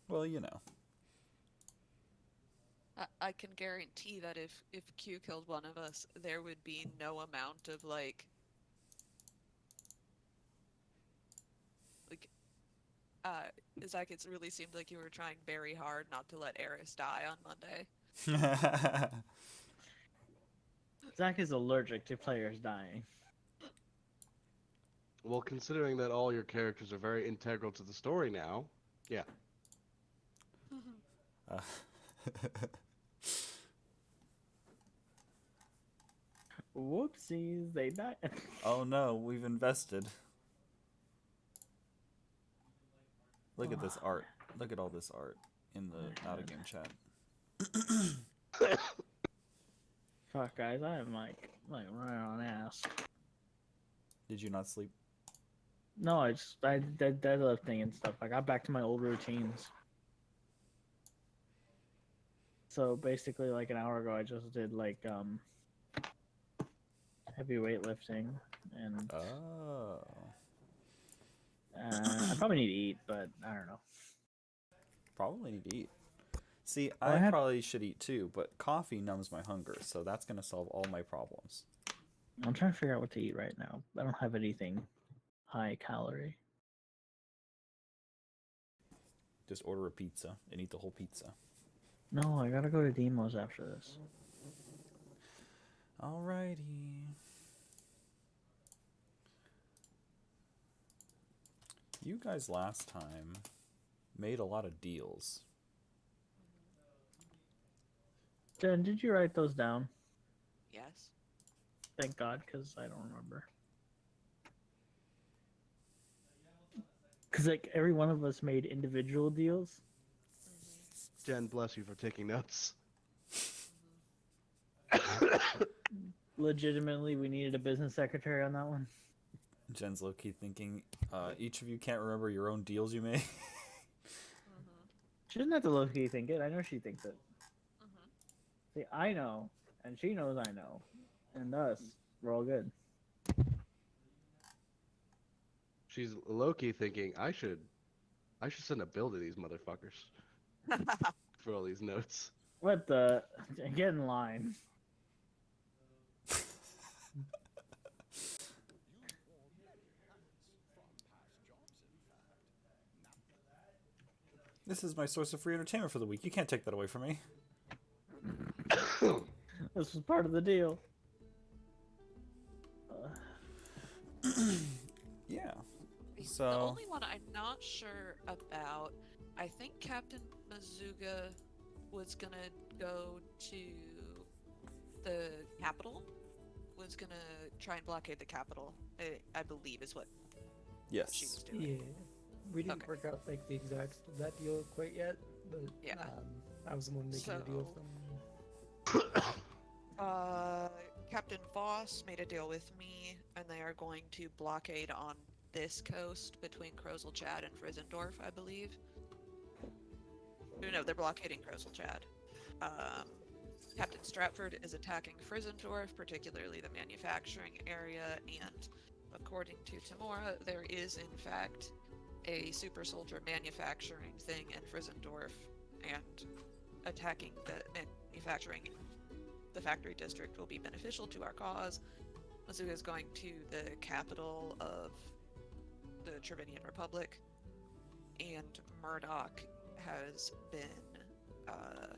Well, you know. I can guarantee that if Q killed one of us, there would be no amount of like Zach, it really seemed like you were trying very hard not to let Eris die on Monday. Zach is allergic to players dying. Well, considering that all your characters are very integral to the story now, yeah. uh, Whoopsies, they died. oh no, we've invested. Look at this Oh, art. Look at all this art in the out of man. game chat. Fuck, guys, I am like running on ass. Did you not sleep? No, I did deadlifting and stuff. I got back to my old routines. So basically, like an hour ago, I just did like heavy weightlifting, and Oh. I probably need to eat, but I don't know. Probably need to eat. See, Well, I I had. probably should eat too, but coffee numbs my hunger, so that's gonna solve all my problems. I'm trying to figure out what to eat right now. I don't have anything high calorie. Just order a pizza and eat the whole pizza. No, I gotta go to Demos after this. Alrighty. You guys last time made a lot of deals. Jen, did you write those down? Yes. Thank God, because I don't remember. Because like every one of us made individual deals. hmm Jen, bless you for taking notes. hmm Legitimately, we needed a business secretary on that one. Jen's low key thinking, each of you can't remember your own deals you made. hmm She doesn't have to low key think it. I know she thinks it. hmm See, I know, and she knows I know, and thus we're all good. She's low-key thinking I should send a bill to these motherfuckers for all these notes. What the? Get in line. This is my source of free entertainment for the week. You can't take that away from me. This was part of the deal. Uh, Yeah. The So, only one I'm not sure about, I think Captain Mazuga was gonna go to the capital, was gonna try and blockade the capital, I believe is what she was yes. doing. Yeah, we didn't Okay, work out like the exacts of that deal quite yet, but yeah. I was the one making the deal with So, them. Captain Voss made a deal with me, and they are going to blockade on this coast between Krozel Chad and Frizendorf, I believe. No, they're blockading Krozel Chad. Um, Captain Stratford is attacking Frizendorf, particularly the manufacturing area, and according to Tamora, there is in fact a super soldier manufacturing thing in Frizendorf, and attacking the manufacturing the factory district will be beneficial to our cause. Mazuga is going to the capital of the Trevinian Republic, and Murdoch has been uh,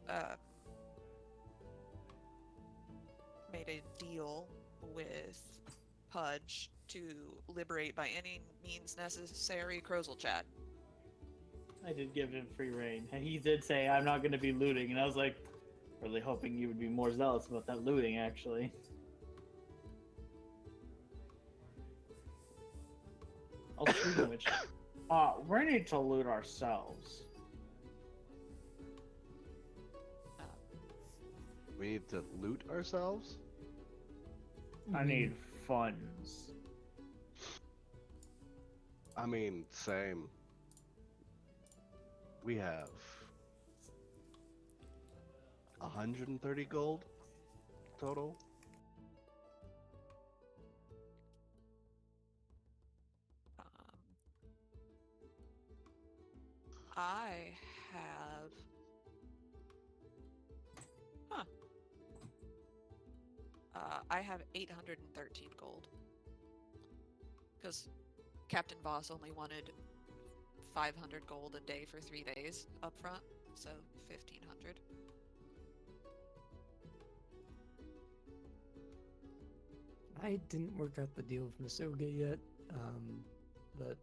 uh, made a deal with Pudge to liberate by any means necessary Krozel Chat. I did give him free reign, and he did say, "I'm not going to be looting," and I was like, really hoping you would be more zealous about that looting, actually. Oh, speaking of which, we need to loot ourselves. Um, We need to loot ourselves? I We need funds. I mean, same. We have 130 gold total. um, I have. Huh. I have 813 gold. Because Captain Voss only wanted 500 gold a day for 3 days up front, so 1500. I didn't work out the deal with Masoga yet, but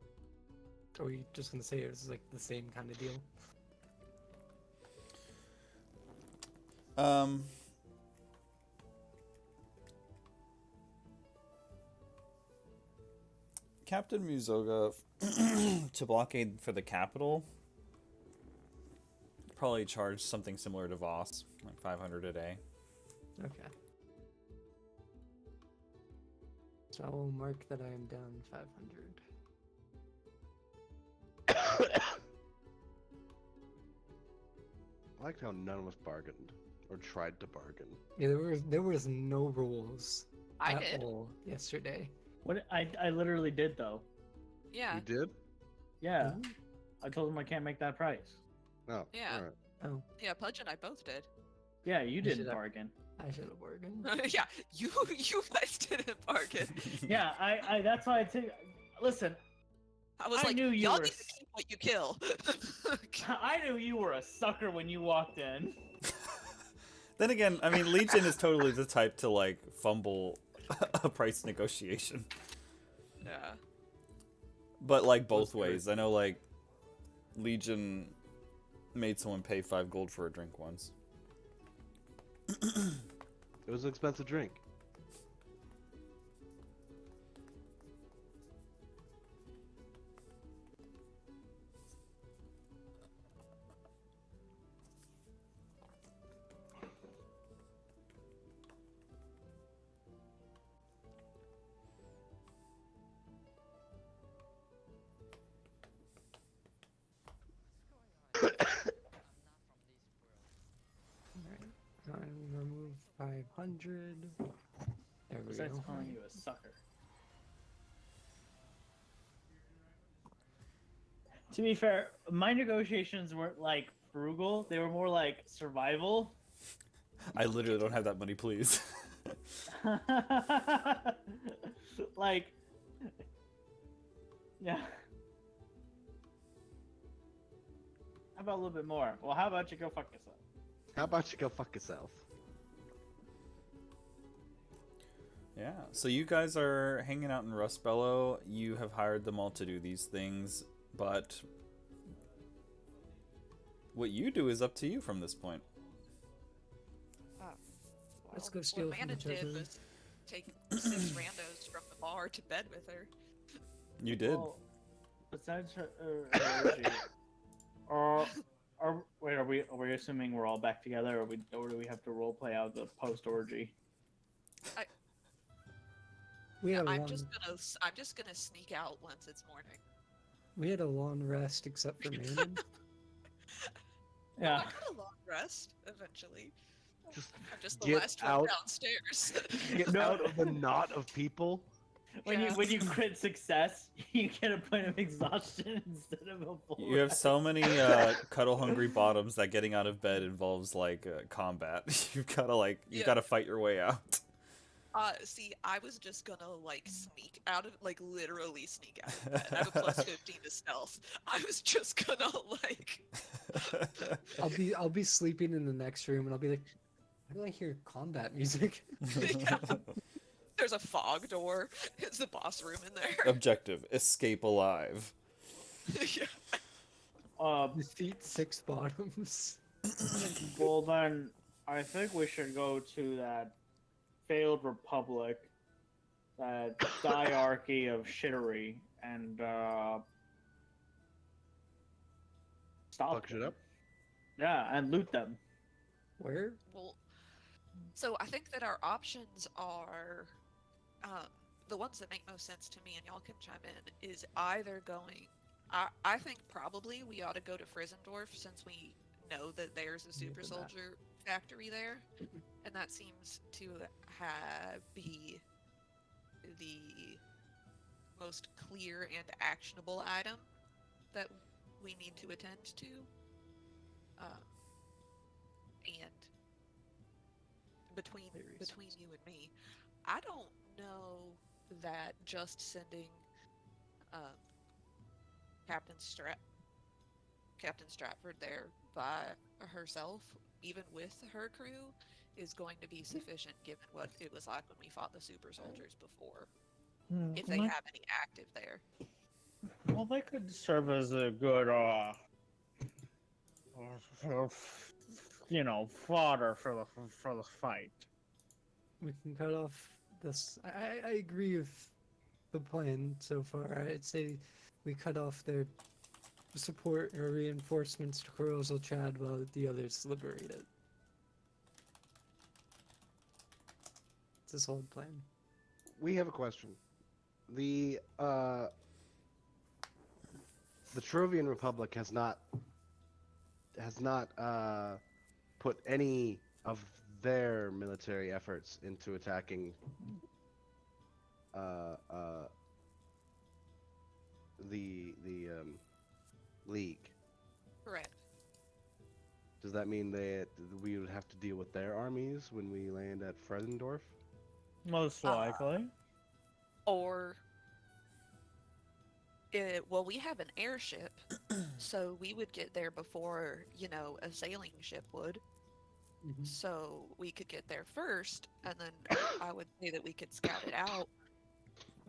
are we just gonna say it was like the same kind of deal? Captain Muzoga to blockade for the capital probably charge something similar to Voss, like 500 a day. Okay. So I will mark that I am down 500. I liked how none of us bargained or tried to bargain. Yeah, there was no rules I at did. all yesterday. What I literally did though. Yeah. You did? Yeah, Mhm. I told him I can't make that price. Oh, Yeah. all right. Oh, Yeah, Pudge and I both did. Yeah, you I didn't should have- bargain. I should have bargained. Yeah, you guys didn't bargain. Yeah, I that's why I took. Listen, I was I like, knew you y'all were need to keep what you kill. I knew you were a sucker when you walked in. Then again, I mean, Legion is totally the type to like fumble a price negotiation, Yeah. but like both Let's do it. ways. I know like Legion made someone pay 5 gold for a drink once. It was an expensive drink. Alright, I'm remove 500. There we Besides go. calling you a sucker. To be fair, my negotiations weren't like frugal; they were more like survival. I literally don't have that money, please. Like, yeah. How about a little bit more? Well, how about you go fuck yourself? How about you go fuck yourself? Yeah, so you guys are hanging out in Rustbellow. You have hired them all to do these things, but what you do is up to you from this point. Let's go steal what from Mana the did treasury. was take 6 randos from the bar to bed with her. You did. Well, besides her orgy, wait, are we assuming we're all back together, or do we have to role play out the post orgy? We had a I'm long, just gonna sneak out once it's morning. we had a long rest except for Mammon. Yeah. I got a long rest eventually. Just I'm just the get last one out. downstairs. Get No. out of the knot of people. When Yeah. you crit success, you get a point of exhaustion instead of a full You have rest. so many cuddle hungry bottoms that getting out of bed involves like combat. You've gotta Yeah. gotta fight your way out. See, I was just gonna like sneak out of literally sneak out of bed. I have a plus 15 to stealth. I was just gonna like I'll be sleeping in the next room and I'll be like, why do I hear combat music? Yeah. There's a fog door. It's the boss room in there. Objective: escape alive. Uh, Defeat 6 bottoms. well then, I think we should go to that failed republic, that diarchy of shittery, and stop Fuck shit them. up. Yeah, and loot them. Where? Well, so I think that our options are the ones that make most sense to me, and y'all can chime in. Is either going. I think probably we ought to go to Frizendorf since we know that there's a super Look at that. soldier factory there, and that seems to be the most clear and actionable item that we need to attend to. And between you and me, I don't know that just sending um, Captain Stratford there by herself, even with her crew, is going to be sufficient given what it was like when we fought the super soldiers before. If they have any active there. Well, they could serve as a good, fodder for the fight. We can cut off this. I agree with the plan so far. I'd say we cut off their support or reinforcements to Carousel Chad while the others liberate it. It's a solid plan. We have a question. The Trovian Republic has not put any of their military efforts into attacking the League. Correct. Does that mean that we would have to deal with their armies when we land at Fredendorf? Most likely. Or, well, we have an airship, so we would get there before, a sailing ship would. Mhm. So we could get there first, and then I would say that we could scout it out,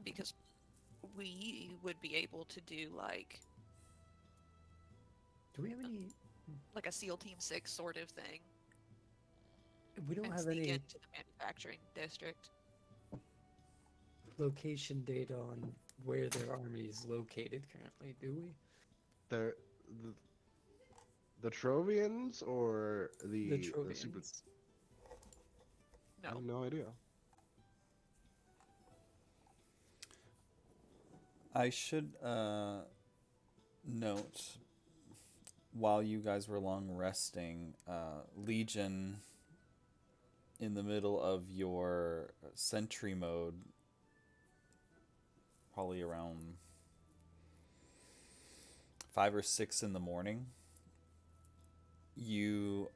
because we would be able to do, Do we have any? like a SEAL Team 6 sort of thing, We don't and have sneak any into the manufacturing district. location data on where their army is located currently, do we? The Trovians or The the super? Trovians. I No. have no idea. I should note, while you guys were long resting, Legion, in the middle of your sentry mode, probably around 5 or 6 in the morning, you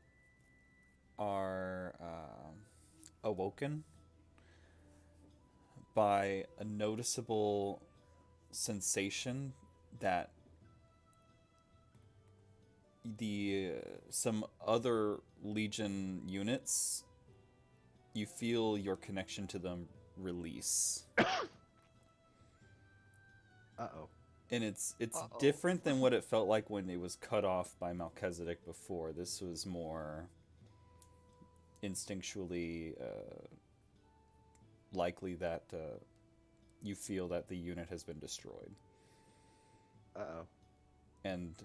are awoken by a noticeable sensation that some other Legion units, you feel your connection to them release. Uh-oh. And it's Uh-oh. different than what it felt like when it was cut off by Melchizedek before. This was more instinctually likely that you feel that the unit has been destroyed. Uh-oh. And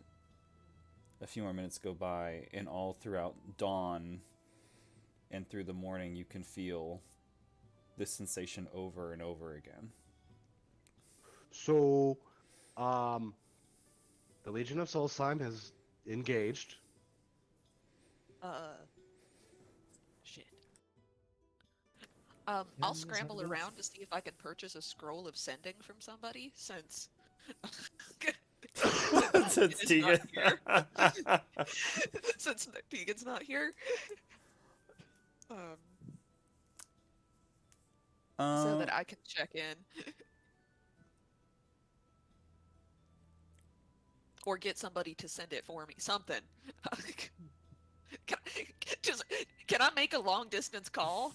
a few more minutes go by, and all throughout dawn and through the morning, you can feel this sensation over and over again. So, the Legion of Solstheim has engaged. Shit. Yeah, I'll that's scramble how it is. around to see if I can purchase a scroll of sending from somebody, since Since Tegan's not Tegan. here. Since Tegan's not here. So that I can check in. Or get somebody to send it for me. Something. Can I make a long distance call?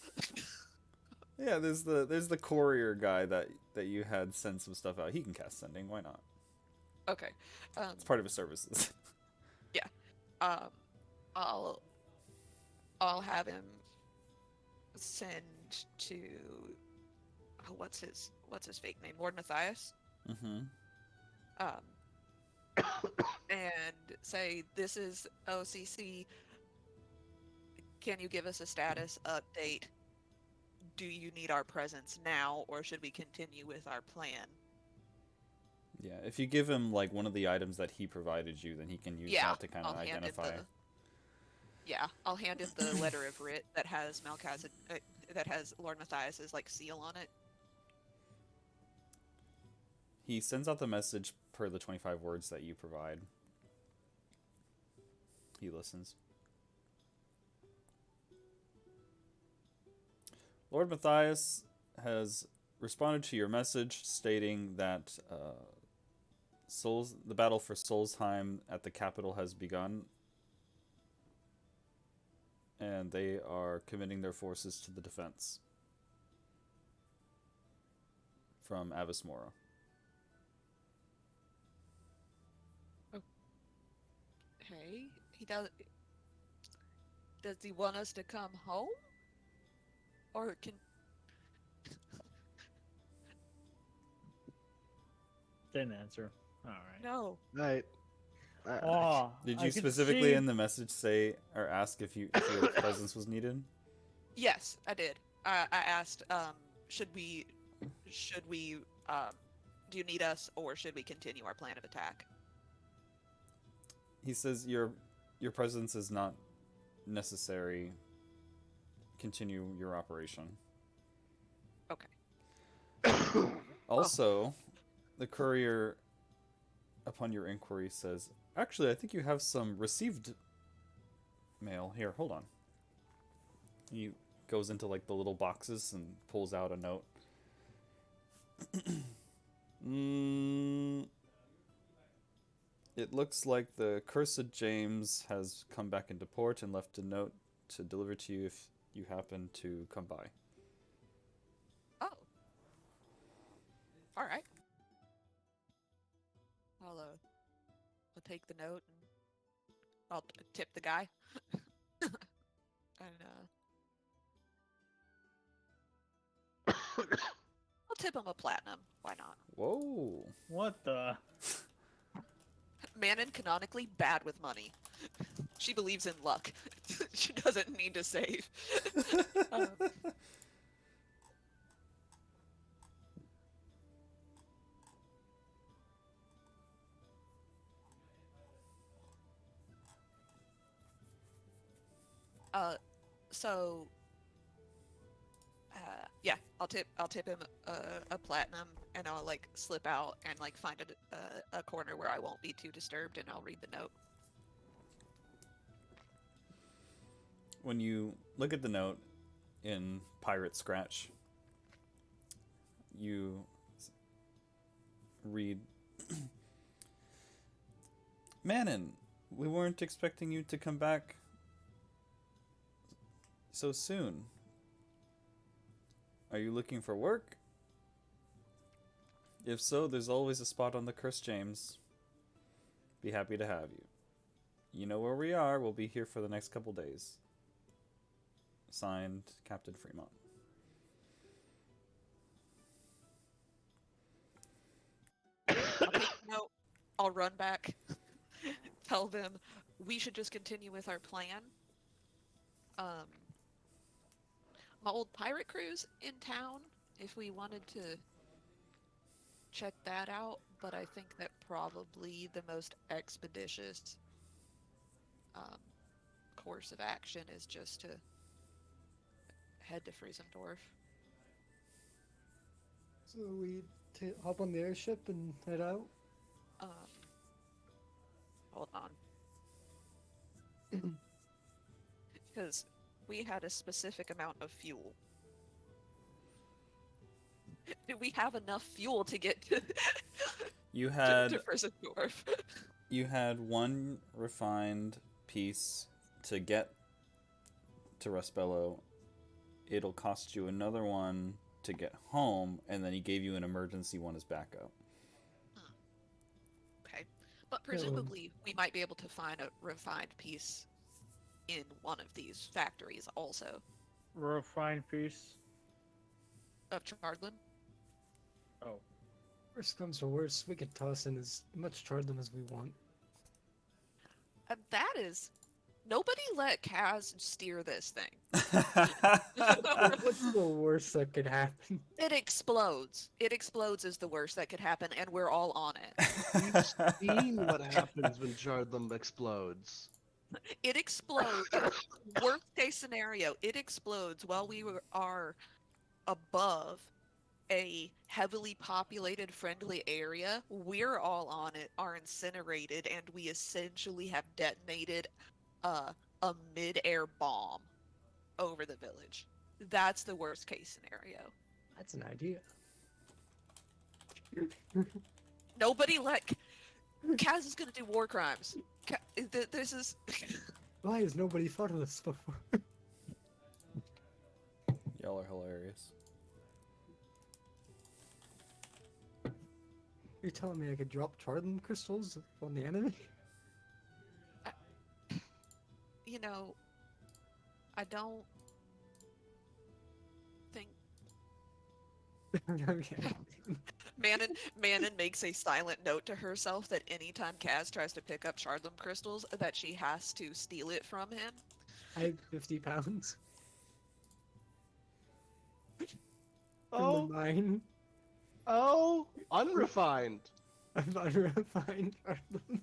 Yeah, there's the courier guy that you had send some stuff out. He can cast sending. Why not? Okay. It's part of his services. I'll have him send to what's his fake name? Lord Matthias. Mm-hmm. And say, this is OCC. Can you give us a status update? Do you need our presence now, or should we continue with our plan? Yeah, if you give him like one of the items that he provided you, then he can use that to kind of identify. I'll hand him the letter of writ that has that has Lord Matthias's seal on it. He sends out the message per the 25 words that you provide. He listens. Lord Matthias has responded to your message stating that the battle for Solsheim at the capital has begun, and they are committing their forces to the defense from Avis Mora. Okay. He does. Does he want us to come home? Or can. Didn't answer. All right. No. Right. Oh, Did I you could specifically see- in the message say or ask if your presence was needed? Yes, I did. I asked, should we, do you need us, or should we continue our plan of attack? He says your presence is not necessary. Continue your operation. Okay. Also, the courier, upon your inquiry, says, actually, I think you have some received mail. Here, hold on. He goes into like the little boxes and pulls out a note. It looks like the Cursed James has come back into port and left a note to deliver to you if you happen to come by. Oh. All right. I'll take the note and I'll tip the guy. And I'll tip him a platinum. Why not? Whoa. What the? Manon canonically bad with money. She believes in luck. She doesn't need to save. Um, so yeah, I'll tip him a platinum, and I'll like slip out and like find a corner where I won't be too disturbed, and I'll read the note. When you look at the note in Pirate Scratch, you read, Manon, we weren't expecting you to come back so soon. Are you looking for work? If so, there's always a spot on the Curse James. Be happy to have you. You know where we are. We'll be here for the next couple days. Signed, Captain Fremont. I'll take the note. I'll run back. Tell them we should just continue with our plan. My old pirate crew's in town if we wanted to check that out, but I think that probably the most expeditious course of action is just to head to Friesendorf. So we hop on the airship and head out? Hold on. Because we had a specific amount of fuel. Do we have enough fuel to get to, You had to Friesendorf? you had one refined piece to get to Raspello. It'll cost you another one to get home, and then he gave you an emergency one as backup. Okay. But presumably we might be able to find a refined piece in one of these factories also. Refined piece. Of Chardlin? Oh. Worst comes to worst, we could toss in as much Chardlum as we want. That is... Nobody let Kaz steer this thing. What's the worst that could happen? It explodes. It explodes is the worst that could happen, and we're all on it. You've seen what happens when Chardlum explodes. It explodes. Worst case scenario, it explodes while we are above a heavily populated friendly area. We're all on it, are incinerated, and we essentially have detonated a mid-air bomb over the village. That's the worst case scenario. That's an idea. Nobody like Kaz is gonna do war crimes. This is Why has nobody thought of this before? Y'all are hilarious. You're telling me I could drop Charlton crystals on the enemy? you know, I don't think Okay. Manon makes a silent note to herself that anytime Kaz tries to pick up Shardlam crystals, that she has to steal it from him. I have 50 pounds from Oh, the mine. oh, unrefined. I'm unrefined Charlton.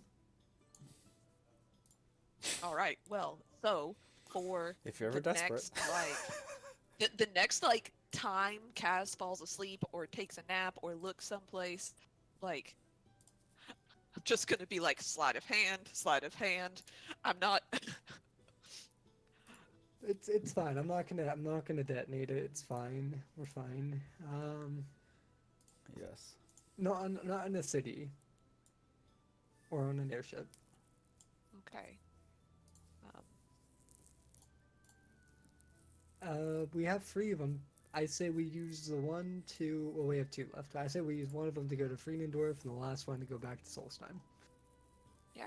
All right, well, so for If you're ever the desperate. next the next time Kaz falls asleep or takes a nap or looks someplace, like I'm just gonna be like sleight of hand. I'm not. It's fine. I'm not gonna detonate it. It's fine. We're fine. Yes. Not in a city. Or on an airship. Okay. We have 3 of them. I say we use the one to. Well, we have 2 left. I say we use one of them to go to Friedenendorf and the last one to go back to Solstheim. Yeah.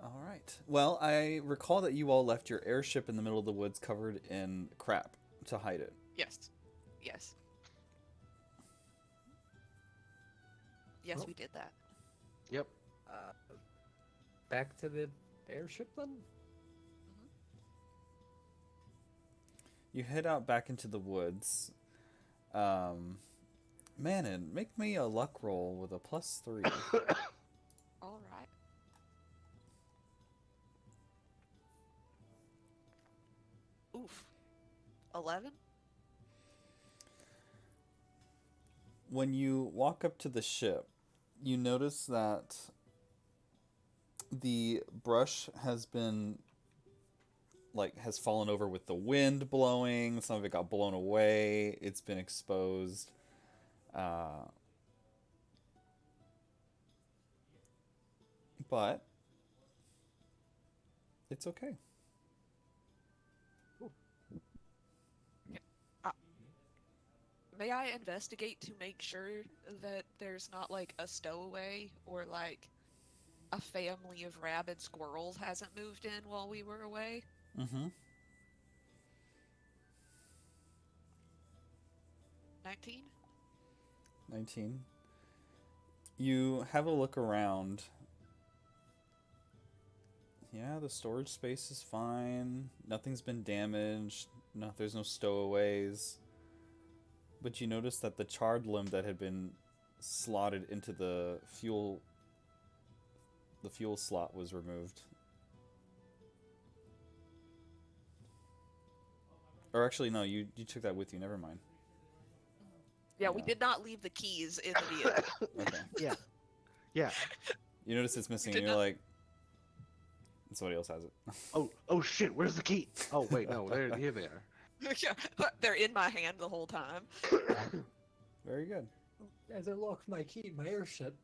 All right. Well, I recall that you all left your airship in the middle of the woods covered in crap to hide it. Yes. Yes. Yes, Well. we did that. Yep. Back to the airship then? You head out back into the woods. Manon, make me a luck roll with a +3. All right. Oof. 11? When you walk up to the ship, you notice that the brush has been has fallen over with the wind blowing. Some of it got blown away. It's been exposed. But it's okay. May I investigate to make sure that there's not like a stowaway or like a family of rabid squirrels hasn't moved in while we were away? Mm-hmm. 19? 19. You have a look around. Yeah, the storage space is fine. Nothing's been damaged. No, there's no stowaways. But you notice that the charred limb that had been slotted into the fuel slot was removed. Or actually, no, you took that with you. Never mind. Yeah, we Yeah. did not leave the keys in the vehicle. Okay. Yeah. Yeah. You notice it's missing, did and you're not- like, somebody else has it. Oh shit, where's the key? Oh wait, no, here they are. Yeah, they're in my hand the whole time. Very good. As I lock my key in my airship.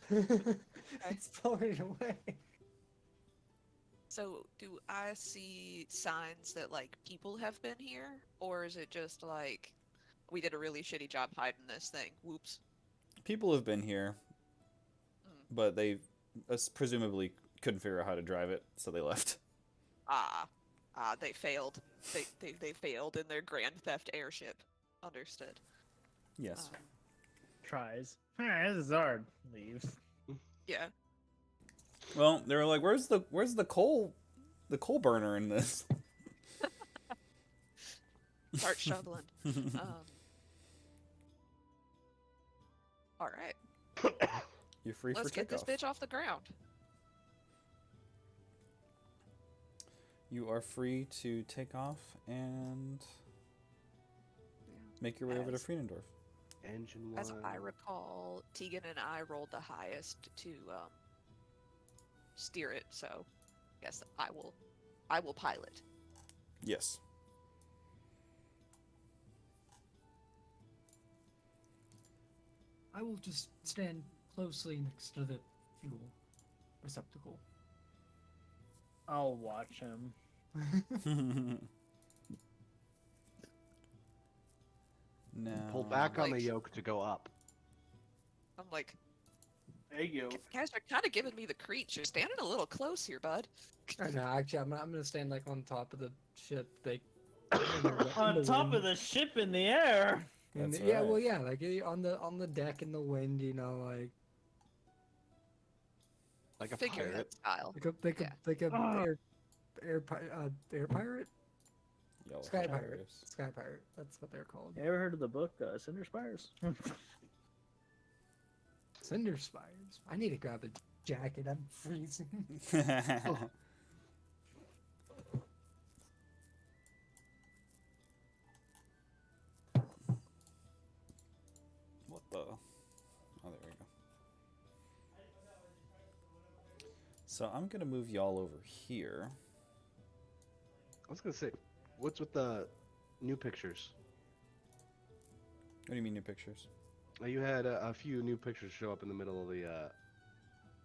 It's floating away. So, do I see signs that like people have been here, or is it just like we did a really shitty job hiding this thing? Whoops. People have been here, but they presumably couldn't figure out how to drive it, so they left. They failed. They failed in their Grand Theft airship. Understood. Yes. Tries. This is hard. Leaves. Yeah. Well, they were like, "Where's the coal burner in this?" Start shoveling. All right. You're free Let's for get this takeoff. bitch off the ground. You are free to take off and make your way over to As- Friedenendorf. Engine As one. I recall, Tegan and I rolled the highest to steer it, so yes, I will pilot. Yes. I will just stand closely next to the fuel receptacle. I'll watch him. No. Pull back on the Like- yoke to go up. I'm like, Hey, you. guys are kind of giving me the creeps. You're standing a little close here, bud. I know, actually, I'm gonna stand like on top of the ship, like On top of the ship in the air. That's yeah, right. well, yeah, like on the deck in the wind, you know, Like a Figurehead pirate. style. like a Ah. air pirate, Y'all sky pirate, hilarious. sky pirate. That's what they're called. You ever heard of the book Cinder Spires? Cinder spires. I need to grab a jacket. I'm freezing. What the? Oh, there we go. So I'm gonna move y'all over here. I was gonna say, what's with the new pictures? What do you mean new pictures? You had a few new pictures show up in the middle of the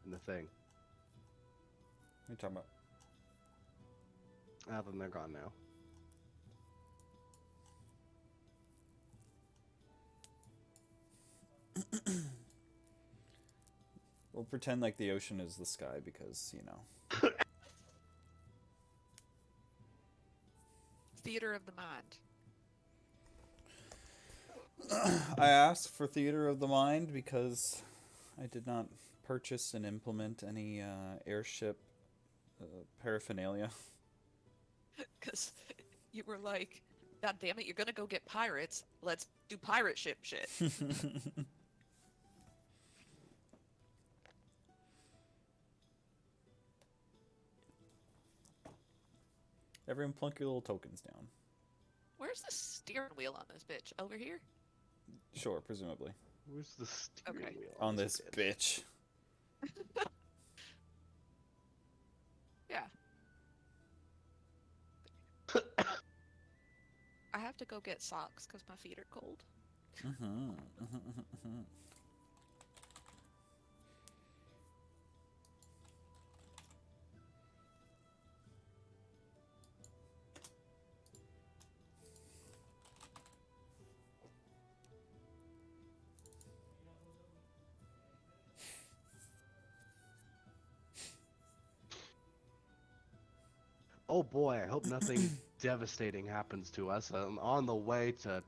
in the thing. What are you talking about? Then they're gone now. We'll pretend like the ocean is the sky because, you know. Theater of the mind. I asked for Theater of the Mind because I did not purchase and implement any airship paraphernalia. Because you were like, God damn it, you're gonna go get pirates. Let's do pirate ship shit. Everyone plunk your little tokens down. Where's the steering wheel on this bitch? Over here? Sure, presumably. Where's the steering Okay. wheel On this bitch. Yeah. I have to go get socks because my feet are cold. Oh boy, I hope nothing devastating happens to us on the way to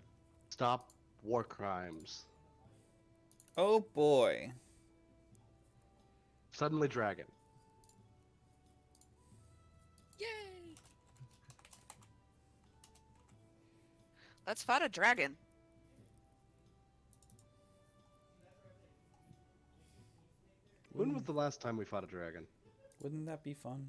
stop war crimes. Oh boy. Suddenly dragon. Yay! Let's fight a dragon. When was the last time we fought a dragon? Wouldn't that be fun?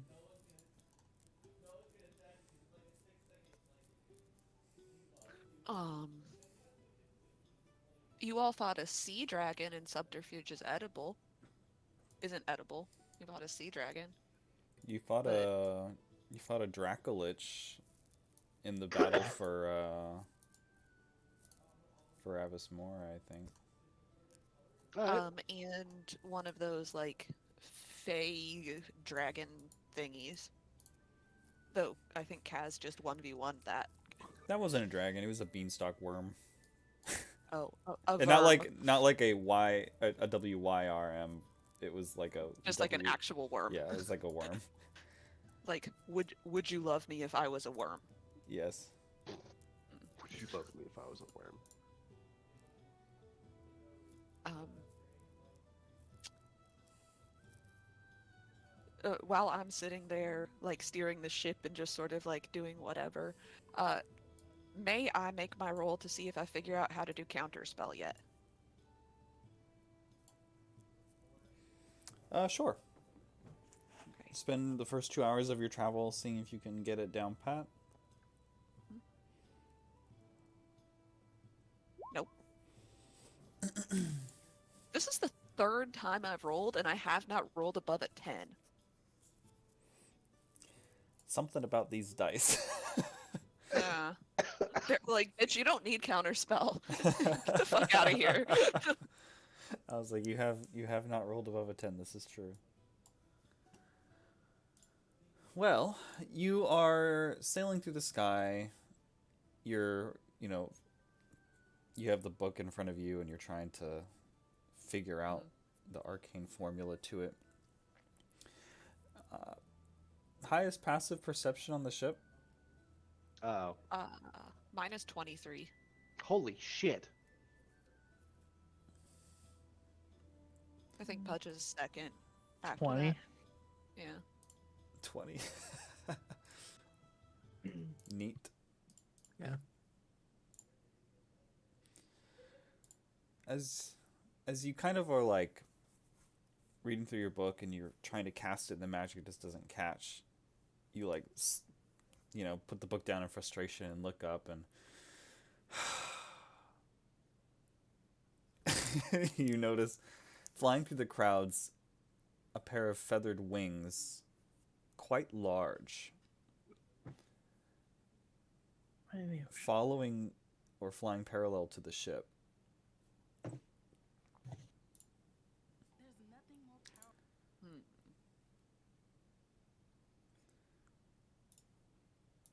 You all fought a sea dragon and Subterfuge is edible. Isn't edible. You fought a sea dragon. You fought But- a Dracolich in the battle for Avis Mora, I think. Alright. And one of those like fey dragon thingies. Though I think Kaz just 1v1 that. That wasn't a dragon, it was a beanstalk worm. Oh, a And not verm. like a WYRM. It was like a Just like an W- actual worm. Yeah, it was like a worm. Like, would you love me if I was a worm? Yes. Would you love me if I was a worm? While I'm sitting there, like steering the ship and just sort of like doing whatever, may I make my roll to see if I figure out how to do counterspell yet? Sure. Okay. Spend the first 2 hours of your travel seeing if you can get it down pat. Nope. This is the third time I've rolled, and I have not rolled above a 10. Something about these dice. Yeah. They're like, bitch, you don't need counterspell. Get the fuck out of here. I was like, you have not rolled above a 10. This is true. Well, you are sailing through the sky. You're, you have the book in front of you and you're trying to figure out the arcane formula to it. Highest passive perception on the ship? Oh, Minus 23. holy shit! I think Pudge is second. After 20. that. Yeah. 20. Neat. Yeah. As you kind of are like reading through your book and you're trying to cast it and the magic just doesn't catch, you like put the book down in frustration and look up and you notice flying through the crowds a pair of feathered wings, quite large, following or flying parallel to the ship.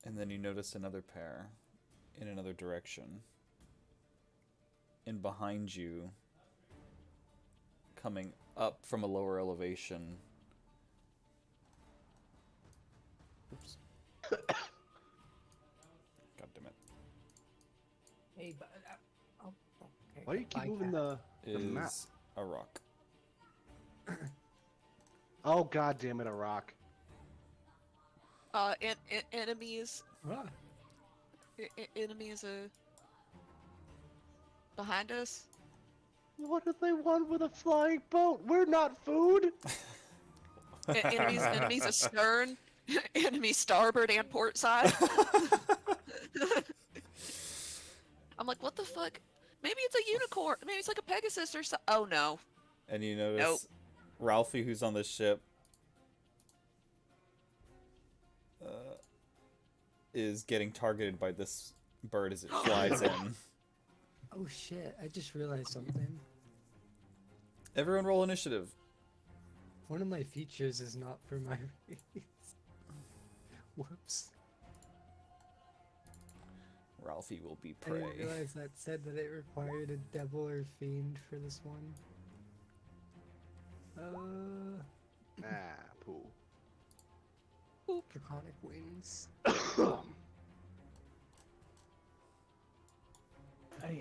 And then you notice another pair in another direction. And behind you, coming up from a lower elevation. Oops. God damn it. Hey, but oh, okay. Why do you keep Bye, moving cat. the map? Is a rock. Oh god damn it, a rock. Enemies. Ah, Enemies behind us. What do they want with a flying boat? We're not food! Enemies astern. Enemy starboard and port side. I'm like, what the fuck? Maybe it's a unicorn. Maybe it's like a Pegasus or so. Oh no. And you notice Nope. Ralphie, who's on the ship, is getting targeted by this bird as it flies in. oh shit! I just realized something. Everyone roll initiative. One of my features is not for my race. Whoops. Ralphie will be I didn't prey. realize that said that it required a devil or fiend for this one. Ah, poo. Draconic wings.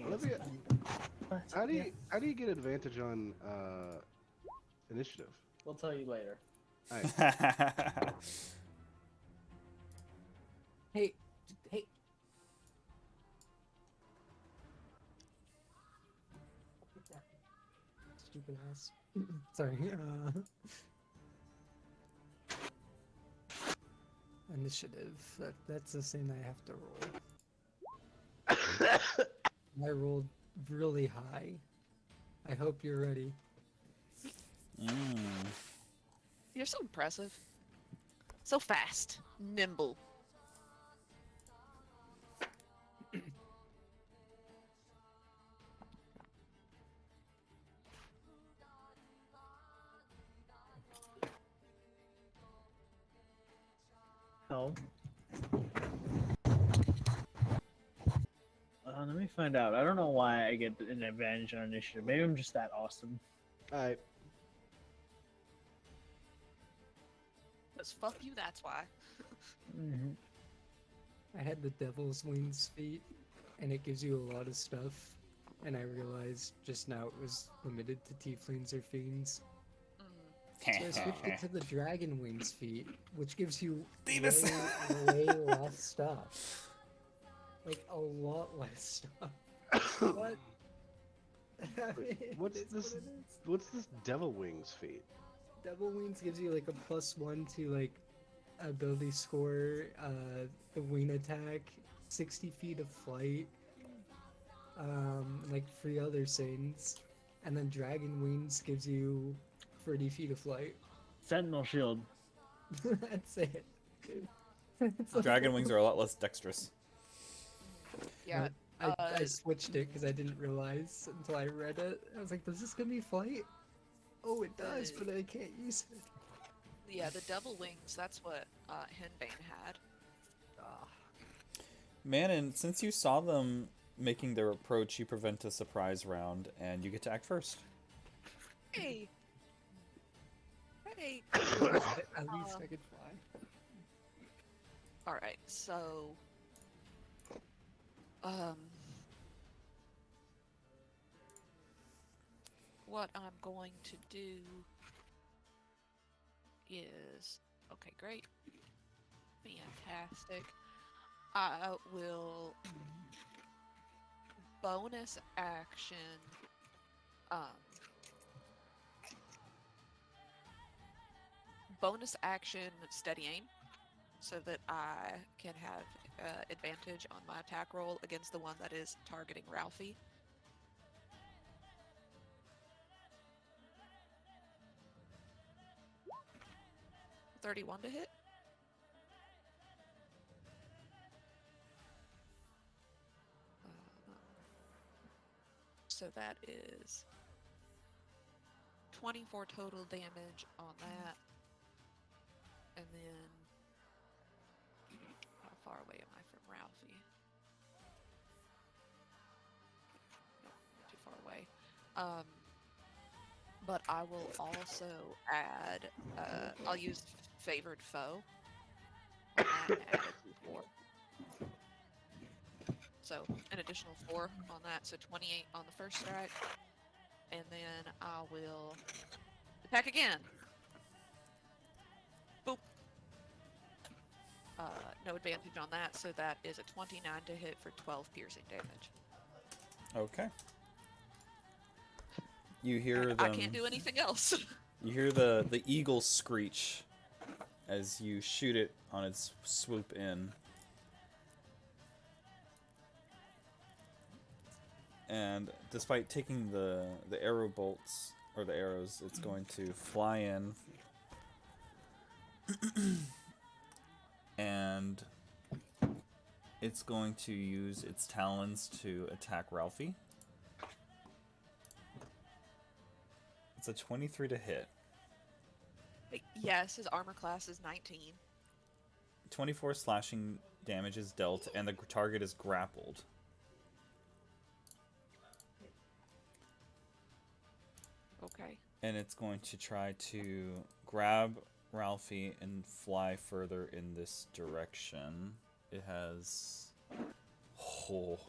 Olivia, how do you get advantage on initiative? We'll tell you later. Alright. Hey. Stupid ass. Sorry. Initiative. That's the thing I have to roll. I rolled really high. I hope you're ready. You're so impressive. So fast. Nimble. No. Let me find out. I don't know why I get an advantage on initiative. Maybe I'm just that awesome. Alright. Because fuck you, that's why. Mm-hmm. I had the devil's wings feat, and it gives you a lot of stuff. And I realized just now it was limited to tieflings or fiends. So I switched it to the dragon wings feat, which gives you Davis. way less stuff. Like a lot less stuff. What? I mean, What's it is this? what it is. What's this devil wings feat? Devil wings gives you like a +1 to like ability score, the wing attack, 60 feet of flight, like 3 other things. and then Dragon Wings gives you 30 feet of flight. Sentinel shield. That's it. It's like- Dragon wings are a lot less dexterous. Yeah. I switched it because I didn't realize until I read it. I was like, does this give me flight? Oh, it does, but I can't use it. Yeah, the double wings, that's what Henbane had. Ah. Manon, since you saw them making their approach, you prevent a surprise round, and you get to act first. Hey! Hey! At least I could fly. Alright, so... What I'm going to do is... Okay, great. Fantastic. I will bonus action steady aim so that I can have advantage on my attack roll against the one that is targeting Ralphie. $31 to hit. So that is 24 total damage on that. And then, how far away am I from Ralphie? Nope, not too far away. But I will also add, I'll use Favored Foe on that and add a 4. So an additional 4 on that, so 28 on the first strike. And then I will attack again. Boop. No advantage on that, so that is a 29 to hit for 12 piercing damage. Okay. You hear And them. I can't do anything else. You hear the eagle screech as you shoot it on its swoop in. And despite taking the arrow bolts, or the arrows, it's going to fly in. And it's going to use its talons to attack Ralphie. It's a 23 to hit. Yes, his armor class is 19. 24 slashing damage is dealt, and the target is grappled. Okay. And it's going to try to grab Ralphie and fly further in this direction. It has... Oh.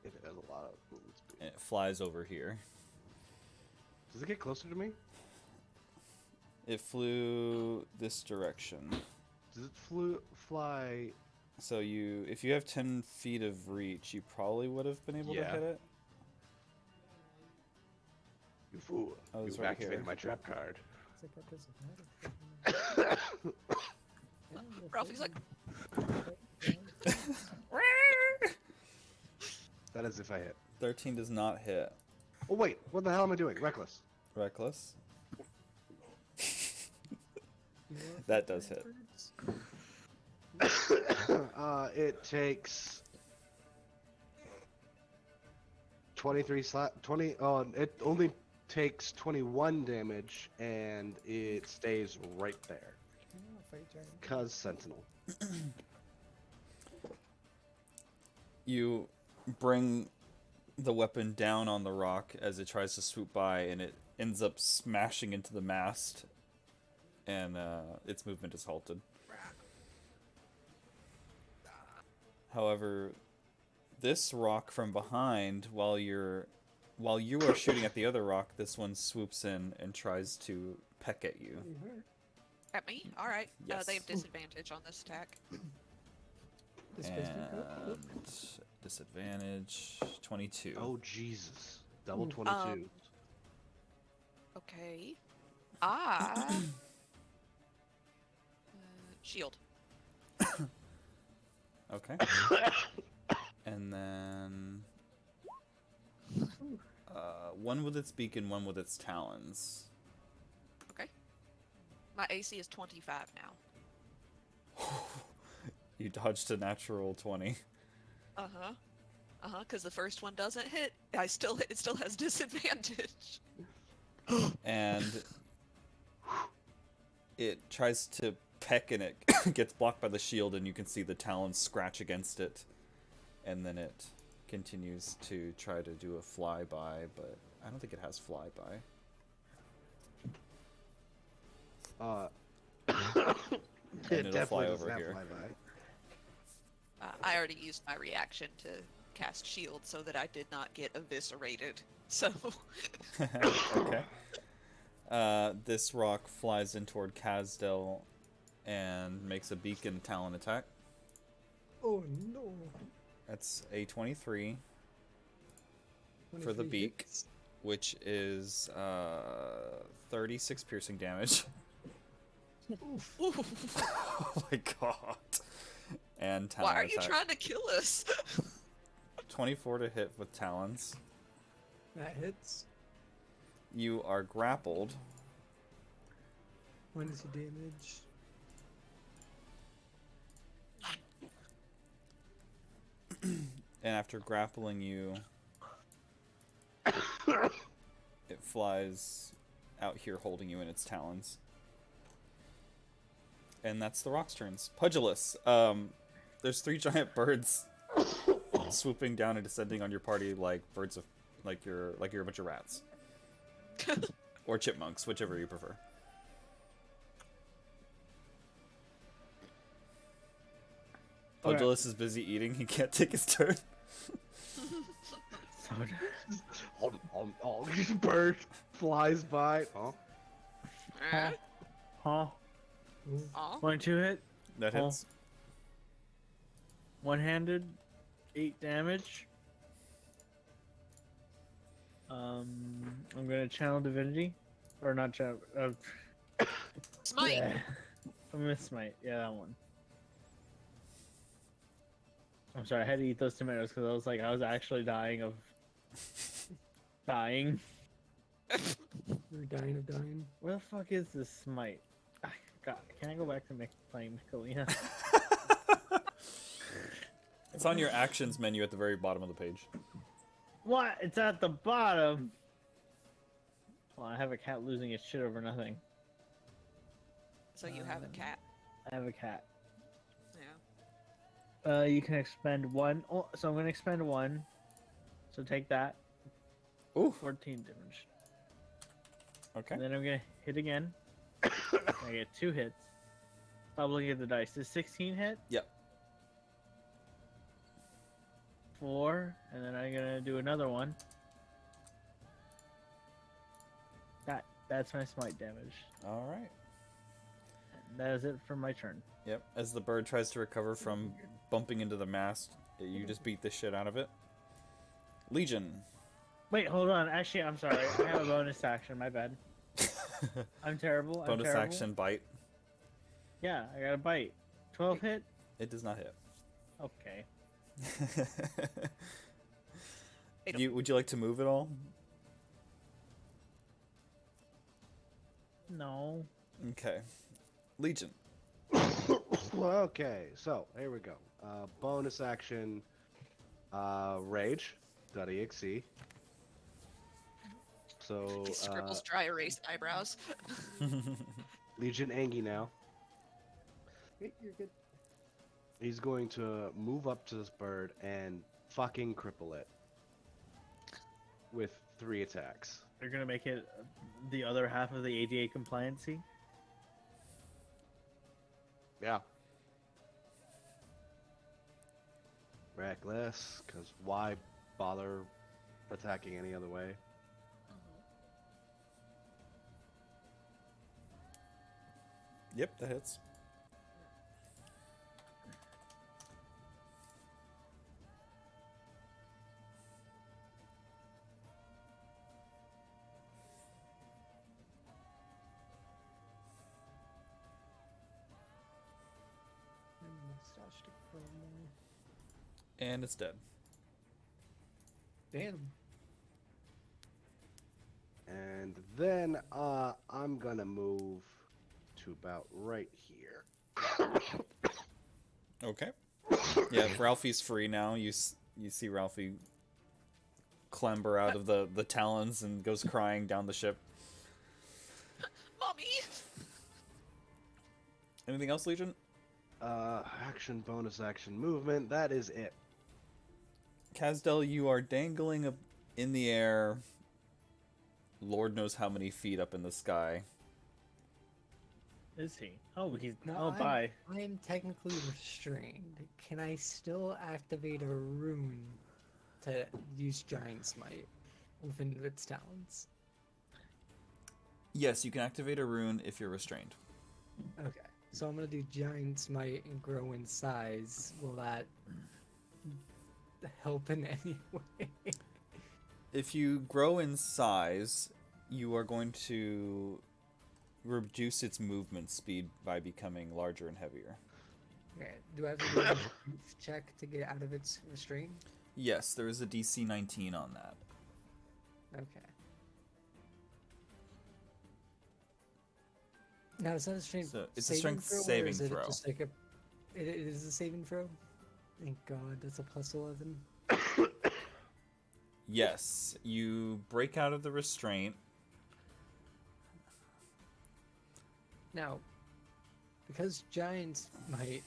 It has a lot of movement speed. And it flies over here. Does it get closer to me? It flew this direction. Does it fly? So if you have 10 feet of reach, you probably would have been able to Yeah. hit it. You fool! Oh, it's You've right activated here. my trap card. It's like that doesn't matter. Ralphie's like, That is if I hit. 13 does not hit. Oh wait, what the hell am I doing? Reckless. Reckless. That does hit. It takes 23 20. Oh, it only takes 21 damage, and it stays right there. Cause Sentinel. You bring the weapon down on the rock as it tries to swoop by, and it ends up smashing into the mast, and its movement is halted. However, this rock from behind, while you are shooting at the other rock, this one swoops in and tries to peck at you. at me? Alright. Yes. They have disadvantage on this attack. And disadvantage 22. Oh Jesus! Double 22. Okay. I... shield. Okay. And then one with its beak and one with its talons. Okay. My AC is 25 now. You dodged a natural 20. Uh-huh. Uh-huh, because the first one doesn't hit. It still has disadvantage. And it tries to peck and it gets blocked by the shield, and you can see the talons scratch against it. And then it continues to try to do a flyby, but I don't think it has flyby. And it'll fly over here. I already used my reaction to cast shield so that I did not get eviscerated. So Okay. This rock flies in toward Kazdel and makes a beak and talon attack. Oh no. That's a 23 for the 23 beak, hits. which is 36 piercing damage. Oof. Oh my god. And talon why are you attack. trying to kill us? 24 to hit with talons. That hits. You are grappled. 20 damage. And after grappling you, it flies out here holding you in its talons. And that's the rock's turns. Pugilus, there's 3 giant birds swooping down and descending on your party like birds of like you're a bunch of rats. Or chipmunks, whichever you prefer. Okay. Pugilus is busy eating, he can't take his turn. Bird flies by. Oh, Eh? Huh? Ooh. Aw. 22 hit. That Oh. hits. One-handed. 8 damage. I'm gonna channel divinity. Or not channel. Smite. Yeah. I'm gonna smite. Yeah, that one. I'm sorry, I had to eat those tomatoes because I was actually dying of dying. You're dying of dying. Where the fuck is this smite? Ah, God, can I go back to playing Michelina? It's on your actions menu at the very bottom of the page. What? It's at the bottom. Well, I have a cat losing its shit over nothing. So you have a cat. I have a cat. Yeah. You can expend 1. Oh, so I'm gonna expend 1. So take that. Ooh. 14 damage. Okay. And then I'm gonna hit again. I get 2 hits. Stop looking at the dice. Does 16 hit? Yep. 4, and then I'm gonna do another one. That's my smite damage. All right. And that is it for my turn. Yep. As the bird tries to recover from bumping into the mast, you just beat the shit out of it. Legion. Wait, hold on. Actually, I'm sorry. I have a bonus action. My bad. I'm terrible. I'm Bonus terrible. action bite. Yeah, I got a bite. 12 hit? It does not hit. Okay. Would you like to move at all? No. Okay. Legion. okay, so here we go. Bonus action, rage.exe. So He scribbles dry erase eyebrows. Legion Angie now. Hey, you're good. He's going to move up to this bird and fucking cripple it with 3 attacks. They're gonna make it the other half of the ADA compliancy. Yeah. Reckless, because why bother attacking any other way? Yep, that hits. Mustache to grow more. And it's dead. Damn. And then I'm gonna move to about right here. Okay. Yeah, Ralphie's free now. You see Ralphie clamber out of the talons and goes crying down the ship. Mommy! Anything else, Legion? Action, bonus action, movement. That is it. Kazdel, you are dangling in the air. Lord knows how many feet up in the sky. Is he? Oh, he's No, oh bye. I am technically restrained. Can I still activate a rune to use Giant Smite within its talents? Yes, you can activate a rune if you're restrained. Okay, so I'm gonna do Giant Smite and grow in size. Will that help in any way? If you grow in size, you are going to reduce its movement speed by becoming larger and heavier. Okay, do I have to do a strength check to get out of its restraint? Yes, there is a DC 19 on that. Okay. Now, is that a strength So, it's a saving strength throw, or saving is it throw. just like a... It is a saving throw? Thank God, that's a plus 11. Yes, you break out of the restraint. Now, because Giant Might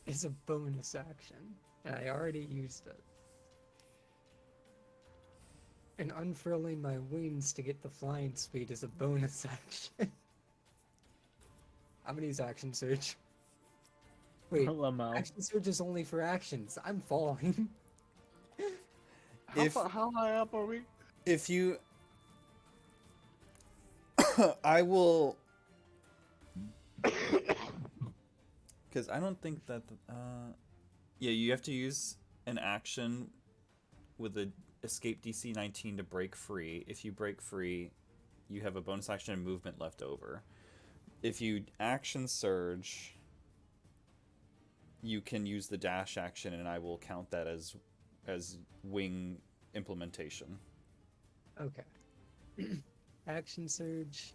is a bonus action, and I already used it, and unfurling my wings to get the flying speed is a bonus action. I'm gonna use Action Surge. Wait, Lamo. Action Surge is only for actions. I'm falling. How high up are we? If you... I will... Because I don't think that... yeah, you have to use an action with a escape DC 19 to break free. If you break free, you have a bonus action and movement left over. If you action surge, you can use the dash action, and I will count that as wing implementation. Okay. Action Surge.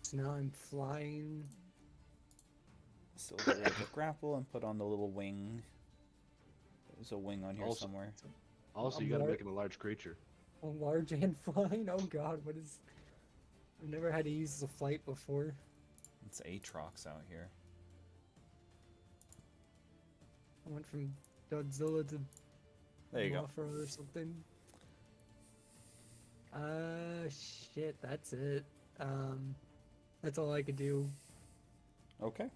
So now I'm flying. Still hold the grapple and put on the little wing. There's a wing on here Also- somewhere. Also, I'm you gotta lar- make him a large creature. I'm large and flying. Oh God, what is? I've never had to use the flight before. It's Aatrox out here. I went from Godzilla to There you go. Mothra or something. Shit, that's it. That's all I could do. Okay.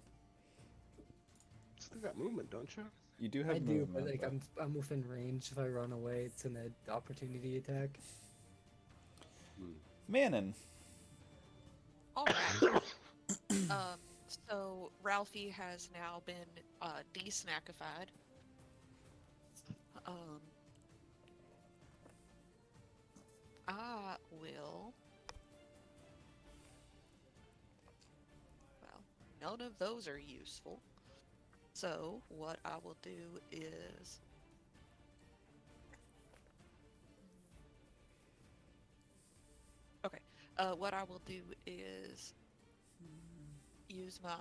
Still got movement, don't you? You do have I do, movement. but like I'm within range. If I run away, it's an opportunity attack. Manon. Alright. So Ralphie has now been de-snackified. I will. Well, none of those are useful. So what I will do is what I will do is use my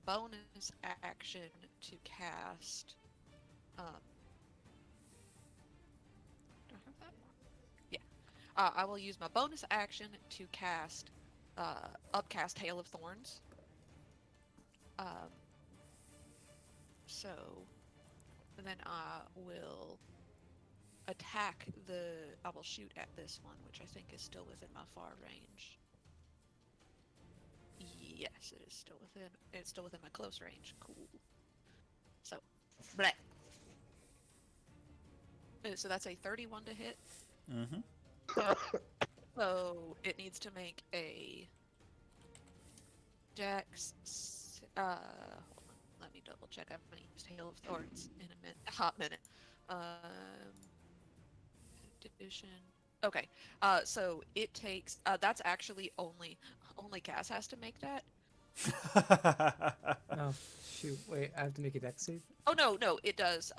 bonus action to cast. Do I have that? Yeah. I will use my bonus action to cast Upcast Hail of Thorns. So then I will attack I will shoot at this one, which I think is still within my far range. Yes, it's still within my close range. Cool. So, bleh. So that's a 31 to hit. Mm-hmm. So it needs to make a Dex. Hold on, let me double check. I'm gonna use Hail of Thorns in a hot minute. Addition. Okay. So it takes. That's actually only Cass has to make that. Oh shoot! Wait, I have to make a dex save. Oh no, it does.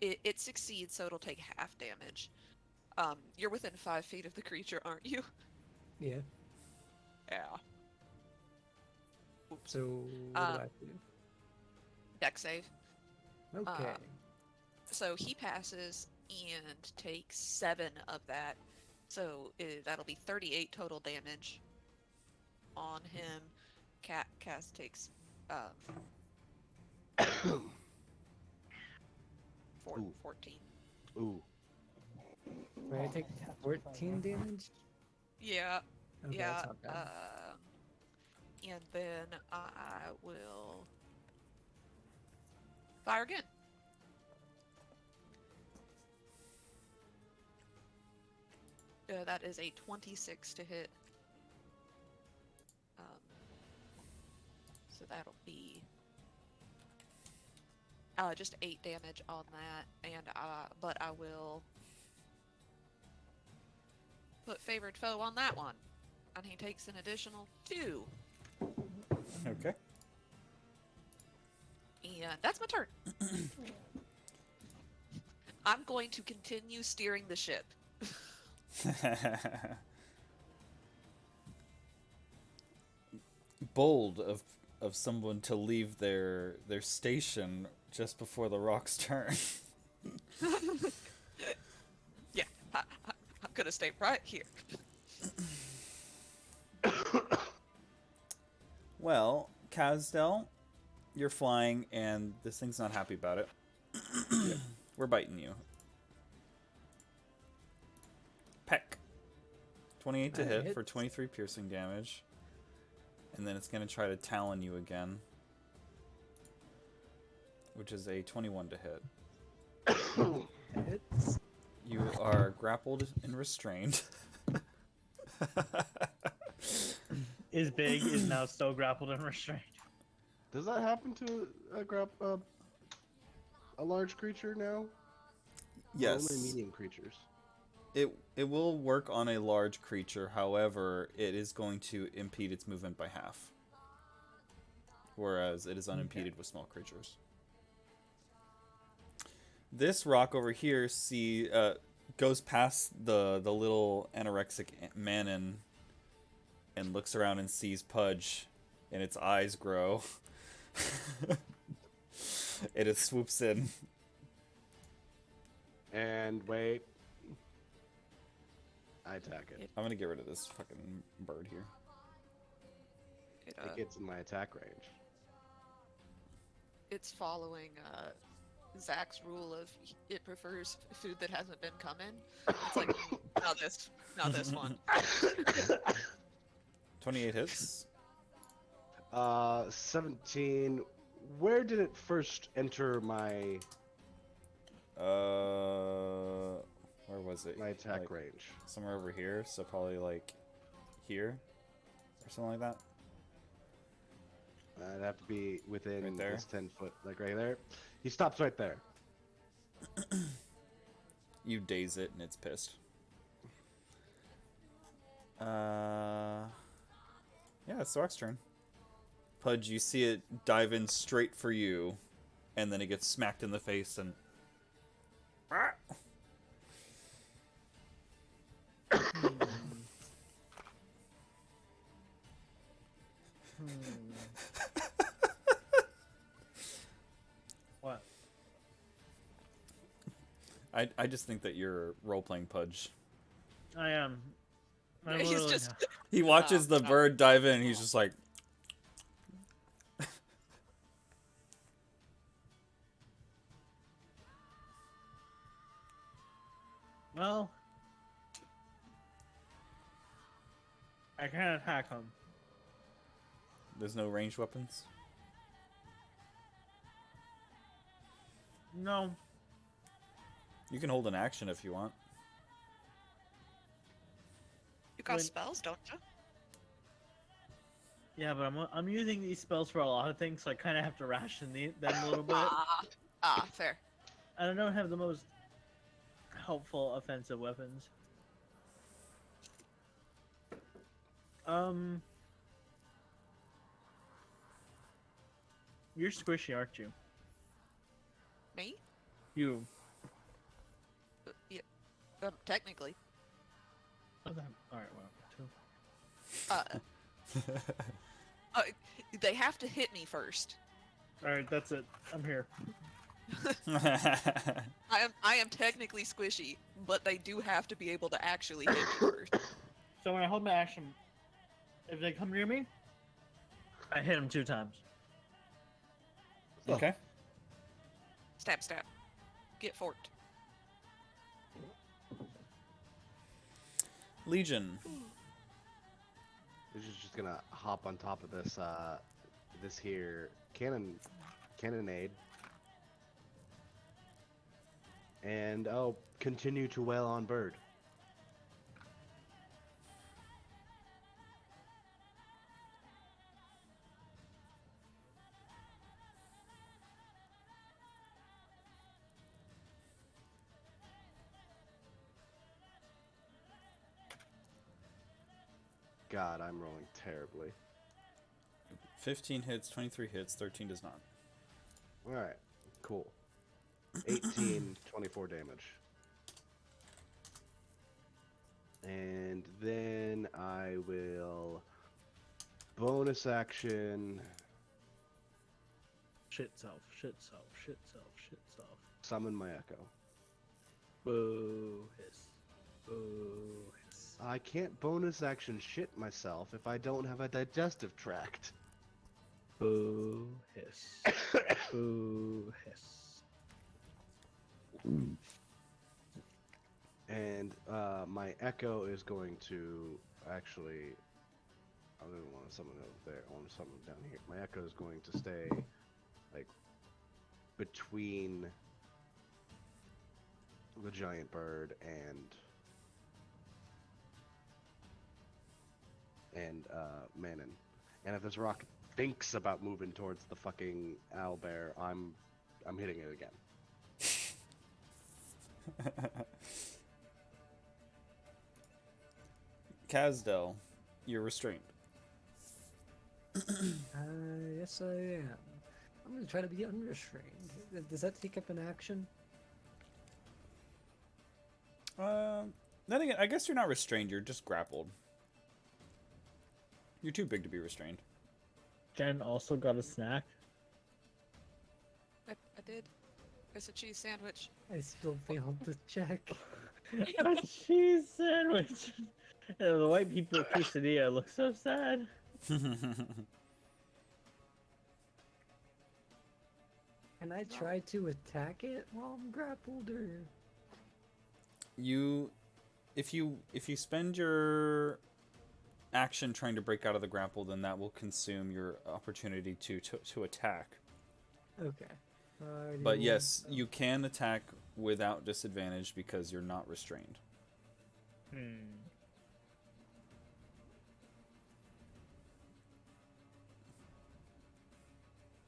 It succeeds, so it'll take half damage. You're within 5 feet of the creature, aren't you? Yeah. Yeah. Oops. So what do I have to do? Deck save. Okay. So he passes and takes 7 of that. So that'll be 38 total damage on him. Cass takes Ooh. 14. Ooh. Wait, I take 14 damage? Yeah, Okay, yeah. that's not bad. And then I will fire again. That is a 26 to hit. So that'll be just 8 damage on that, and but I will put favored foe on that one, and he takes an additional 2. Okay. And that's my turn. I'm going to continue steering the ship. Bold of someone to leave their station just before the rocks turn. Yeah, I'm gonna stay right here. Well, Kazdel, you're flying, and this thing's not happy about it. We're biting you. Peck. 28 to That hit hits. for 23 piercing damage. And then it's going to try to talon you again. Which is a 21 to hit. Hits. You are grappled and restrained. Is big is now still grappled and restrained. Does that happen to a large creature now? Or Yes. only medium creatures. It will work on a large creature, however, it is going to impede its movement by half. Whereas it is unimpeded with small creatures. This rock over here goes past the little anorexic manon and looks around and sees Pudge, and its eyes grow. And it swoops in. And wait. I attack it. I'm gonna get rid of this fucking bird here. It gets in my attack range. It's following Zach's rule of it prefers food that hasn't been coming. It's like not this one. 28 hits. 17. Where did it first enter my Where was it? my attack Like, range? somewhere over here, so probably like here or something like that. I'd have to be within Right there? this 10 foot, like right there. He stops right there. You daze it and it's pissed. Yeah, it's Sork's turn. Pudge, you see it dive in straight for you, and then it gets smacked in the face and. What? I just think that you're role playing Pudge. I am. I'm He's literally- just He watches the bird dive in, and he's just like. Well, I can attack him. There's no ranged weapons. No. You can hold an action if you want. you got When- spells, don't you? Yeah, but I'm using these spells for a lot of things, so I kind of have to ration them a little bit. Fair. And I don't have the most helpful offensive weapons. You're squishy, aren't you? Me? You. Yeah. Technically. Okay. All right. Well, two. They have to hit me first. All right. That's it. I'm here. I am technically squishy, but they do have to be able to actually hit me first. So when I hold my action, if they come near me, I hit them 2 times. Okay. Stab, stab. Get forked. Legion. This is just gonna hop on top of this this here cannonade. And I'll continue to wail on bird. God, I'm rolling terribly. 15 hits, 23 hits, 13 does not. Alright, cool. 18, 24 damage. And then I will bonus action Shit self. Shit self. Shit self. Shit self. summon my echo. Boo hiss. Boo hiss. I can't bonus action shit myself if I don't have a digestive tract. Boo hiss. Boo hiss. And my echo is going to actually. I don't want to summon it over there. I want to summon it down here. My echo is going to stay like between the giant bird and Manon. And if this rock thinks about moving towards the fucking owlbear, I'm hitting it again. Kazdel, you're restrained. Yes, I am. I'm gonna try to be unrestrained. Does that take up an action? Then again, I guess you're not restrained, you're just grappled. You're too big to be restrained. Jen also got a snack. I did. It's a cheese sandwich. I still failed the check. A cheese sandwich. And the white people at quesadilla look so sad. Can I try to attack it while I'm grappled, or? If you spend your action trying to break out of the grapple, then that will consume your opportunity to attack. Okay. Alrighty, But well, yes, you can attack without disadvantage because you're not restrained.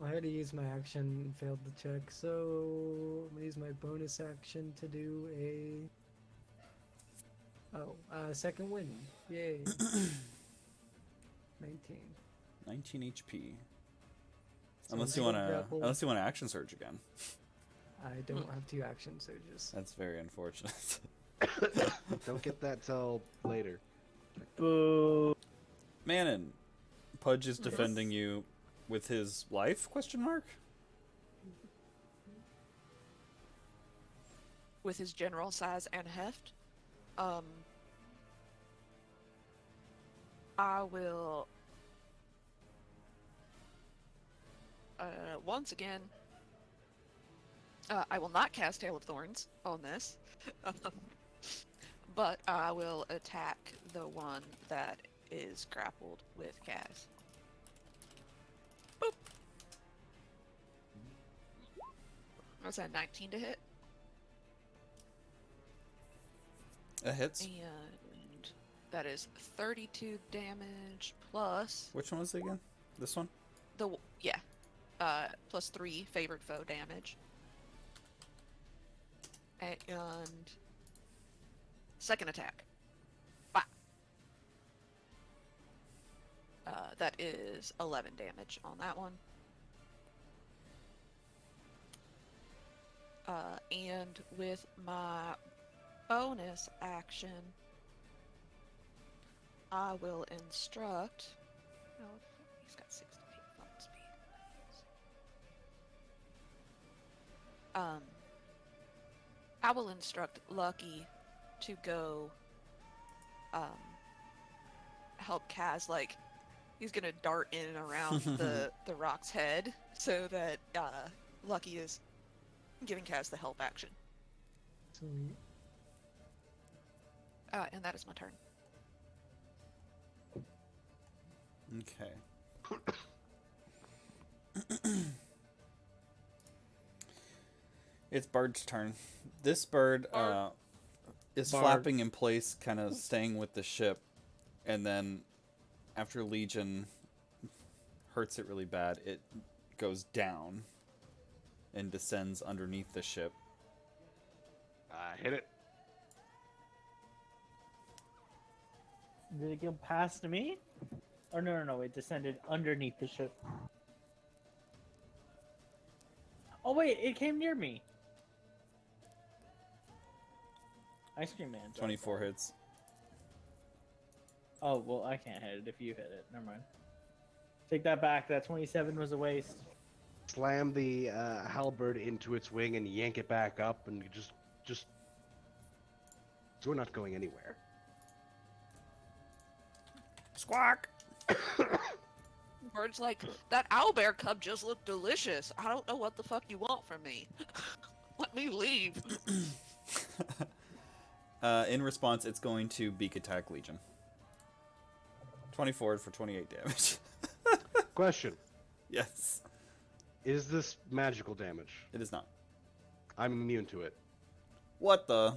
I already used my action and failed the check, so I'm gonna use my bonus action to do a second win. Yay. 19. 19 HP. So Unless you I'm want still to, grappled. unless you want to action surge again. I don't have 2 action surges. That's very unfortunate. Don't get that till later. Boo. Manon, Pudge is defending you with his life? Question mark. With his general size and heft. I will once again I will not cast Hail of Thorns on this. But I will attack the one that is grappled with Kaz. Boop. What's that, 19 to hit? That hits. And that is 32 damage plus Which one was it again? This one? plus 3 favored foe damage. And second attack. Bah. That is 11 damage on that one. And with my bonus action, I will instruct. No, he's got 60 feet flight speed. I will instruct Lucky to go help Kaz. Like, he's gonna dart in and around the rock's head so that Lucky is giving Kaz the help action. Sweet. And that is my turn. Okay. It's Bird's turn. This bird is Bard. flapping in place, kind of staying with the ship, and then after Legion hurts it really bad, it goes down and descends underneath the ship. Hit it. Did it go past me? Or no, it descended underneath the ship. Oh wait, it came near me. Ice cream man. 24 hits. Oh well, I can't hit it if you hit it. Never mind. Take that back. That 27 was a waste. Slam the halberd into its wing and yank it back up, and just. So we're not going anywhere. Squawk! Bird's like, that owlbear cub just looked delicious. I don't know what the fuck you want from me. Let me leave. In response, it's going to beak attack Legion. 24 for 28 damage. Question: Yes. Is this magical damage? It is not. I'm immune to it. What the?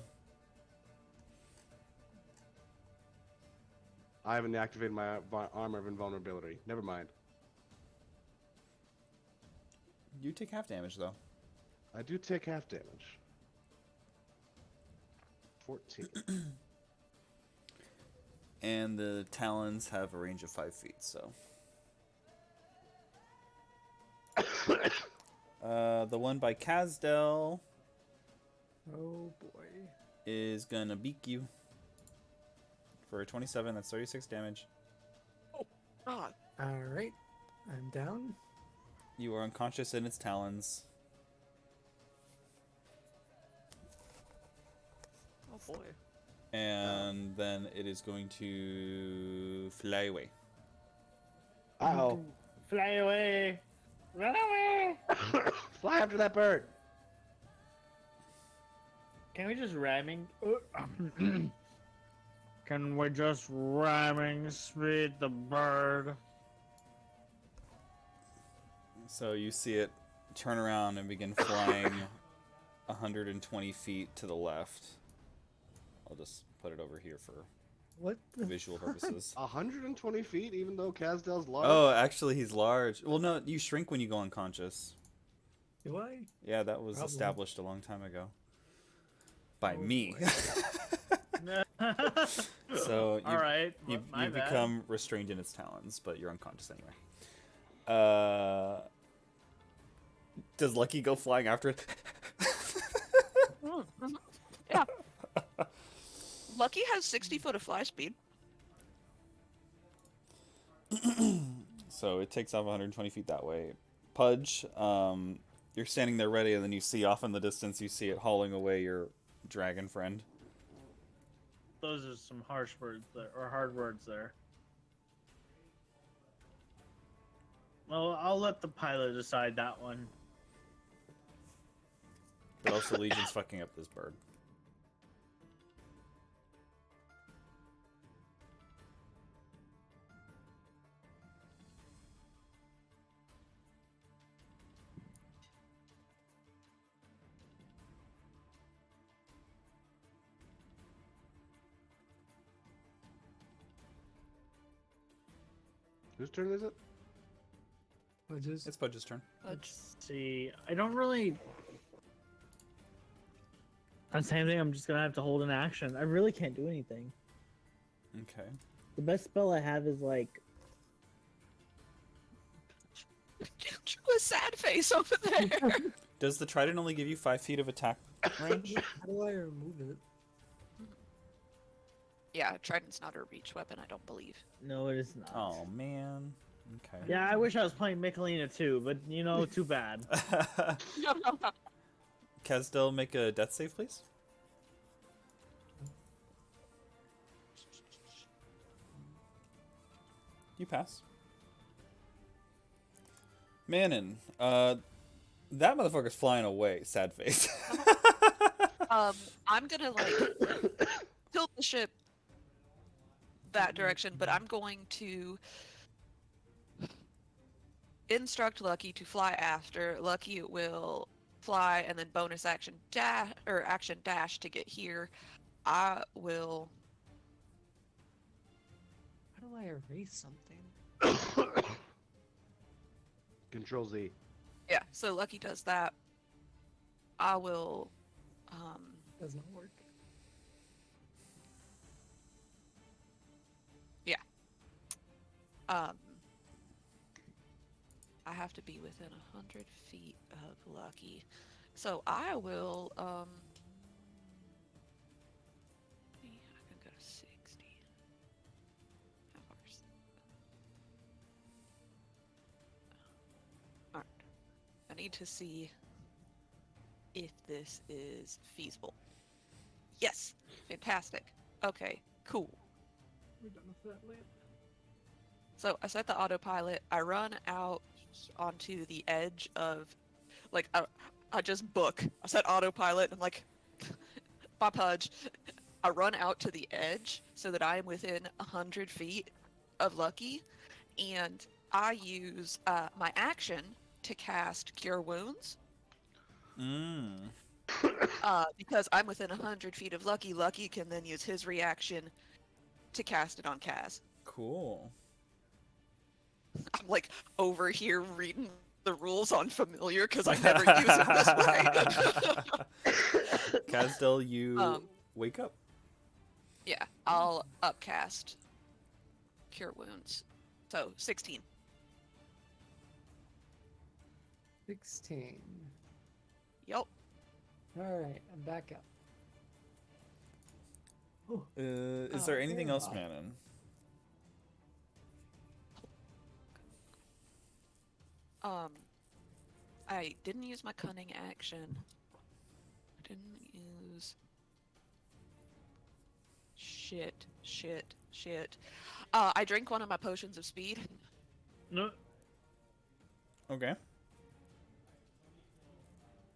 I haven't activated my armor of invulnerability. Never mind. You take half damage, though. I do take half damage. 14. And the talons have a range of 5 feet, so. The one by Kazdel Oh boy. is gonna beak you. For a 27, that's 36 damage. God. Alright. I'm down. You are unconscious in its talons. Oh boy. And then it is going to fly away. Uh-oh. Fly away! Run away! Fly after that bird. Can we just ramming? Can we just ramming speed the bird? So you see it turn around and begin flying 120 feet to the left. I'll just put it over here for What the visual purposes. 120 feet, even though Kazdel's large. Oh, actually, he's large. Well, no, you shrink when you go unconscious. do I? Yeah, that was Probably. established a long time ago. By Oh, me. boy. So you, All right, you my bad. become restrained in its talons, but you're unconscious anyway. Does Lucky go flying after it? Yeah. Lucky has 60 foot of fly speed. So it takes off 120 feet that way. Pudge, you're standing there ready, and then you see off in the distance, you see it hauling away your dragon friend. Those are some harsh words there, or hard words there. Well, I'll let the pilot decide that one. But also Legion's fucking up this bird. Whose turn is it? I just It's Pudge's turn. Let's see. I don't really. On the same thing, I'm just gonna have to hold an action. I really can't do anything. Okay. The best spell I have is like. A sad face over there. Does the trident only give you 5 feet of attack range? how do I remove it? Yeah, trident's not a reach weapon, I don't believe. No, it is not. Oh man. Okay. Yeah, I wish I was playing Michelina too, but you know, too bad. Kazdel, make a death save, please. You pass. Manon, that motherfucker's flying away. Sad face. I'm gonna like tilt the ship that direction, but I'm going to instruct Lucky to fly after. Lucky will fly and then bonus action dash or action dash to get here. I will. How do I erase something? Control Z. Yeah, so Lucky does that. I will. Does not work. I have to be within 100 feet of Lucky. So I will, I can go to 60. How far? Alright. I need to see if this is feasible. Yes! Fantastic. Okay, cool. We're done with that lamp. So I set the autopilot. I run out onto the edge of, like, I just book. I set autopilot. I'm like, my pudge. I run out to the edge so that I am within 100 feet of Lucky, and I use my action to cast Cure Wounds. Because I'm within 100 feet of Lucky. Lucky can then use his reaction to cast it on Kaz. Cool. I'm like over here reading the rules on familiar because I never use it this way. Kazdel, you wake up. Yeah, I'll upcast Cure Wounds. So 16. 16. Yup. Alright, I'm back up. Is there anything very else, odd. Manon? I didn't use my cunning action. I didn't use. Shit. I drank one of my potions of speed. No, Okay.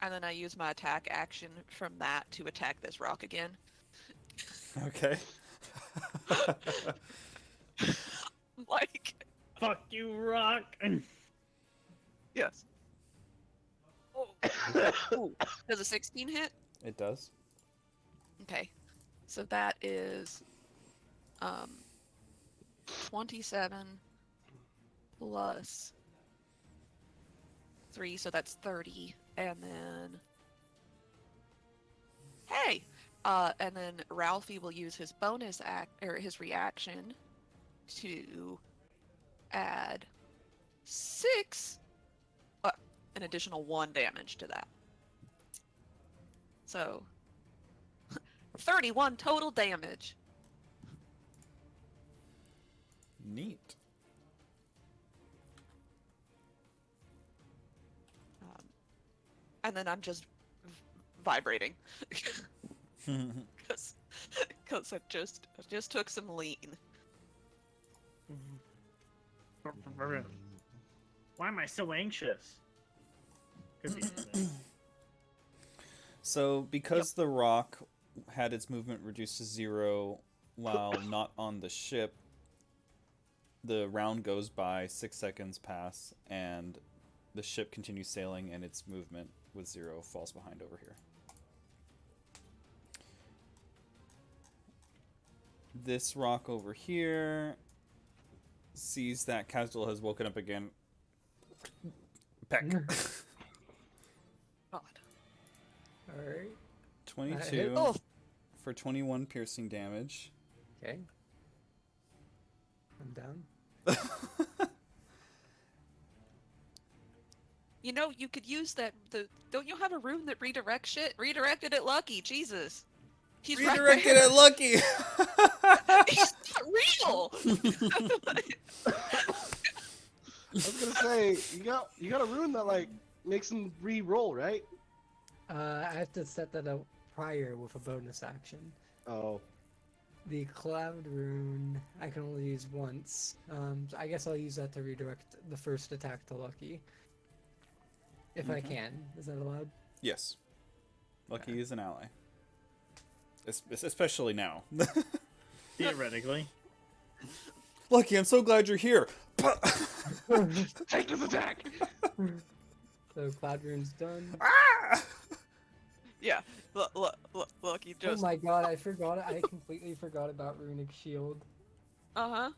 And then I use my attack action from that to attack this rock again. Okay. Like, fuck you, Rock. yes. Oh. Ooh. Does a 16 hit? It does. Okay. So that is 27 plus 3, so that's 30. And then hey! And then Ralphie will use his bonus act or his reaction to add 6 an additional 1 damage to that. So 31 total damage. Neat. And then I'm just vibrating because I just took some lean. Why am I so anxious? Could be- So, because the rock had its movement reduced to 0 while not on the ship, the round goes by, 6 seconds pass, and the ship continues sailing, and its movement with 0 falls behind over here. This rock over here sees that Kazdal has woken up again. Peck. God. Alright. 22 Oh, for 21 piercing damage. Okay. I'm down. you know, you could use that. Don't you have a rune that redirects shit? Redirected it, Lucky. Jesus. He's right Redirected there. at Lucky. He's not real. I was gonna say you got a rune that like makes him re-roll, right? I have to set that up prior with a bonus action. Oh, The cloud rune I can only use once. So I guess I'll use that to redirect the first attack to Lucky. If I Mhm. can. Is that allowed? Yes. Lucky is an ally. Especially now. Theoretically. Lucky, I'm so glad you're here. take this attack. So cloud rune's done. Ah! Yeah. Look, he Oh just. my god, I forgot it. I completely forgot about runic shield. Uh-huh.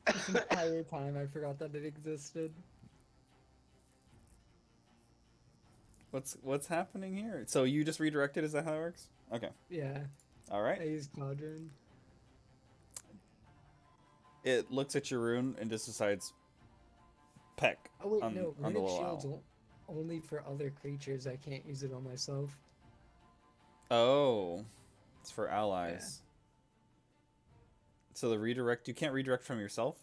This entire time I forgot that it existed. What's happening here? So you just redirected? Is that how it works? Okay. Yeah, All I right. used cloud rune. It looks at your rune and just decides peck Oh wait, on, no, on the runic little shield's owl. only for other creatures. I can't use it on myself. Oh, it's for allies. So the redirect, you can't redirect from yourself?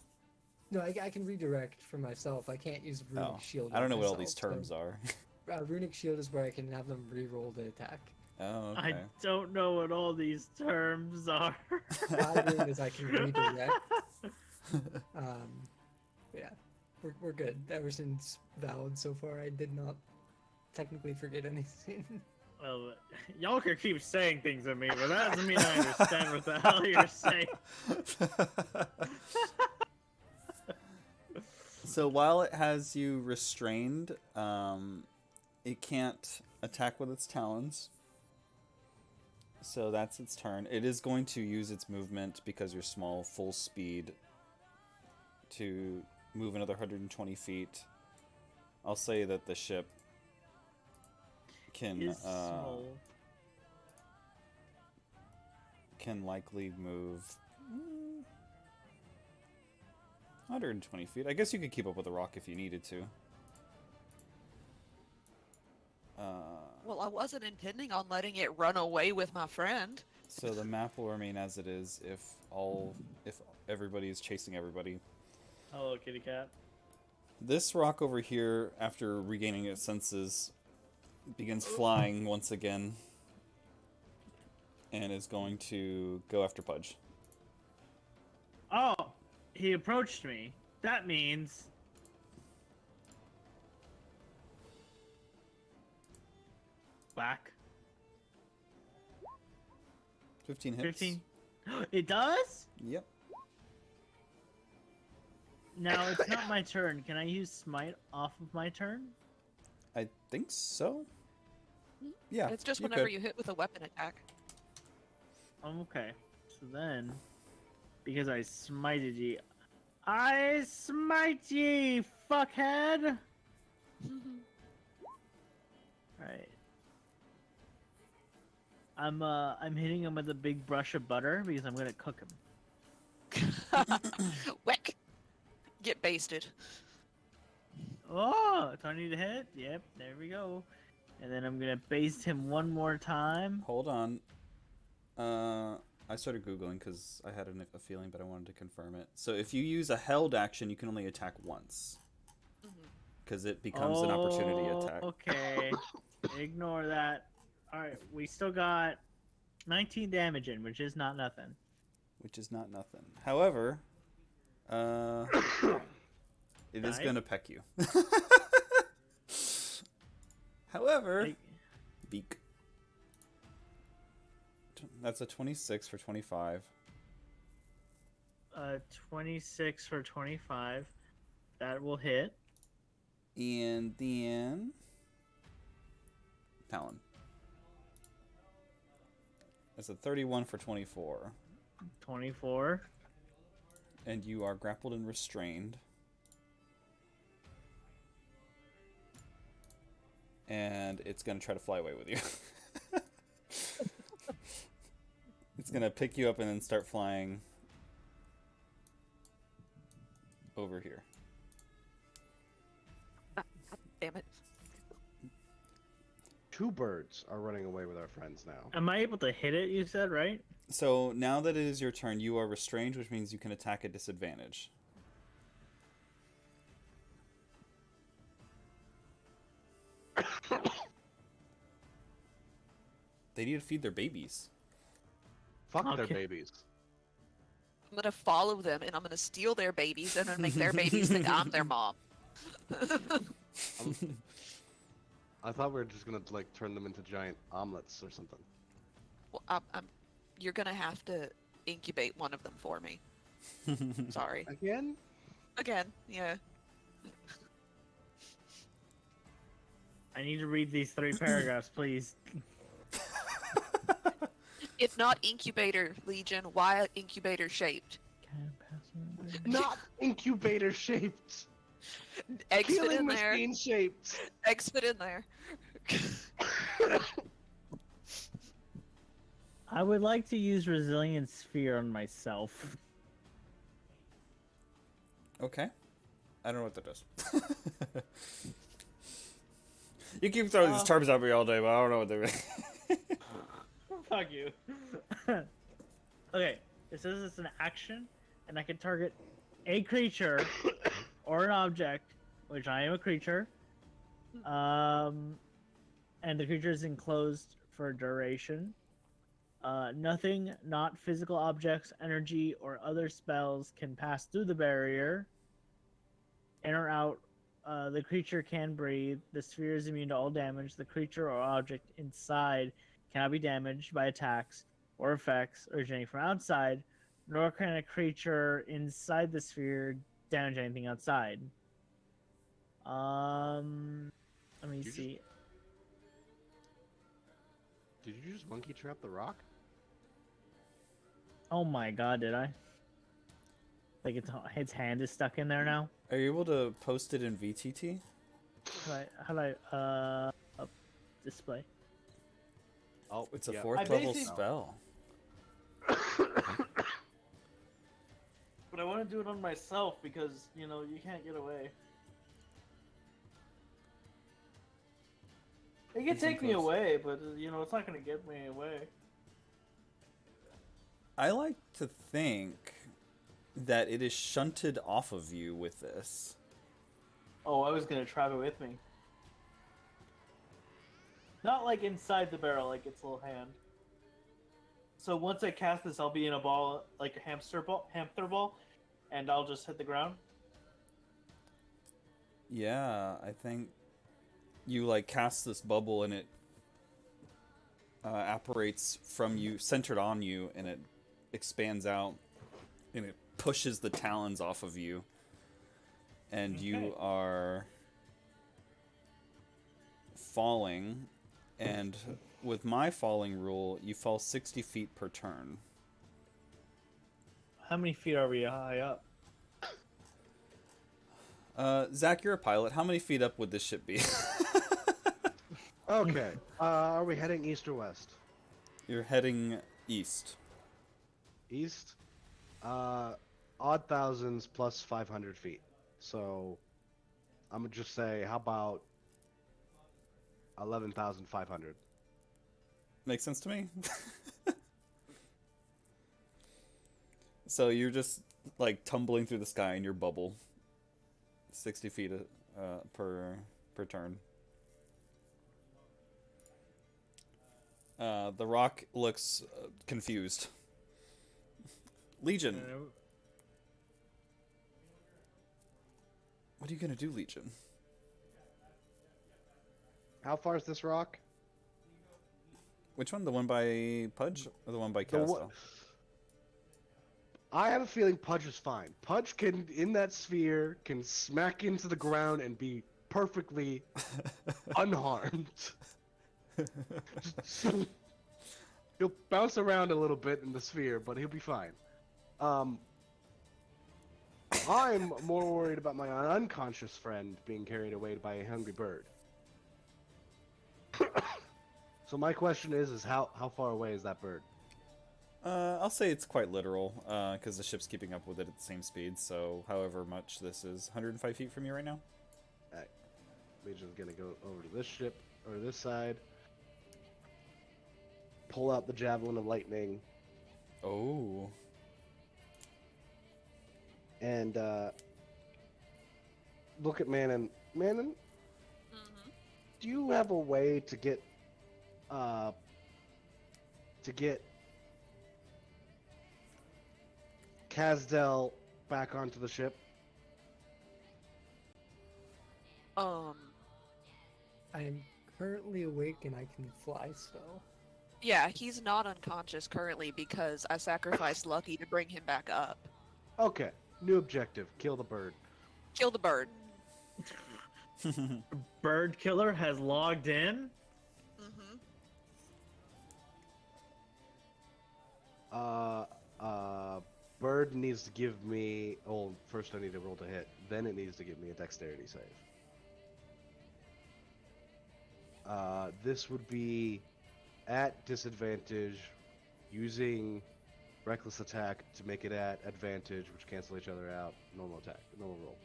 No, I can redirect for myself. I can't use runic Oh, shield. I don't on know what all these myself, terms are. so, runic shield is where I can have them re-roll the attack. Oh, I okay. don't know what all these terms are. Cloud rune is I can redirect. Yeah, we're good. Ever since Valid so far, I did not technically forget anything. Well, y'all can keep saying things to me, but that doesn't mean I understand what the hell you're saying. So while it has you restrained, it can't attack with its talons. So that's its turn. It is going to use its movement because you're small, full speed, to move another 120 feet. I'll say that the ship can Is small. can likely move 120 feet. I guess you could keep up with the rock if you needed to. Well, I wasn't intending on letting it run away with my friend. So the map will remain as it is if everybody is chasing everybody. Hello, kitty cat. This rock over here, after regaining its senses, begins flying once again and is going to go after Pudge. Oh, he approached me. That means... Whack. 15 hits. 15. It does? Yep. Now, it's not my turn. Can I use Smite off of my turn? I think so. Yeah. It's just you whenever could. you hit with a weapon attack. Okay. So then, because I smited ye, I smite ye, fuckhead! Right. I'm hitting him with a big brush of butter because I'm gonna cook him. Wick. Get basted. Oh, 20 to hit. Yep, there we go. And then I'm gonna baste him one more time. Hold on. I started Googling because I had a feeling, but I wanted to confirm it. So if you use a held action, you can only attack once. Because it becomes an opportunity attack. Okay. Ignore that. Alright, we still got 19 damage in, which is not nothing. Which is not nothing. However, it is Die? going to peck you. However, Like, beak. That's a 26 for 25. 26 for 25. That will hit. And then Talon. That's a 31 for 24. 24. And you are grappled and restrained. And it's going to try to fly away with you. It's going to pick you up and then start flying over here. Damn it. two birds are running away with our friends now. Am I able to hit it? You said right. So now that it is your turn, you are restrained, which means you can attack at disadvantage. They need to feed their babies. Fuck their Okay. babies. I'm gonna follow them and I'm gonna steal their babies and then make their babies think I'm their mom. I thought we were just gonna like turn them into giant omelets or something. Well, you're gonna have to incubate one of them for me. Sorry. Again? Again, yeah. I need to read these 3 paragraphs, please. If not incubator legion, why incubator shaped? Not incubator shaped. Eggs fit Killing in there. machine shaped. Eggs fit in there. I would like to use Resilient Sphere on myself. Okay. I don't know what that does. You keep throwing these terms at me all day, but I don't know what they mean. Fuck you. Okay, it says it's an action, and I can target a creature or an object, which I am a creature. And the creature is enclosed for duration. Nothing, not physical objects, energy, or other spells can pass through the barrier. In or out, the creature can breathe. The sphere is immune to all damage. The creature or object inside cannot be damaged by attacks or effects originating from outside, nor can a creature inside the sphere damage anything outside. Let me You just- see. Did you just monkey trap the rock? Oh my god, did I? Like its hand is stuck in there now. Are you able to post it in VTT? How do I display? Oh, It's a yeah. 4th I level basically- spell. But I want to do it on myself because, you know, you can't get away. It can It's in take me close. away, but, you know, it's not going to get me away. I like to think that it is shunted off of you with this. Oh, I was going to trap it with me. Not like inside the barrel, like its little hand. So once I cast this, I'll be in a ball, like a hamster ball, and I'll just hit the ground. Yeah, I think you like cast this bubble and it apparates from you, centered on you, and it expands out and it pushes the talons off of you. And you Okay. are falling, and with my falling rule, you fall 60 feet per turn. How many feet are we high up? Zach, you're a pilot. How many feet up would this ship be? Okay. Are we heading east or west? You're heading east. East. Odd thousands plus 500 feet. So, I'm gonna just say, how about 11,500? Makes sense to me. So you're just like tumbling through the sky in your bubble, 60 feet per turn. The rock looks confused. Legion, what are you gonna do, Legion? How far is this rock? Which one? The one by Pudge or the one by The one- Castle? I have a feeling Pudge is fine. Pudge can, in that sphere, can smack into the ground and be perfectly unharmed. He'll bounce around a little bit in the sphere, but he'll be fine. I'm more worried about my unconscious friend being carried away by a hungry bird. So my question is how far away is that bird? I'll say it's quite literal, because the ship's keeping up with it at the same speed, so however much this is, 105 feet from you right now? Legion's gonna go over to this ship, or this side. pull out the javelin of lightning Oh. and look at Manon. Manon, Mm-hmm. do you have a way to get Kazdel back onto the ship? I am currently awake and I can fly still. Yeah, he's not unconscious currently because I sacrificed Lucky to bring him back up. Okay, new objective: kill the bird. Kill the bird. Bird killer has logged in. Mm-hmm. Bird needs to give me. Oh, first I need to roll to hit. Then it needs to give me a dexterity save. This would be at disadvantage, using reckless attack to make it at advantage, which cancel each other out. Normal attack, normal roll.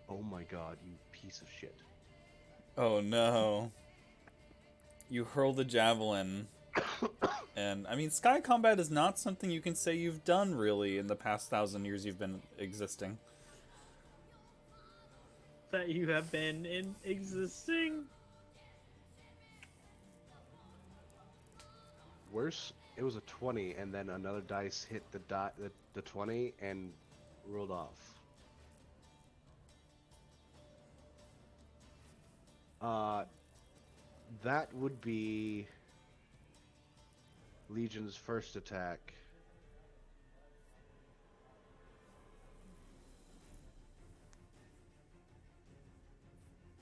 Oh my god, you piece of shit. Oh no. You hurl the javelin. And, I mean, sky combat is not something you can say you've done, really, in the past 1,000 years you've been existing. That you have been in existing. Worse, it was a 20, and then another dice hit the 20 and rolled off. That would be Legion's first attack.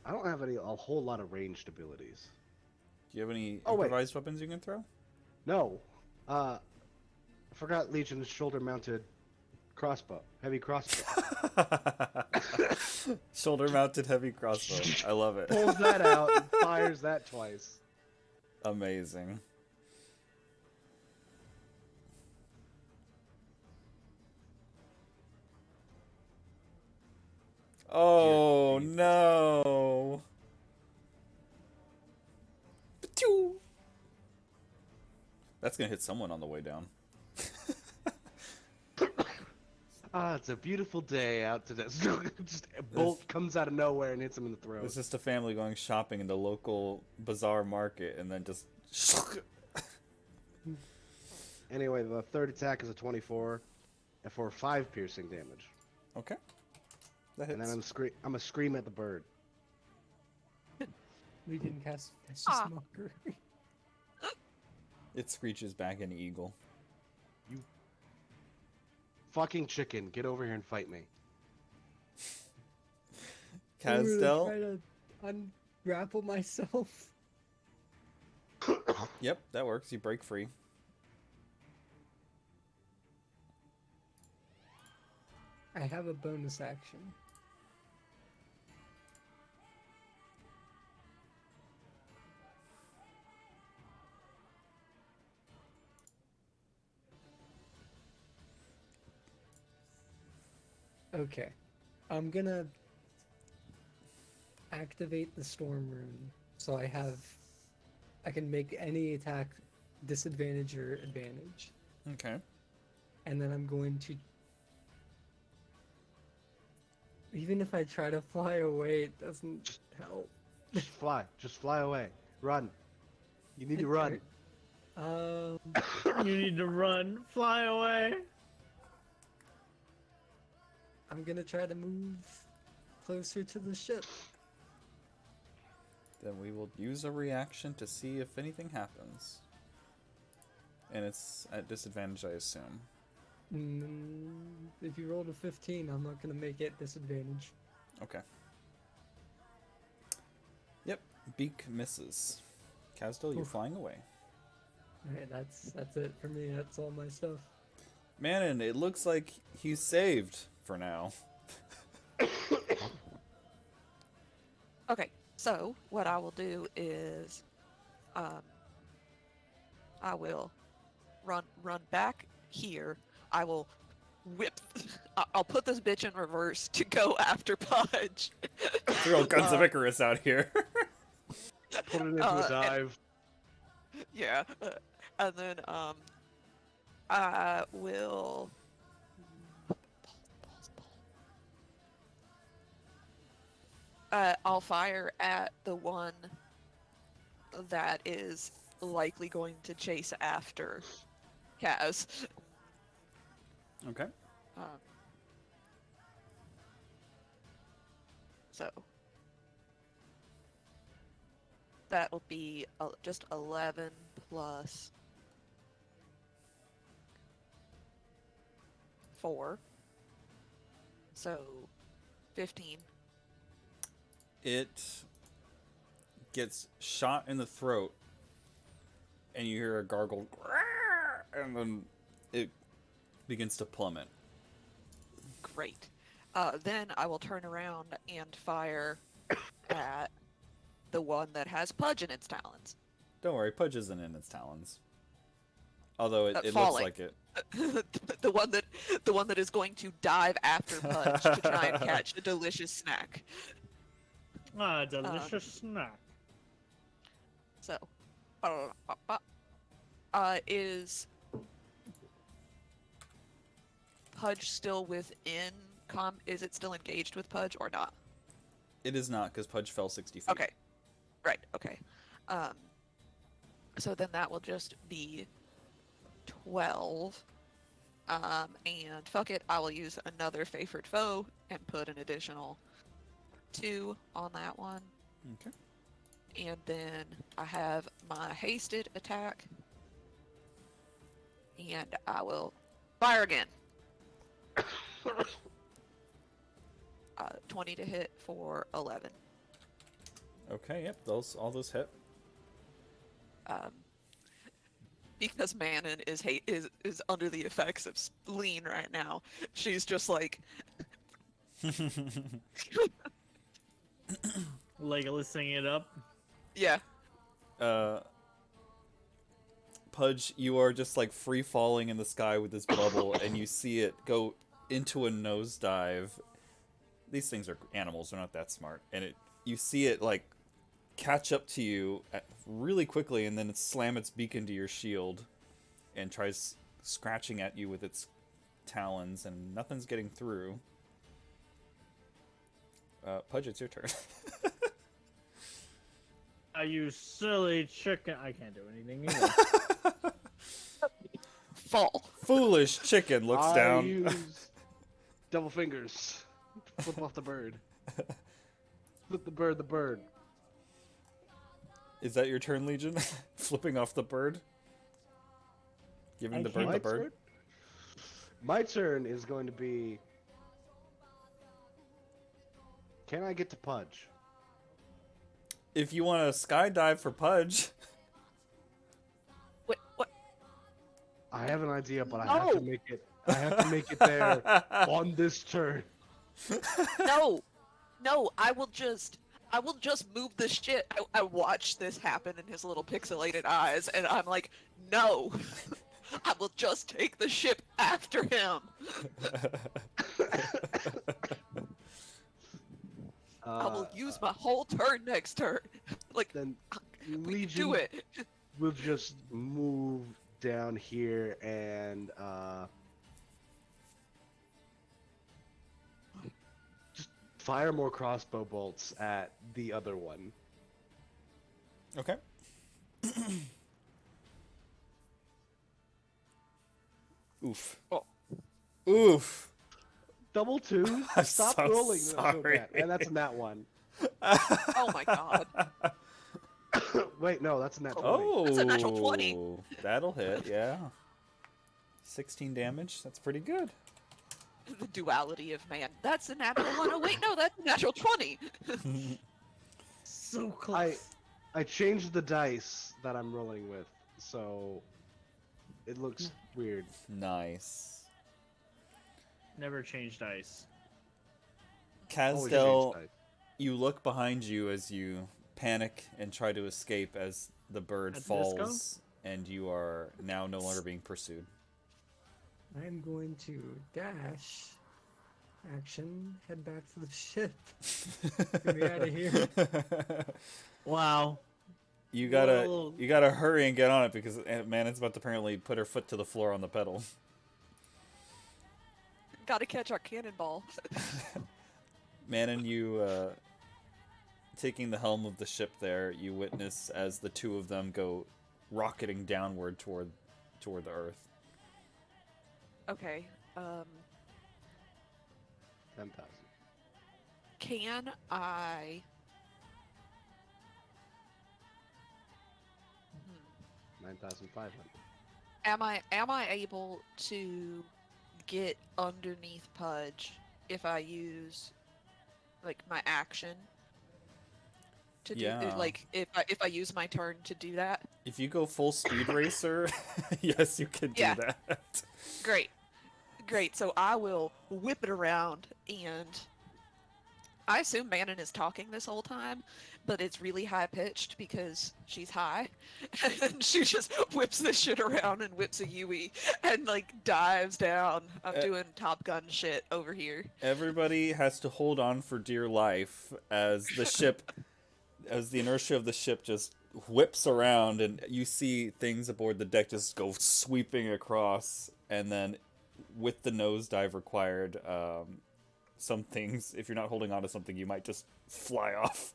I don't have a whole lot of ranged abilities. Do you have any Oh, wait. improvised weapons you can throw? No. I forgot Legion's shoulder-mounted crossbow. Heavy crossbow. Shoulder-mounted heavy crossbow. I love it. Pulls that out and fires that twice. Amazing. Oh no! Pachoo! That's gonna hit someone on the way down. Ah, it's a beautiful day out today. Just a bolt comes out of nowhere and hits him in the throat. It's just a family going shopping in the local bazaar market, and then just. Anyway, the third attack is a 24, and for 5 piercing damage. Okay. That And hits. then I'm a scream at the bird. We didn't cast Vicious Ah. Mockery. It screeches back an eagle. Fucking chicken, get over here and fight me. I'm really Kazdel. trying to ungrapple myself. Yep, that works. You break free. I have a bonus action. Okay. I'm gonna activate the storm rune. So I can make any attack disadvantage or advantage. Okay. And then I'm going to, even if I try to fly away, it doesn't help. Just fly away. Run. You need to run. You need to run, fly away. I'm gonna try to move closer to the ship. Then we will use a reaction to see if anything happens. And it's at disadvantage, I assume. If you rolled a 15, I'm not gonna make it disadvantage. Okay. Yep, beak misses. Kazdel, you're Oof. flying away. Alright, that's it for me. That's all my stuff. Manon, it looks like he's saved for now. Okay, so what I will do is, I will run back here. I will whip. I'll put this bitch in reverse to go after Pudge. Throw Guns of Icarus out here. Put it into a dive. Yeah. And then I will. I'll fire at the one that is likely going to chase after Kaz. Okay. Um, so that'll be just 11 plus 4. So 15. It gets shot in the throat, and you hear a gargle, and then it begins to plummet. Great. Then I will turn around and fire at the one that has Pudge in its talons. Don't worry, Pudge isn't in its talons. Although it looks Falling. like it. the one that is going to dive after Pudge to try and catch a delicious snack. Ah, delicious snack. So, is Pudge still within is it still engaged with Pudge or not? It is not, because Pudge fell 60 feet. Okay. Right, okay. So then that will just be 12. And fuck it, I will use another favorite foe and put an additional 2 on that one. Okay. And then I have my hasted attack. And I will fire again. 20 to hit for 11. Okay, yep, all those hit. Because Manon is under the effects of spleen right now. She's just like Legolas singing it up. yeah. Pudge, you are just like free falling in the sky with this bubble, and you see it go into a nosedive. These things are animals; they're not that smart, and you see it like catch up to you really quickly, and then it slam its beak into your shield, and tries scratching at you with its talons, and nothing's getting through. Pudge, it's your turn. You silly chicken. I can't do anything either. Fall. Foolish chicken looks I down. use double fingers. Flip off the bird. Flip the bird. Is that your turn, Legion? Flipping off the bird? Giving the bird My the bird? turn? My turn is going to be... Can I get to Pudge? If you want to skydive for Pudge. What? I have an idea, but I have to make it. I have to make it there on this turn. No. I will just move the shit. I watch this happen in his little pixelated eyes, and I'm like, no. I will just take the ship after him. I will use my whole turn next turn. Like, Then we can do Legion it. will just move down here and just fire more crossbow bolts at the other one. Okay. Oof. Oh. Oof. Double twos? I'm Stop so rolling. sorry. And that's a nat one. Oh my god. Wait, no, that's a nat 20. Oh. That's a natural 20. That'll hit, yeah. 16 damage. That's pretty good. The duality of man. That's a natural one. Oh wait, no, that's a natural 20. So close. I changed the dice that I'm rolling with, so it looks weird. Nice. Never changed dice. Always Kazdel, change dice. you look behind you as you panic and try to escape as the bird At the falls, disco? and you are now no longer being pursued. I'm going to dash action, head back to the ship. Get me out of here. Wow. You Well- gotta hurry and get on it because Manon's about to apparently put her foot to the floor on the pedal. Gotta catch our cannonball. Manon, you taking the helm of the ship there, you witness as the two of them go rocketing downward toward the earth. Okay. 10,000. Can I? Hmm. 9,500. Am I able to get underneath Pudge if I use like my action to do Yeah. like if I use my turn to do that? If you go full speed racer, yes, you can do Yeah. that. Great. Great. So I will whip it around, and I assume Manon is talking this whole time, but it's really high pitched because she's high. And she just whips this shit around and whips a Yui and like dives down. I'm doing Top Gun shit over here. Everybody has to hold on for dear life as the inertia of the ship just whips around, and you see things aboard the deck just go sweeping across, and then with the nosedive required, some things, if you're not holding on to something, you might just fly off.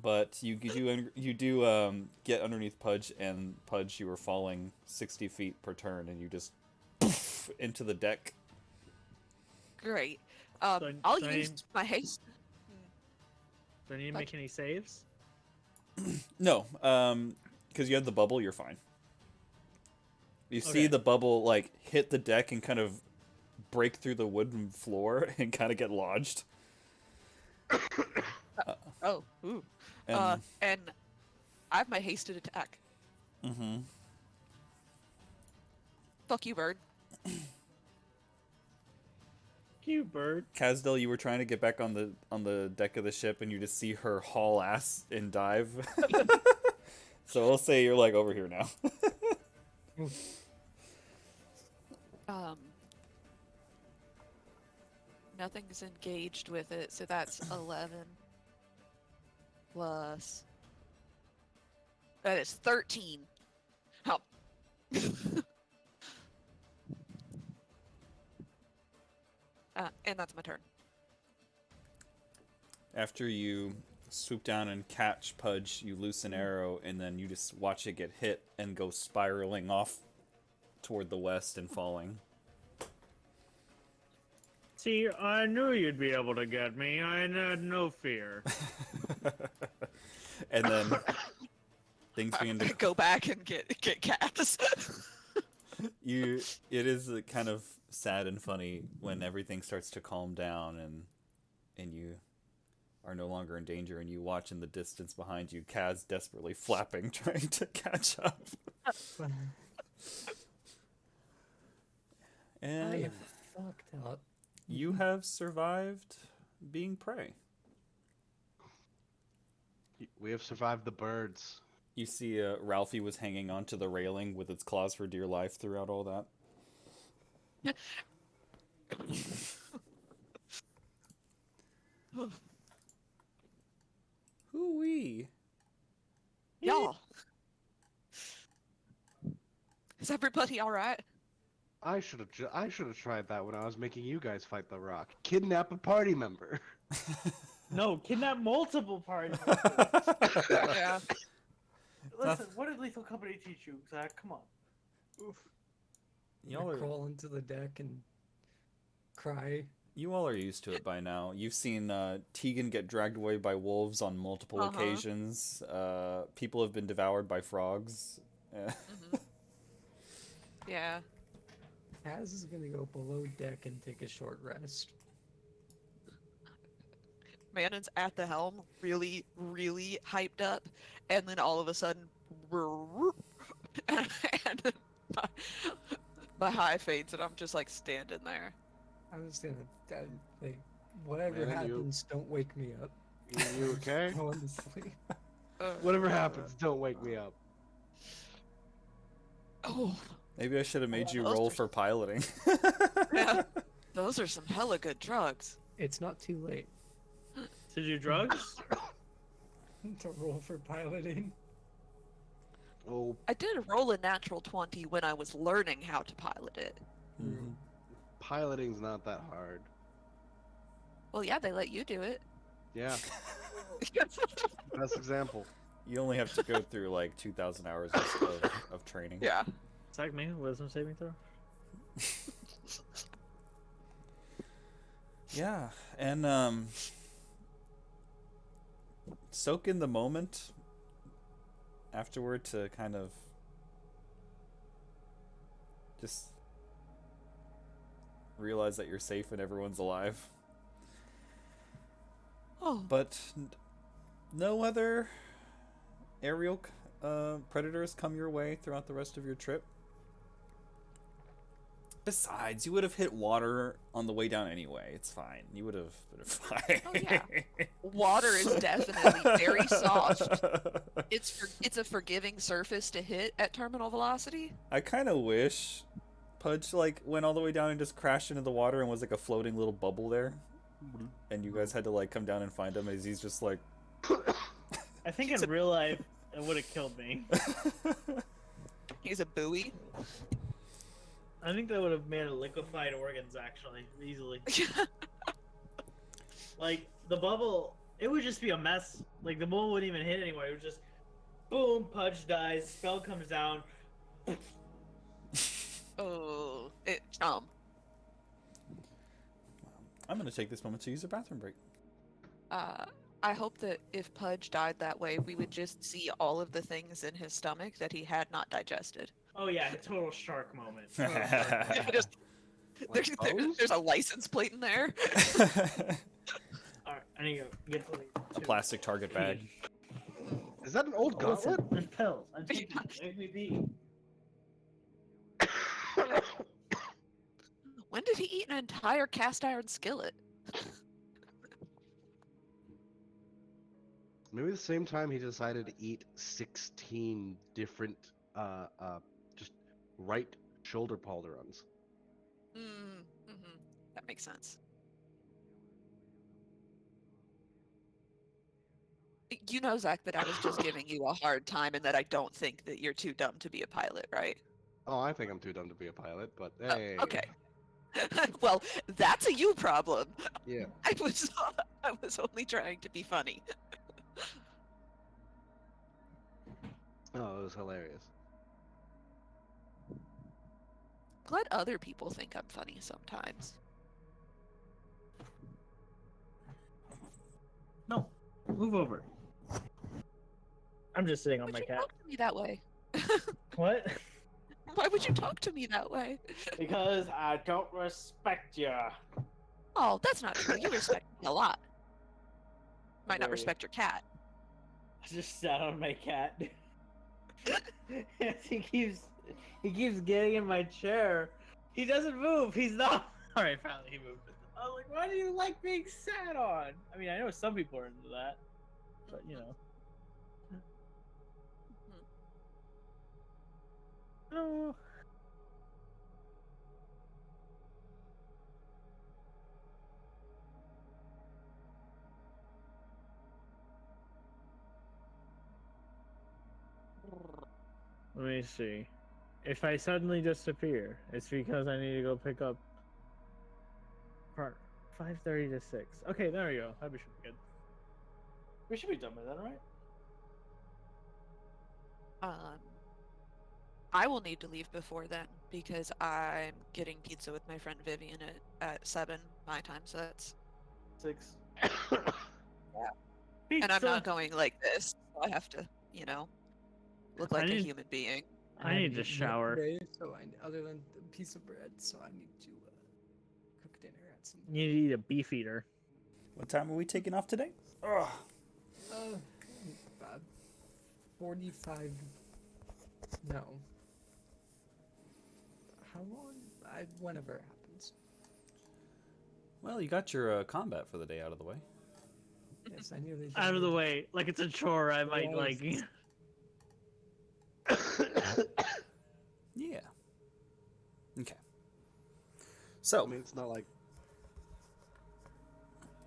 But you do get underneath Pudge, and Pudge, you were falling 60 feet per turn, and you just poof into the deck. Great. So- I'll so I use need- my haste. Do I need to make any saves? No, because you had the bubble, you're fine. You see Okay. the bubble like hit the deck and kind of break through the wooden floor and kind of get lodged. Oh, ooh. And, And I have my hasted attack. mm-hmm. Fuck you, bird. Cute bird. Kazdel, you were trying to get back on the deck of the ship, and you just see her haul ass and dive. So I'll say you're like over here now. Nothing's engaged with it, so that's 11 plus. That is 13. How? And that's my turn. After you swoop down and catch Pudge, you loose an arrow, and then you just watch it get hit and go spiraling off toward the west and falling. See, I knew you'd be able to get me. I had no fear. And then things begin to Go back and get cats. it is kind of sad and funny when everything starts to calm down and you are no longer in danger, and you watch in the distance behind you Kaz desperately flapping trying to catch up. I And am fucked up. you have survived being prey. We have survived the birds. You see Ralphie was hanging onto the railing with its claws for dear life throughout all that. Hoo-wee. Y'all. Is everybody alright? I should have tried that when I was making you guys fight the Rock. Kidnap a party member. No, kidnap multiple parties. Yeah. Listen, what did Lethal Company teach you, Zach? Come on. Oof. Y'all are, Crawl into the deck and cry. you all are used to it by now. You've seen Tegan get dragged away by wolves on multiple occasions. People have been devoured by frogs. Yeah. Kaz is gonna go below deck and take a short rest. Manon's at the helm, really, really hyped up, and then all of a sudden, and my high fades, and I'm just like standing there. I'm just gonna like, whatever Man, you- happens, don't wake me up. You okay? Going to sleep. Whatever happens, don't wake me up. Oh, Maybe I should have made you Those roll are- for piloting. yeah. Those are some hella good drugs. It's not too late Did you drugs? to roll for piloting. Oh, I did roll a natural 20 when I was learning how to pilot it. Mm-hmm. piloting's not that hard. Well, yeah, they let you do it. Yeah, best example. You only have to go through like 2,000 hours of training. Yeah. Zach, me, wisdom saving throw. Yeah, and soak in the moment afterward to kind of just realize that you're safe and everyone's alive. Oh, But no other aerial predators come your way throughout the rest of your trip. Besides, you would have hit water on the way down anyway. It's fine. You would have been fine. Oh, yeah. Water is definitely very soft. It's a forgiving surface to hit at terminal velocity. I kind of wish Pudge like went all the way down and just crashed into the water and was like a floating little bubble there, and you guys had to like come down and find him as he's just like. I think in real life, it would have killed me. He's a buoy. I think that would have made liquefied organs actually easily. Like the bubble, it would just be a mess. Like the bubble wouldn't even hit anyone. It would just, boom, Pudge dies, spell comes down. Oh, I'm gonna take this moment to use a bathroom break. I hope that if Pudge died that way, we would just see all of the things in his stomach that he had not digested. Oh yeah, total shark moment. Total shark moment. Just, Like there's a license plate in there. Alright, I need to get to A plastic target bag. Is that an old gauntlet? Listen, there's pills. I'm taking Make me be. When did he eat an entire cast iron skillet? Maybe the same time he decided to eat 16 different, just right shoulder pauldrons. That makes sense. You know, Zach, that I was just giving you a hard time and that I don't think that you're too dumb to be a pilot, right? Oh, I think I'm too dumb to be a pilot, but hey. Okay. Well, that's a you problem. Yeah. I was only trying to be funny. Oh, it was hilarious. Glad other people think I'm funny sometimes. No, move over. I'm just sitting on Why'd my you cat. talk to me that way? What? Why would you talk to me that way? Because I don't respect you. Oh, that's not true. You respect me a lot. Might not Wait. respect your cat. I just sat on my cat. he keeps getting in my chair. He doesn't move. He's not. All right, finally he moved. I was like, why do you like being sat on? I mean, I know some people are into that, but you know. Oh. Let me see. If I suddenly disappear, it's because I need to go pick up part 5:30 to 6. Okay, there we go. That should be good. We should be done by then, right? I will need to leave before then because I'm getting pizza with my friend Vivian at 7 my time, so that's 6. and I'm not going like this. So I have to, look like a need- human being. I need to eaten shower. Today, so other than the piece of bread, so I need to cook dinner at some. You need to eat a beef eater. What time are we taking off today? Ugh. About 45. No. How long? Whenever it happens. Well, you got your combat for the day out of the way. Yes, I nearly. Out of the way, like it's a chore. I might Yes. like. Yeah. Okay. I So, mean, it's not like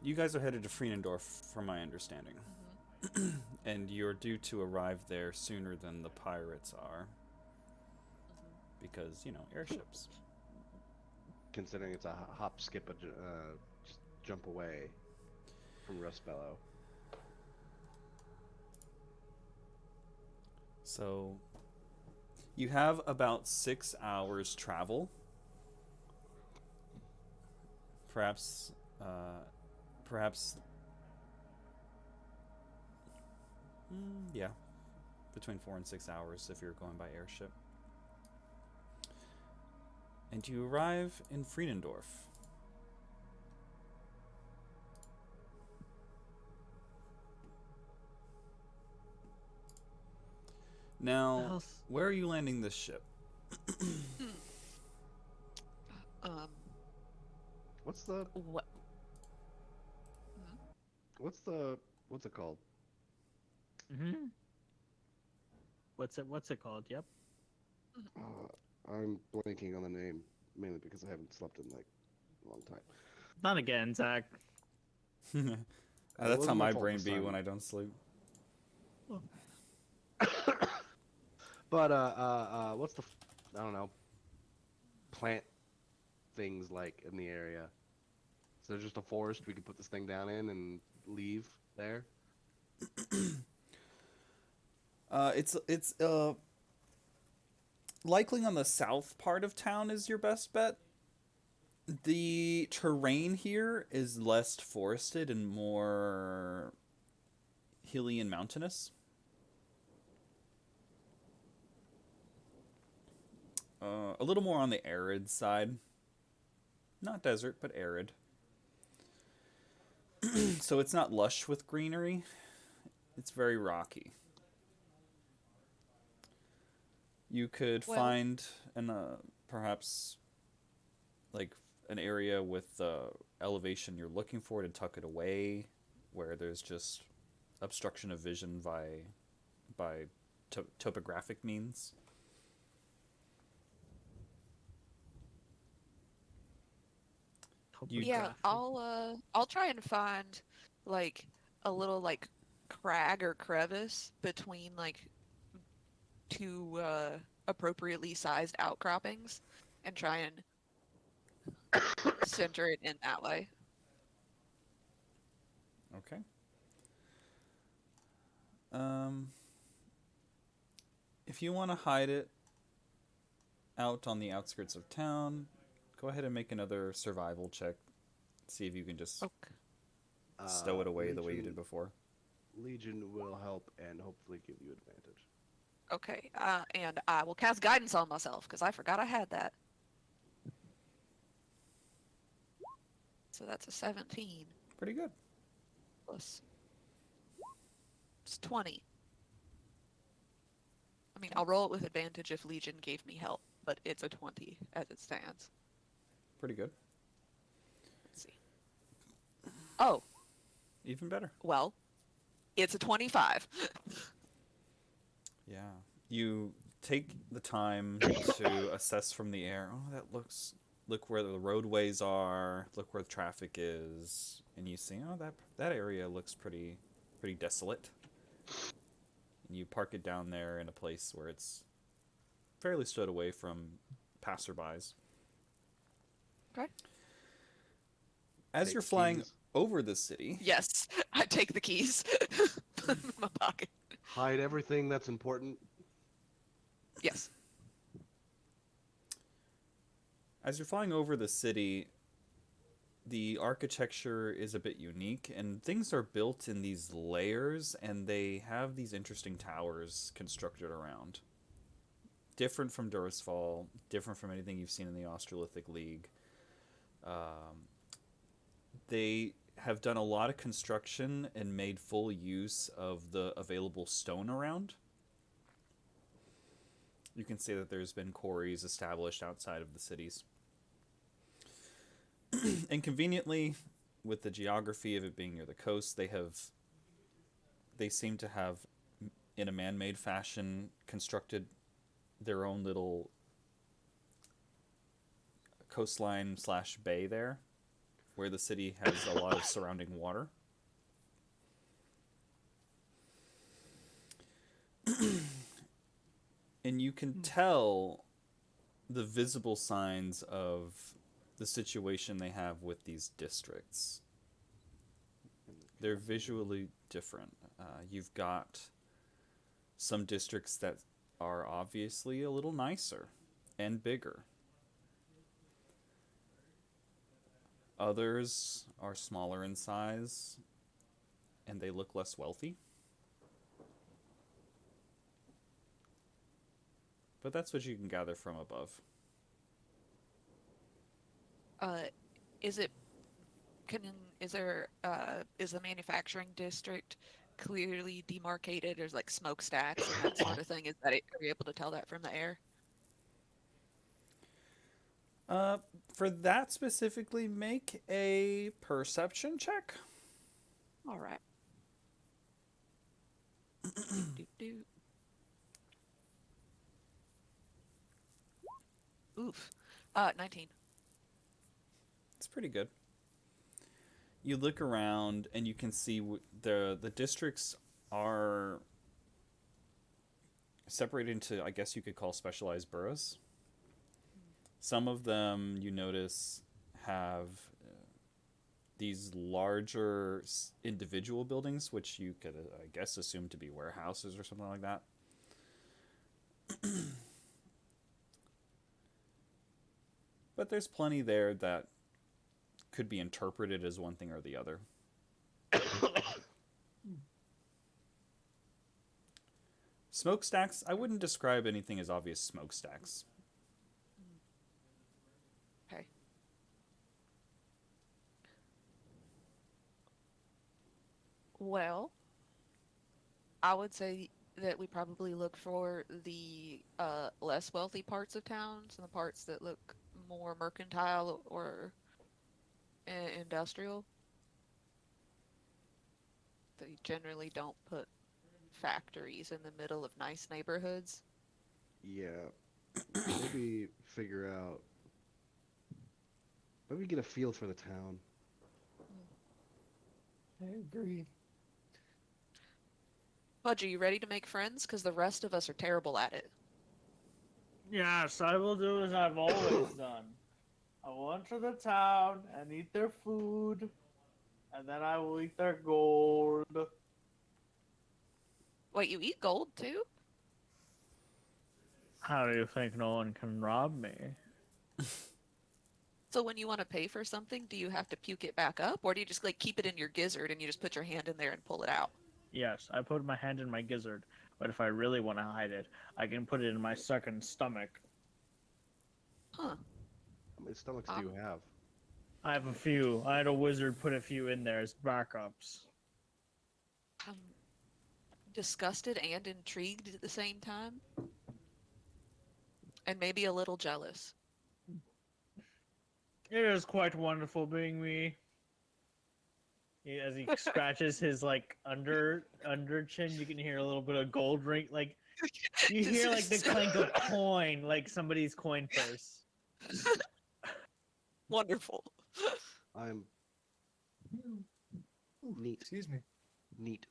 you guys are headed to Freenendorf, from my understanding. And you're due to arrive there sooner than the pirates are. Because, airships. Considering it's a hop, skip, just jump away from Rustbellow. So, you have about 6 hours travel. Perhaps, perhaps, yeah, between 4 and 6 hours if you're going by airship. And you arrive in Friedendorf. Now, where are you landing this ship? Um, What's the what? what's it called? Mm-hmm. What's it called? Yep. I'm blanking on the name mainly because I haven't slept in like a long time. Not again, Zach. That's how wasn't my fault brain this be time. when I don't sleep. But what's the I don't know, plant things like in the area? Is there just a forest we could put this thing down in and leave there? It's likely on the south part of town is your best bet. The terrain here is less forested and more hilly and mountainous. A little more on the arid side. Not desert, but arid. So it's not lush with greenery. It's very rocky. You could Well- find perhaps like an area with the elevation you're looking for to tuck it away, where there's just obstruction of vision by topographic means. Yeah, I'll try and find like a little like crag or crevice between like two appropriately sized outcroppings and try and center it in that way. Okay. Um, if you want to hide it out on the outskirts of town, go ahead and make another survival check. See if you can just Okay. stow it away the way you Legion- did before. Legion will help and hopefully give you advantage. Okay, and I will cast guidance on myself because I forgot I had that. So that's a 17 Pretty good. plus. It's 20. I mean, I'll roll it with advantage if Legion gave me help, but it's a 20 as it stands. Pretty good. Let's see. Oh, Even better. well, it's a 25. Yeah. You take the time to assess from the air. Oh, look where the roadways are. Look where the traffic is, and you see, oh, that area looks pretty desolate. And you park it down there in a place where it's fairly stood away from passerbys. Okay. As Take you're flying keys. over the city, Yes, I take the keys. Put them in my pocket. Hide everything that's important. Yes. as you're flying over the city, the architecture is a bit unique, and things are built in these layers, and they have these interesting towers constructed around. Different from Durisfall, different from anything you've seen in the Australithic League. They have done a lot of construction and made full use of the available stone around. You can see that there's been quarries established outside of the cities. And conveniently, with the geography of it being near the coast, they seem to have, in a man-made fashion, constructed their own little coastline / bay there, where the city has a lot of surrounding water. And you can tell the visible signs of the situation they have with these districts. They're visually different. You've got some districts that are obviously a little nicer and bigger. Others are smaller in size and they look less wealthy. But that's what you can gather from above. Is it can is there is the manufacturing district clearly demarcated? There's like smokestacks and that sort of thing. Are you able to tell that from the air? For that specifically, make a perception check. All right. do, do. Oof. 19. It's pretty good. You look around and you can see the districts are separated into, I guess you could call, specialized boroughs. Some of them you notice have these larger individual buildings, which you could, I guess, assume to be warehouses or something like that. But there's plenty there that could be interpreted as one thing or the other. Smokestacks, I wouldn't describe anything as obvious smokestacks. Okay. Well, I would say that we probably look for the less wealthy parts of towns and the parts that look more mercantile or industrial. They generally don't put factories in the middle of nice neighborhoods. Yeah. Maybe figure out. Maybe get a feel for the town. I agree. Pudge, are you ready to make friends? Because the rest of us are terrible at it. Yes, I will do as I've always done. I will enter the town and eat their food, and then I will eat their gold. Wait, you eat gold too? How do you think no one can rob me? So when you want to pay for something, do you have to puke it back up, or do you just like keep it in your gizzard and you just put your hand in there and pull it out? Yes, I put my hand in my gizzard, but if I really want to hide it, I can put it in my second stomach. Huh. How many stomachs do you have? I have a few. I had a wizard put a few in there as backups. I'm disgusted and intrigued at the same time. And maybe a little jealous. It is quite wonderful being me. As he scratches his like under chin, you can hear a little bit of gold ring. Like you This hear like is the clank of coin, like somebody's coin purse. wonderful. I'm Ooh, Neat. Excuse me. neat.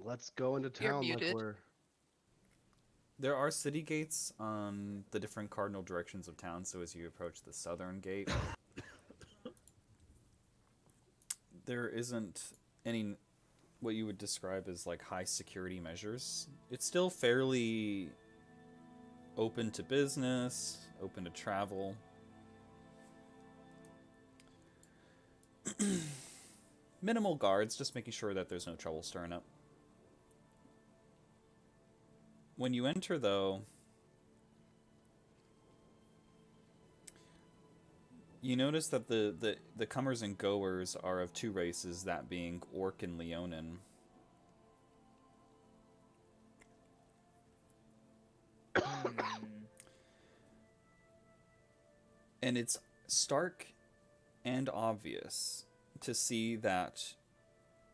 Let's go into You're town like muted. we're. There are city gates on the different cardinal directions of town, so as you approach the southern gate, there isn't any what you would describe as like high security measures. It's still fairly open to business, open to travel. Minimal guards, just making sure that there's no trouble stirring up. When you enter, though, you notice that the comers and goers are of two races, that being Orc and Leonin. And it's stark and obvious to see that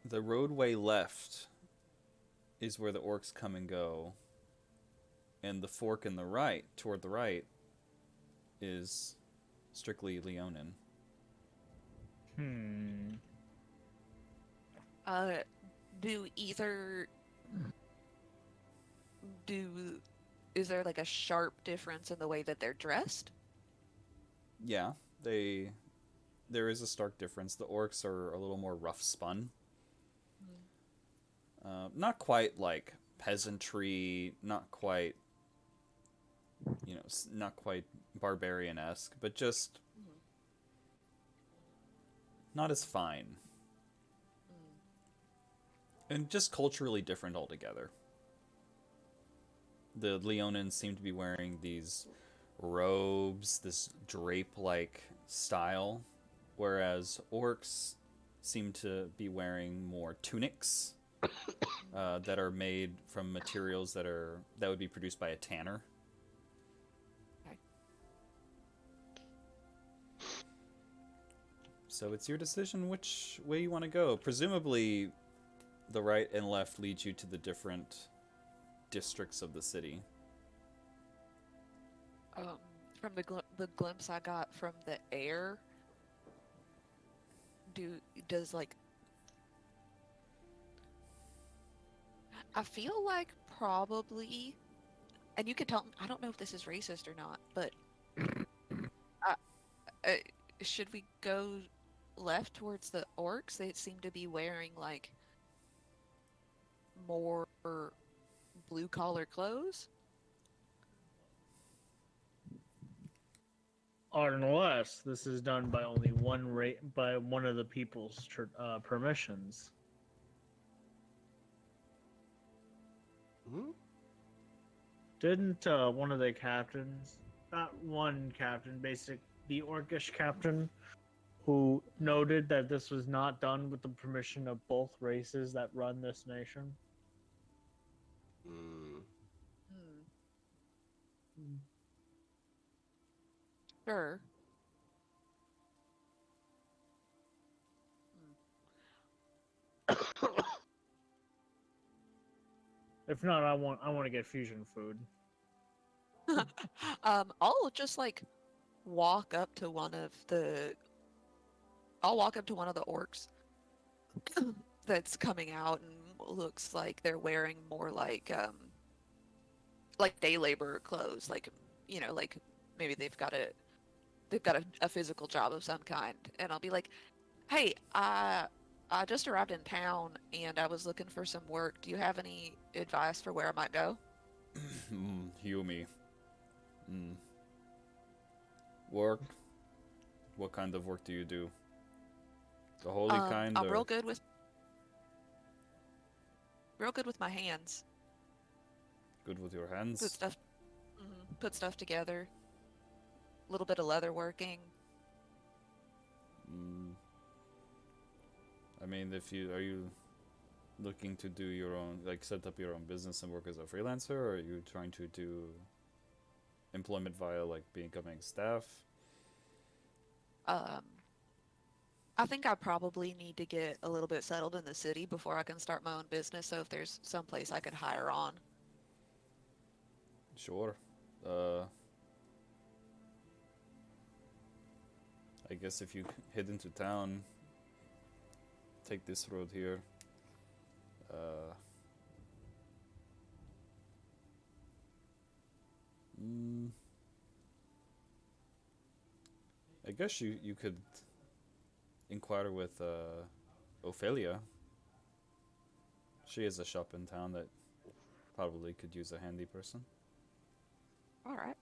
the roadway left is where the orcs come and go, and the fork in the right, toward the right, is strictly Leonin. Hmm. Uh, do either do is there like a sharp difference in the way that they're dressed? Yeah, there is a stark difference. The orcs are a little more rough spun. Not quite like peasantry, not quite, not quite barbarian esque, but just Mhm. not as fine. And just culturally different altogether. The Leonins seem to be wearing these robes, this drape like style, whereas orcs seem to be wearing more tunics that are made from materials that would be produced by a tanner. Okay. So it's your decision which way you want to go. Presumably, the right and left lead you to the different districts of the city. From the glimpse I got from the air, does like I feel like probably, and you could tell. I don't know if this is racist or not, but uh, uh, should we go left towards the orcs? They seem to be wearing like more blue collar clothes. Unless this is done by only by one of the people's permissions. Hmm? Didn't one of the captains, not one captain, the orcish captain, who noted that this was not done with the permission of both races that run this nation? Mm. Hmm. Sure. If not, I want to get fusion food. I'll just like walk up to one of the. I'll walk up to one of the orcs that's coming out and looks like they're wearing more like day labor clothes, like like maybe they've got a physical job of some kind, and I'll be like, hey, I just arrived in town and I was looking for some work. Do you have any advice for where I might go? Yumi. Work? What kind of work do you do? The holy kind, I'm or real good with my hands. good with your Put hands? stuff put stuff together. A little bit of leather working. I mean, are you looking to do your own, like set up your own business and work as a freelancer, or are you trying to do employment via like becoming staff? Um, I think I probably need to get a little bit settled in the city before I can start my own business. So if there's some place I could hire on. Sure. I guess if you head into town, take this road here. Uh, mm, I guess you could inquire with Ophelia. She has a shop in town that probably could use a handy person. All right.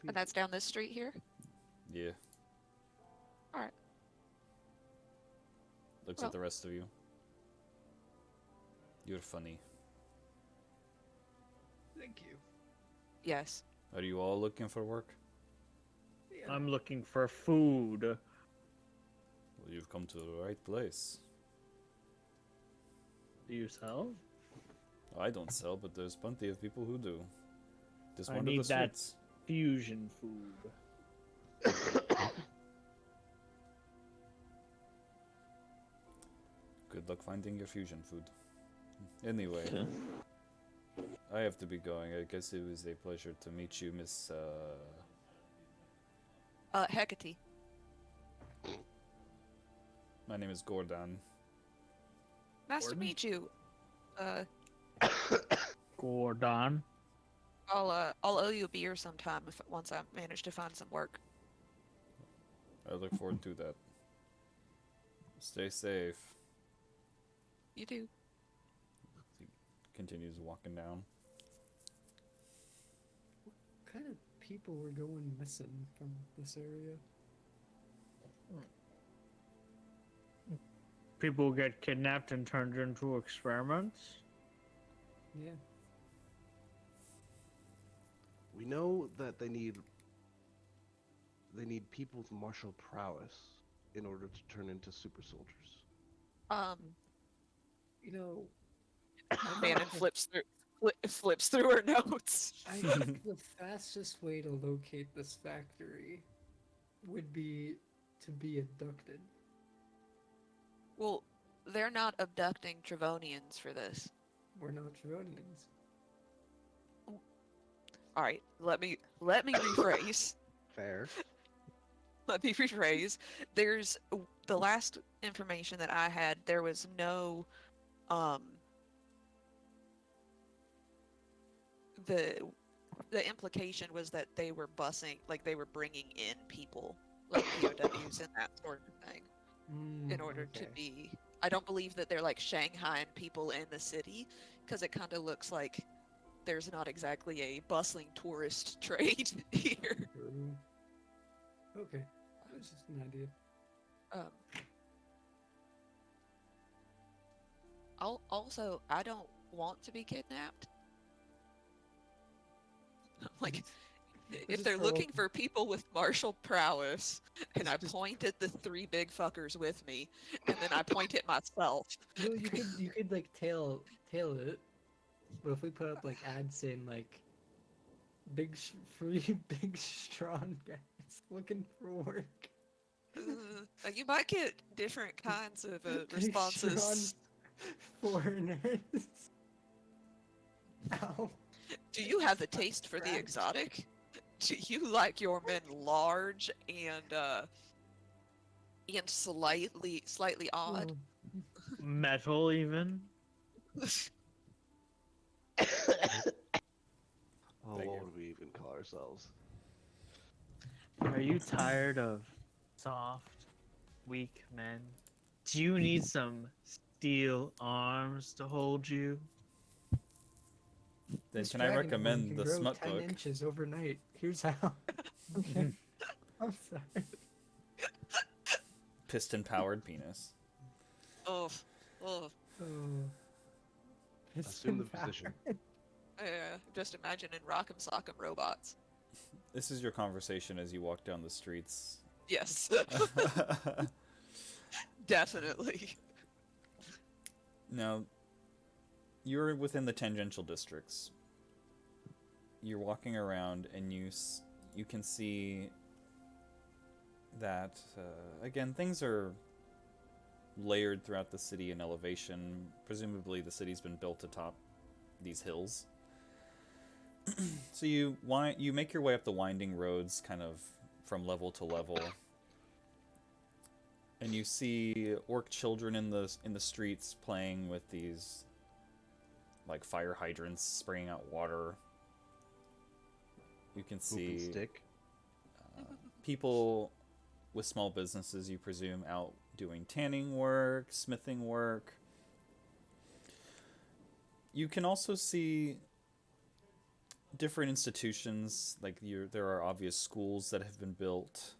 And that's down this street here? Yeah. All right. Looks Well- at the rest of you. You're funny. Thank you. Yes. Are you all looking for work? Yeah. I'm looking for food. Well, you've come to the right place. Do you sell? I don't sell, but there's plenty of people who do. Just I wander the need that. streets. Fusion food. Good luck finding your fusion food. Anyway, I have to be going. I guess it was a pleasure to meet you, Miss. Hecate. My name is Gordon. Nice to Gordon? meet you. Gordon. I'll owe you a beer sometime once I manage to find some work. I look forward to that. Stay safe. You do. He continues walking down. What kind of people were going missing from this area? People get kidnapped and turned into experiments. Yeah. We know that they need people with martial prowess in order to turn into super soldiers. You know, Bannon flips through her notes. I think the fastest way to locate this factory would be to be abducted. Well, they're not abducting Trevonians for this. We're not Trevonians. All right, let me rephrase. Fair. Let me rephrase. There's the last information that I had. There was no, the implication was that they were busing, like they were bringing in people, like POWs and that sort of thing, in order to be. I don't believe that they're like Shanghaiing people in the city, because it kind of looks like there's not exactly a bustling tourist trade here. Okay, that was just an idea. Also, I don't want to be kidnapped. Like, if just they're for looking open- for people with martial prowess, and I Just- point at the three big fuckers with me, and then I point at myself. No, you could like tail it, but if we put up like ads saying like free big strong guys looking for work. You might get different kinds of Big, responses. strong foreigners. Ow. Do you have the taste for the Scratch. exotic? Do you like your men large and slightly odd? Oh, Metal, even. Oh, Thank what you. would we even call ourselves? Are you tired of soft, weak men? Do you need some steel arms to hold you? Then this can I dragonborn recommend can the grow smut 10 book? inches overnight. Here's how. Okay. I'm sorry. Piston-powered penis. Oh, oh. Oh. Assume the Piston position. Just imagine in Rock'em Sock'em Robots. This is your conversation as you walk down the streets. Yes. Definitely. Now, you're within the tangential districts. You're walking around and you can see that, again, things are layered throughout the city in elevation. Presumably the city's been built atop these hills. So you make your way up the winding roads kind of from level to level. And you see orc children in the streets playing with these like fire hydrants spraying out water. You can Hoop and see stick. people with small businesses, you presume, out doing tanning work, smithing work. You can also see different institutions, like there are obvious schools that have been built.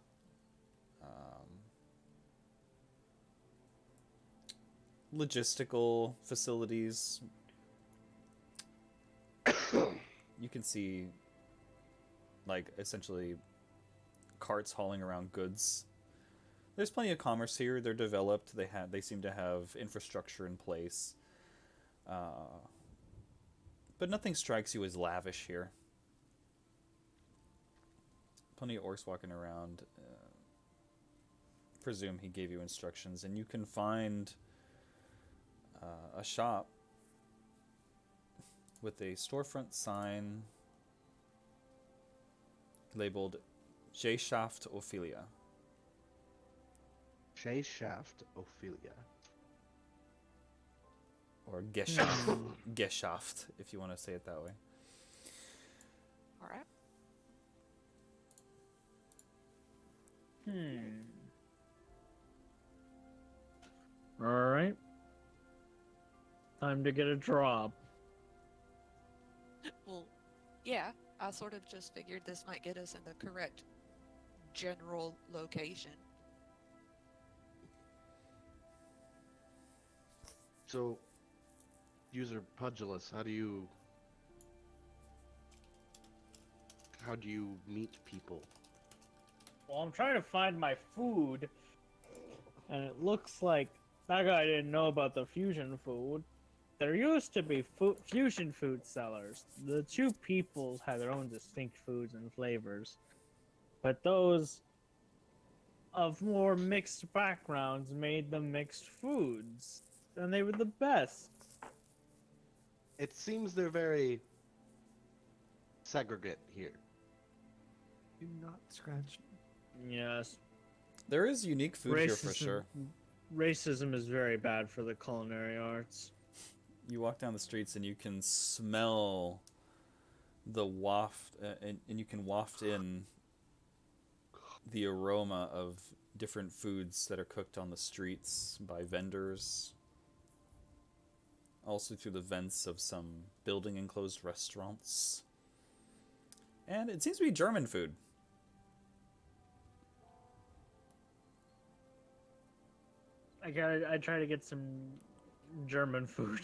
Logistical facilities. You can see, like, essentially carts hauling around goods. There's plenty of commerce here. They're developed. They seem to have infrastructure in place. But nothing strikes you as lavish here. Plenty of orcs walking around. Presume he gave you instructions, and you can find a shop with a storefront sign labeled Geschaft Ophelia. Shaft Ophelia. Or Geschaft, Hmm. Geschaft, if you want to say it that way. All right. All right. Time to get a drop. Well, yeah, I sort of just figured this might get us in the correct general location. So, user Pugilus, how do you meet people? Well, I'm trying to find my food, and it looks like that guy didn't know about the fusion food. There used to be fusion food sellers. The two peoples had their own distinct foods and flavors, but those of more mixed backgrounds made them mixed foods, and they were the best. It seems they're very segregate here. Do not scratch. Yes, There is unique food here for sure. Racism is very bad for the culinary arts. You walk down the streets and you can smell the waft, and you can waft in the aroma of different foods that are cooked on the streets by vendors. Also through the vents of some building enclosed restaurants. And it seems to be German food. I try to get some German food.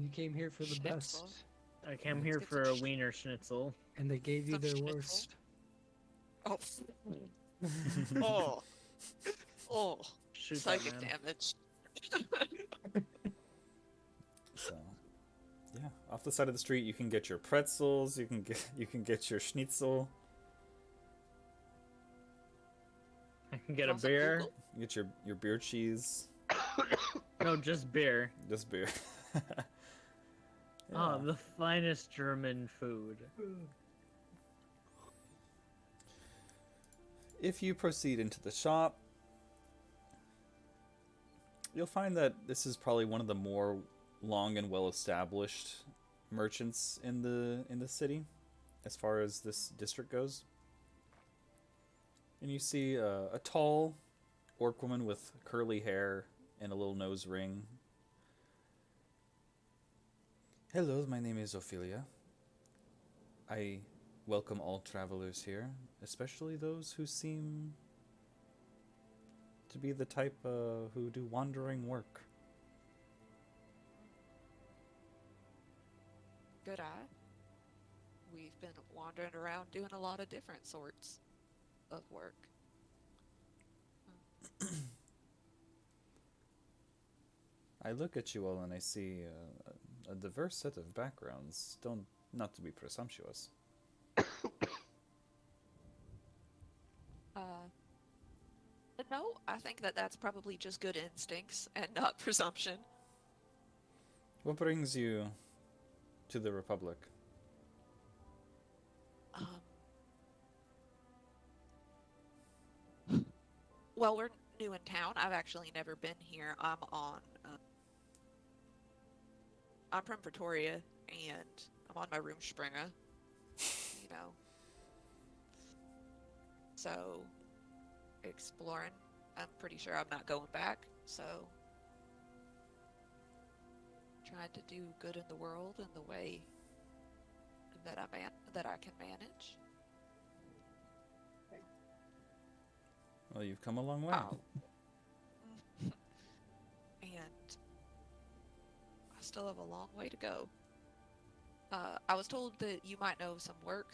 You came here for the Schnitzel. best, I came Let's here get for some a Wiener Schnitzel. and they gave you Some their schnitzel. worst. Oh, oh, oh! Shoot that Psychic man. damage. So, yeah, off the side of the street you can get your pretzels, you can get your schnitzel, I can get a Also beer. Google. you get your beer cheese, No, just beer. just beer. Ah, Yeah. the finest German food. If you proceed into the shop, you'll find that this is probably one of the more long and well-established merchants in the city, as far as this district goes. And you see a tall orc woman with curly hair and a little nose ring. Hello, my name is Ophelia. I welcome all travelers here, especially those who seem to be the type who do wandering work. Good eye. We've been wandering around doing a lot of different sorts of work. I look at you all and I see a diverse set of backgrounds. Don't not to be presumptuous. No, I think that that's probably just good instincts and not presumption. What brings you to the Republic? Well, we're new in town. I've actually never been here. I'm from Pretoria, and I'm on my Roomspringer. You know. So, exploring. I'm pretty sure I'm not going back. So, trying to do good in the world in the way that I can manage. Well, you've come a long way. Oh. And I still have a long way to go. I was told that you might know some work.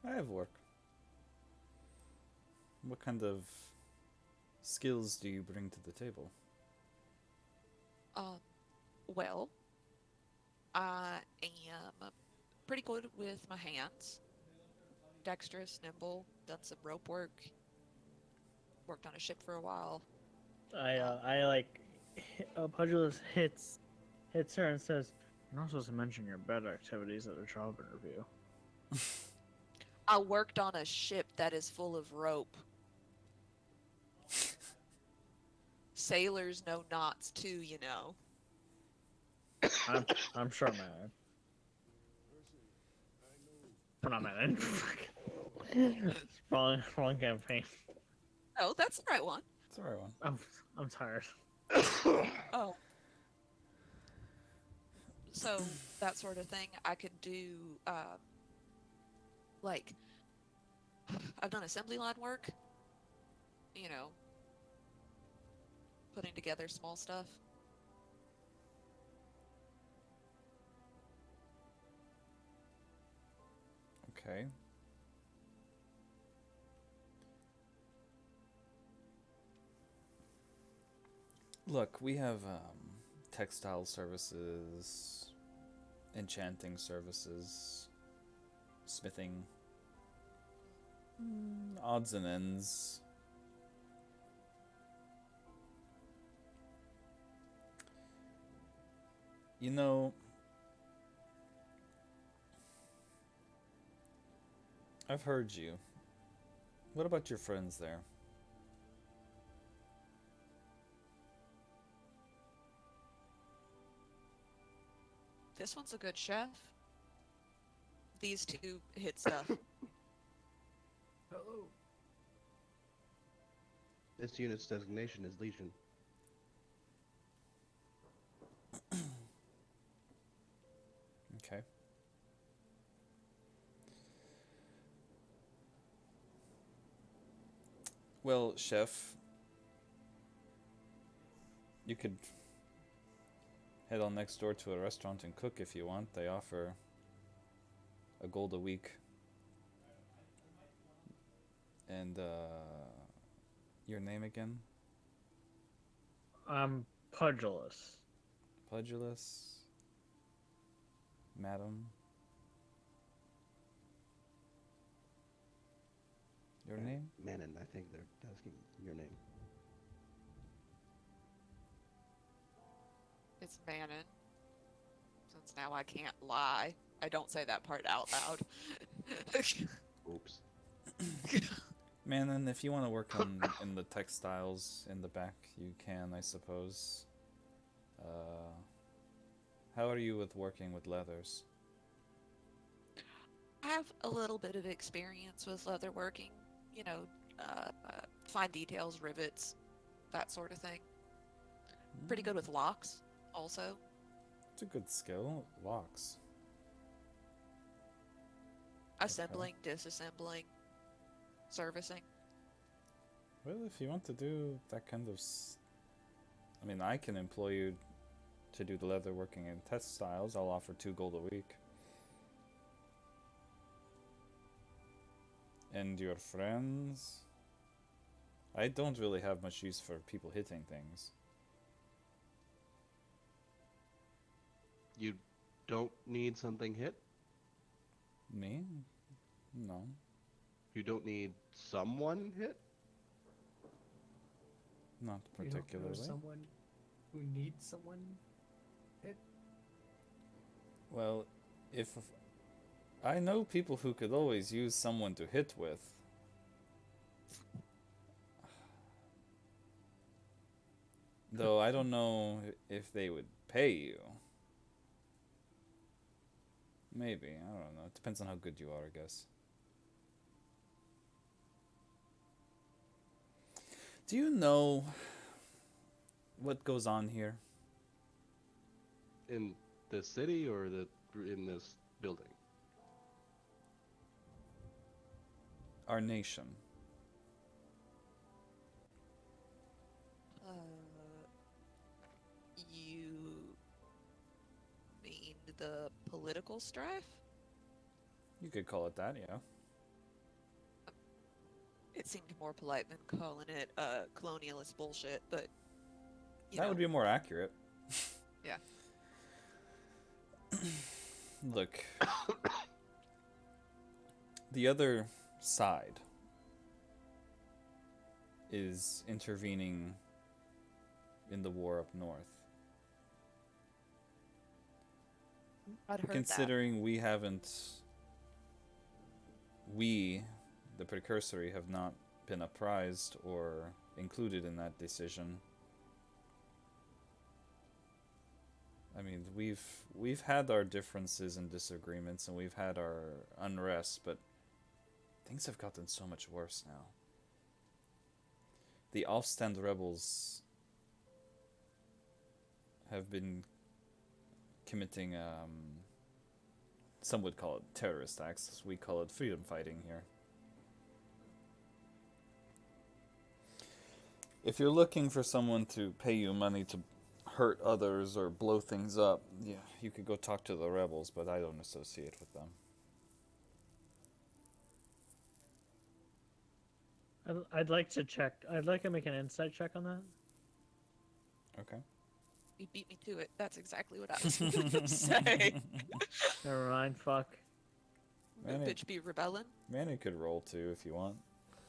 I have work. What kind of skills do you bring to the table? Well, I am pretty good with my hands. Dexterous, nimble, done some rope work. Worked on a ship for a while. Pugilus hits her and says, "You're not supposed to mention your bed activities at a job interview." I worked on a ship that is full of rope sailors know knots too, you know. I'm sure, man. But not man. Wrong campaign. Oh, that's the right one. It's the right one. I'm tired. Oh. So that sort of thing I could do, like, I've done assembly line work, you know, putting together small stuff. Okay. Look, we have textile services, enchanting services, smithing, odds and ends. You know, I've heard you. What about your friends there? This one's a good chef. These two hit stuff. Hello. This unit's designation is Legion. Okay. Well, chef, you could head on next door to a restaurant and cook if you want. They offer a gold a week. And, your name again? I'm pugilous. Pugilus? Madam? Your name? Manon, I think they're asking your name. It's Manon. Since now I can't lie. I don't say that part out loud. Oops. Man, then if you want to work on in the textiles in the back, you can, I suppose. How are you with working with leathers? I have a little bit of experience with leather working. You know, fine details, rivets, that sort of thing. Pretty good with locks, also. It's a good skill. Locks. Assembling, disassembling, servicing. Well, if you want to do that kind of... I mean, I can employ you to do the leather working in textiles. I'll offer 2 gold a week. And your friends? I don't really have much use for people hitting things. You don't need something hit? Me? No. You don't need someone hit? Not You don't know particularly. someone who needs someone hit? Well, if I know people who could always use someone to hit with. Though I don't know if they would pay you. Maybe, I don't know. It depends on how good you are, I guess. Do you know what goes on here? In the city or in this building? Our nation. You mean the political strife? You could call it that, yeah. It seemed more polite than calling it colonialist bullshit, but you That know. would be more accurate. Yeah. Look. The other side is intervening in the war up north. I'd heard Considering we haven't... We, the precursory, have not been apprised or included in that decision. I mean, we've had our differences and disagreements, and we've had our unrest, but things have gotten so much worse now. The Aufstand rebels have been committing, some would call it terrorist acts. We call it freedom fighting here. If you're looking for someone to pay you money to hurt others or blow things up, yeah, you could go talk to the rebels, but I don't associate with them. I'd like to check. I'd like to make an insight check on that. Okay. You beat me to it. That's exactly what I was going to say. Never mind. Fuck. Man, Bitch be rebelling. Manny could roll too if you want.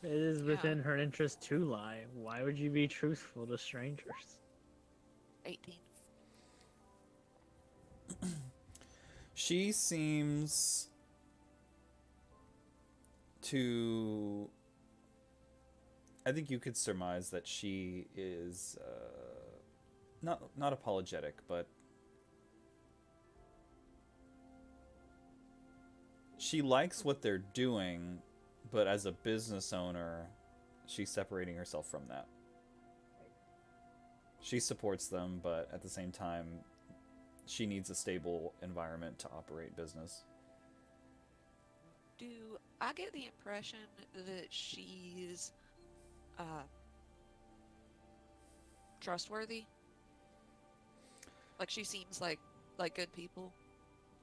It is Yeah. within her interest to lie. Why would you be truthful to strangers? 18. She seems to. I think you could surmise that she is not apologetic, but she likes what they're doing, but as a business owner, she's separating herself from that. She supports them, but at the same time, she needs a stable environment to operate business. Do I get the impression that she's trustworthy? Like she seems like good people.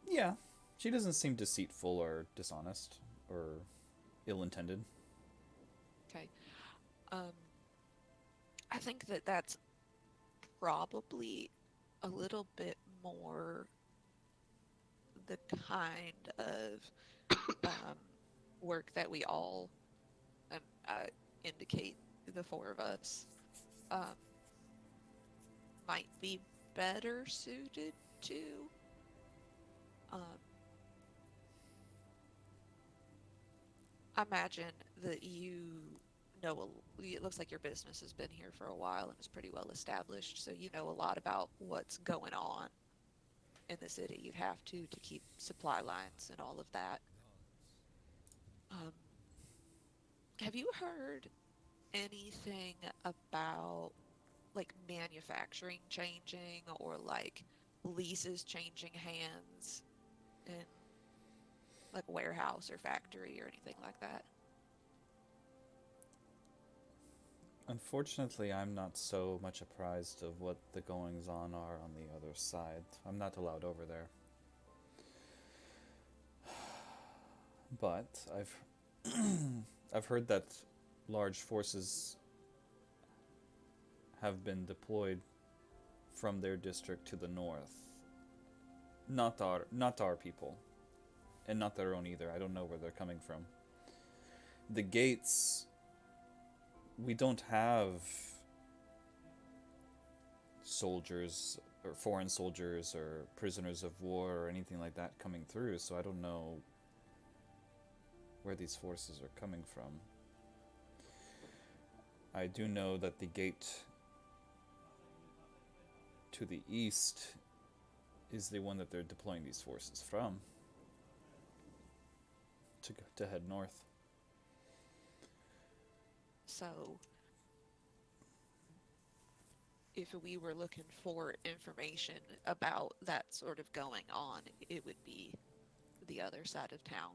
Yeah, she doesn't seem deceitful or dishonest or ill-intended. Okay. I think that that's probably a little bit more the kind of work that we all indicate the four of us might be better suited to. I imagine that you know, it looks like your business has been here for a while and is pretty well established, so you know a lot about what's going on in the city. You'd have to keep supply lines and all of that. Have you heard anything about like manufacturing changing or like leases changing hands in like a warehouse or factory or anything like that? Unfortunately, I'm not so much apprised of what the goings on are on the other side. I'm not allowed over there. But I've heard that large forces have been deployed from their district to the north. Not our people, and not their own either. I don't know where they're coming from. The gates. We don't have soldiers or foreign soldiers or prisoners of war or anything like that coming through, so I don't know where these forces are coming from. I do know that the gate to the east is the one that they're deploying these forces from to head north. So, if we were looking for information about that sort of going on, it would be the other side of town.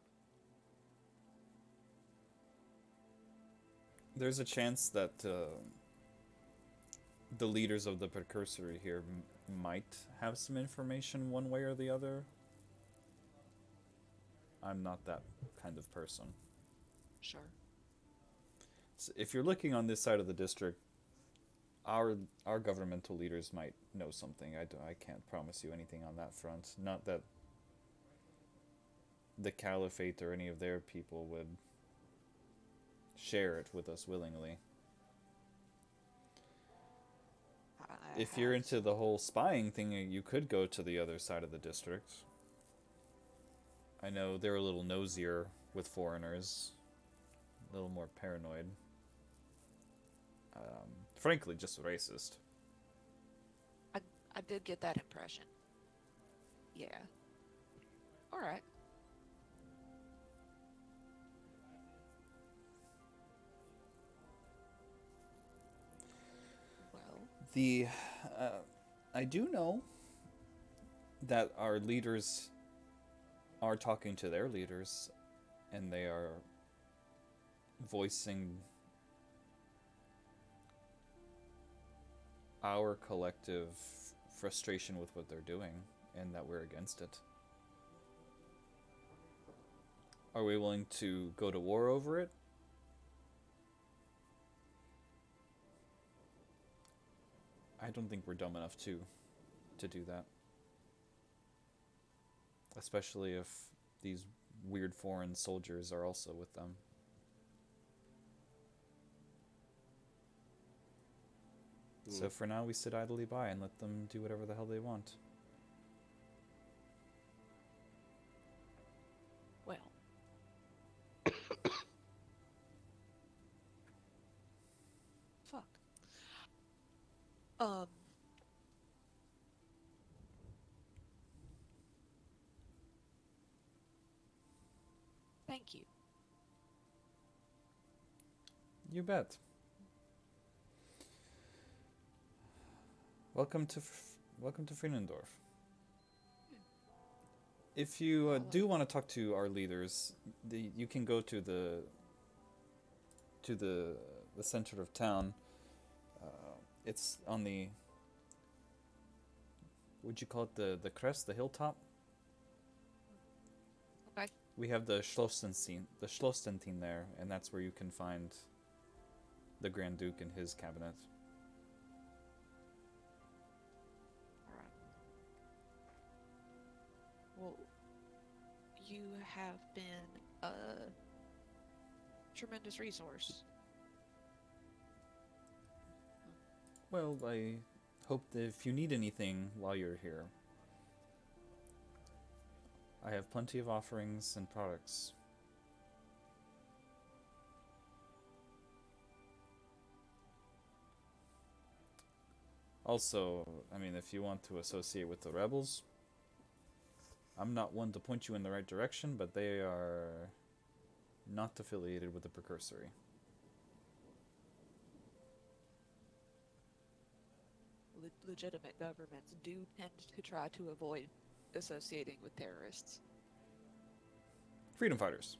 There's a chance that the leaders of the precursory here might have some information one way or the other. I'm not that kind of person. Sure. So if you're looking on this side of the district, our governmental leaders might know something. I can't promise you anything on that front. Not that the Caliphate or any of their people would share it with us willingly. If you're into the whole spying thing, you could go to the other side of the district. I know they're a little nosier with foreigners, a little more paranoid. Frankly, just racist. I did get that impression. Yeah. All right. Well, The I do know that our leaders are talking to their leaders, and they are voicing our collective frustration with what they're doing, and that we're against it. Are we willing to go to war over it? I don't think we're dumb enough to do that. Especially if these weird foreign soldiers are also with them. So for now, we sit idly by and let them do whatever the hell they want. well. Fuck. Um. Thank you. You bet. Welcome to Friedendorf. If you do want to talk to our leaders, you can go to the center of town. It's on the, would you call it the crest, the hilltop? Okay. We have the Schlossentine there, and that's where you can find the Grand Duke and his cabinet. All right. Well, you have been a tremendous resource. Well, I hope that if you need anything while you're here, I have plenty of offerings and products. Also, I mean, if you want to associate with the rebels, I'm not one to point you in the right direction, but they are not affiliated with the Precursory. Legitimate governments do tend to try to avoid associating with terrorists. Freedom fighters.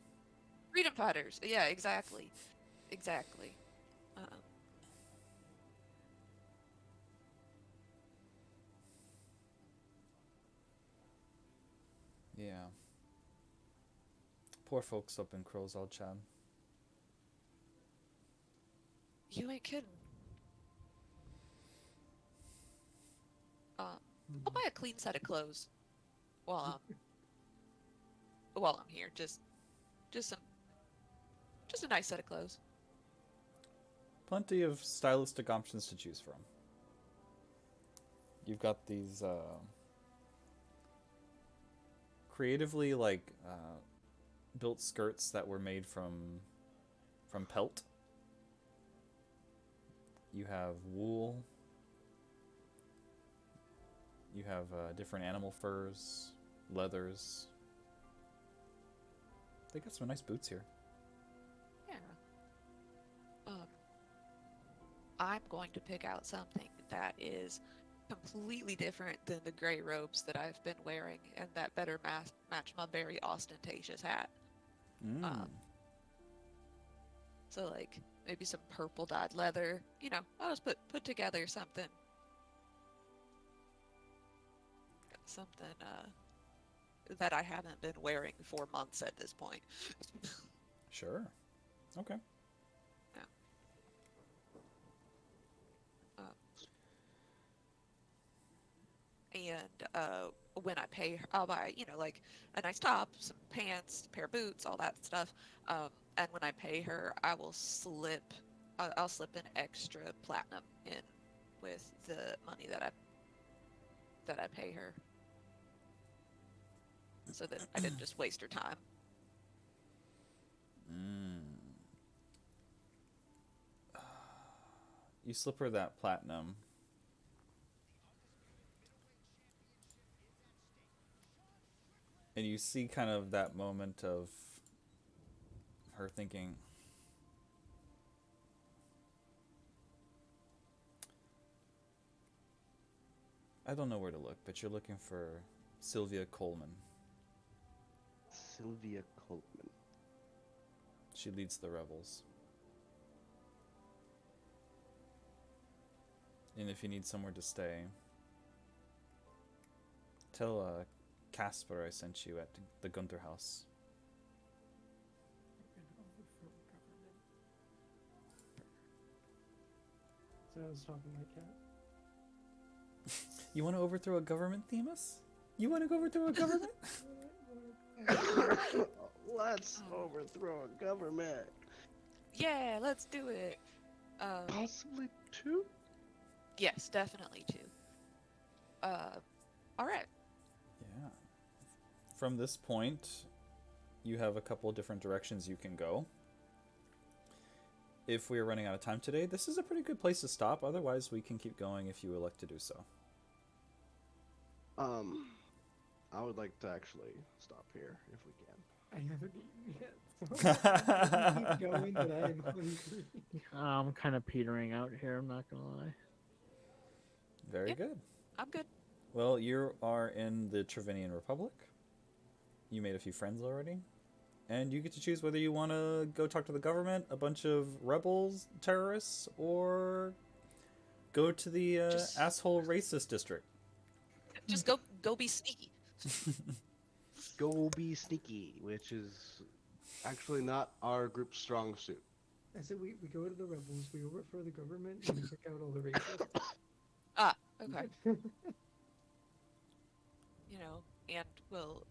Freedom fighters. Yeah, exactly. Exactly. Yeah. Poor folks up in Crow's All Chad. You ain't kidding. I'll buy a clean set of clothes while I'm here. Just a nice set of clothes. Plenty of stylistic options to choose from. You've got these creatively built skirts that were made from pelt. You have wool. You have different animal furs, leathers. They got some nice boots here. Yeah. I'm going to pick out something that is completely different than the gray robes that I've been wearing, and that better match my very ostentatious hat. So like maybe some purple dyed leather. You know, I'll just put together something that I haven't been wearing for months at this point. Sure. Okay. And when I pay her, I'll buy, like a nice top, some pants, a pair of boots, all that stuff. And when I pay her, I'll slip an extra platinum in with the money that I pay her, so that I didn't just waste her time. You slip her that platinum. And you see kind of that moment of her thinking, I don't know where to look, but you're looking for Sylvia Coleman. Sylvia Coleman. She leads the rebels. And if you need somewhere to stay, tell Casper I sent you at the Gunther house. So I was talking like that. You want to overthrow a government, Themis? You want to go overthrow a government? Let's overthrow a government. Yeah, let's do it. Possibly two? Yes, definitely two. All right. Yeah. From this point, you have a couple of different directions you can go. If we are running out of time today, this is a pretty good place to stop. Otherwise, we can keep going if you would like to do so. I would like to actually stop here if we can. I haven't eaten yet. Keep going, but I am hungry. I'm kind of petering out here. I'm not gonna lie. Very Yep. good. I'm good. Well, you are in the Trevinian Republic. You made a few friends already. And you get to choose whether you want to go talk to the government, a bunch of rebels, terrorists, or go to the Just- asshole racist district. Just go be sneaky. Go be sneaky, which is actually not our group's strong suit. I said we go to the rebels, we overthrow the government, and we kick out all the racists. Okay. You know, and we'll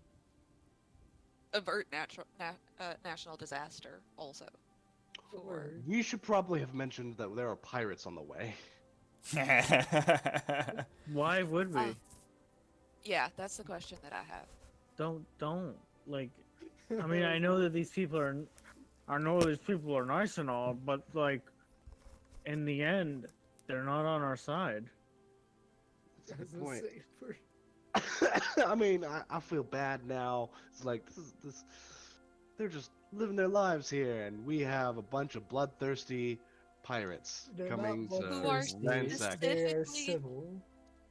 avert national disaster also. Or We should probably have mentioned that there are pirates on the way. Why would we? Yeah, that's the question that I have. Don't like. I mean, I know that these people are. I know these people are nice and all, but like, in the end, they're not on our side. That's a I was good gonna point. say, for- I mean, I feel bad now. It's like this. They're just living their lives here, and we have a bunch of bloodthirsty pirates they're coming not to bloodthirsty. ransack. They're Specifically- civil.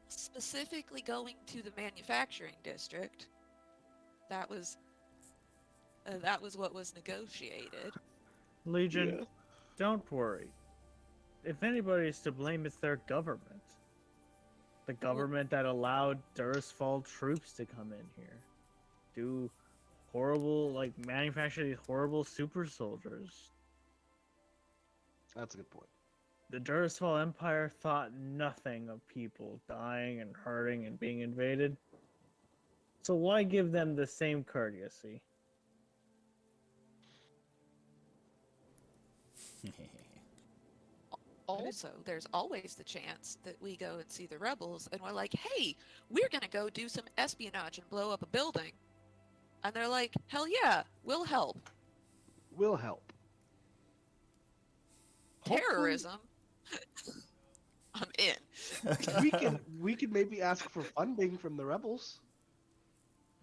Specifically going to the manufacturing district. That was what was negotiated. Legion, Yeah. don't worry. If anybody is to blame, it's their government. The government that allowed Durisfall troops to come in here. Do horrible, like, manufacture these horrible super soldiers. That's a good point. The Durisfall Empire thought nothing of people dying and hurting and being invaded. So why give them the same courtesy? Also, there's always the chance that we go and see the rebels and we're like, hey, we're gonna go do some espionage and blow up a building. And they're like, hell yeah, we'll help. Will help. Hopefully- Terrorism. I'm in. we can maybe ask for funding from the rebels.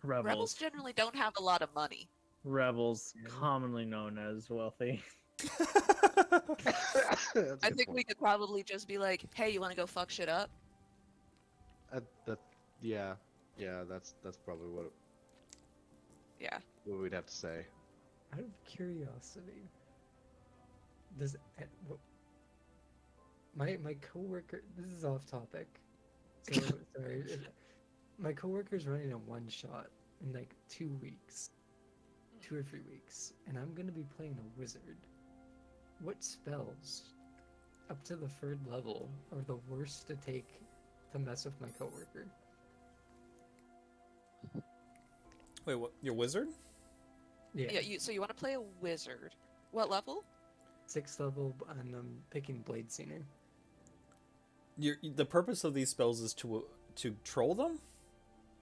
Rebels generally don't have a lot of money. Rebels, Yeah. commonly known as wealthy. That's a I good think point. we could probably just be like, hey, you wanna go fuck shit up? Yeah, that's probably Yeah. what we'd have to say. Out of curiosity, does my coworker? This is off topic. So sorry. My coworker's running a one shot in like 2 weeks, 2 or 3 weeks, and I'm gonna be playing a wizard. What spells, up to the 3rd level, are the worst to take to mess with my coworker? Wait, what? You're wizard? Yeah, so you wanna play a wizard. What level? 6th level, and I'm picking Blade Singer. The purpose of these spells is to troll them?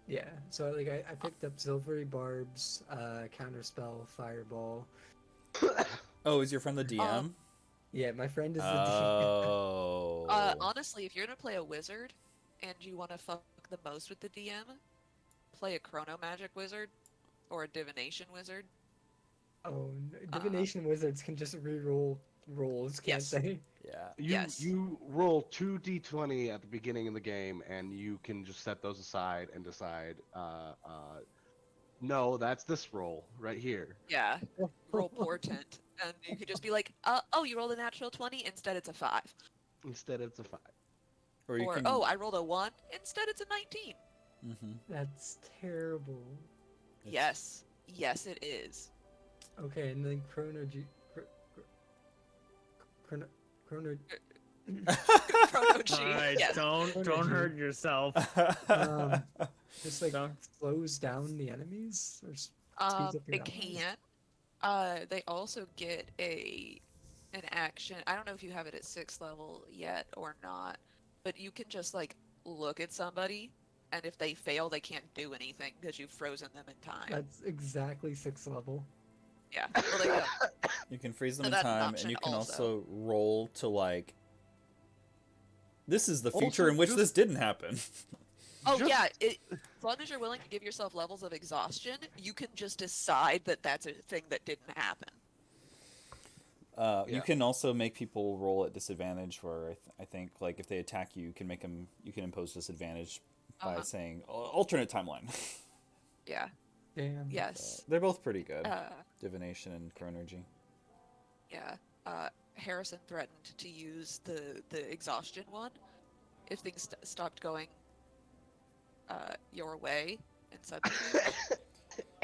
Yeah, so like I picked up Silvery Barbs, Counterspell, Fireball. Oh, is your friend the DM? Yeah, my friend is the Oh. Honestly, if you're gonna play a wizard and you wanna fuck the most with the DM, play a chrono magic wizard. or a divination wizard. Oh, divination wizards can just re-roll rolls, can't Yes. they? Yeah. Yes. You roll 2d20 at the beginning of the game, and you can just set those aside and decide, no, that's this roll right here. Yeah. Roll portent, and you could just be like, oh, you rolled a natural 20. Instead, it's a 5. Instead, it's a 5. Or you Or can. oh, I rolled a 1. Instead, it's a 19. Mhm. That's terrible. Yes. Yes, it is. Okay, and then Chrono. Chrono G. Alright, Yes. don't Chrono G. hurt yourself. Just like Don't- slows down the enemies or speeds up your It allies? can. They also get an action. I don't know if you have it at 6th level yet or not, but you can just like look at somebody, and if they fail, they can't do anything because you've frozen them in time. That's exactly 6th level. Yeah. Well, there you go. You can freeze them So in that's an time, and option you can also. also roll to like. This is the Also, future in which just- this didn't happen. Oh Just- yeah. As long as you're willing to give yourself levels of exhaustion, you can just decide that that's a thing that didn't happen. You Yeah. can also make people roll at disadvantage, where I think like if they attack you, you can make them. You can impose disadvantage by Uh-huh. saying alternate timeline. Yeah. Damn. Yes. They're both pretty good. Uh, Divination and Chronergy. yeah. Harrison threatened to use the exhaustion one if things stopped going your way in subterfuge.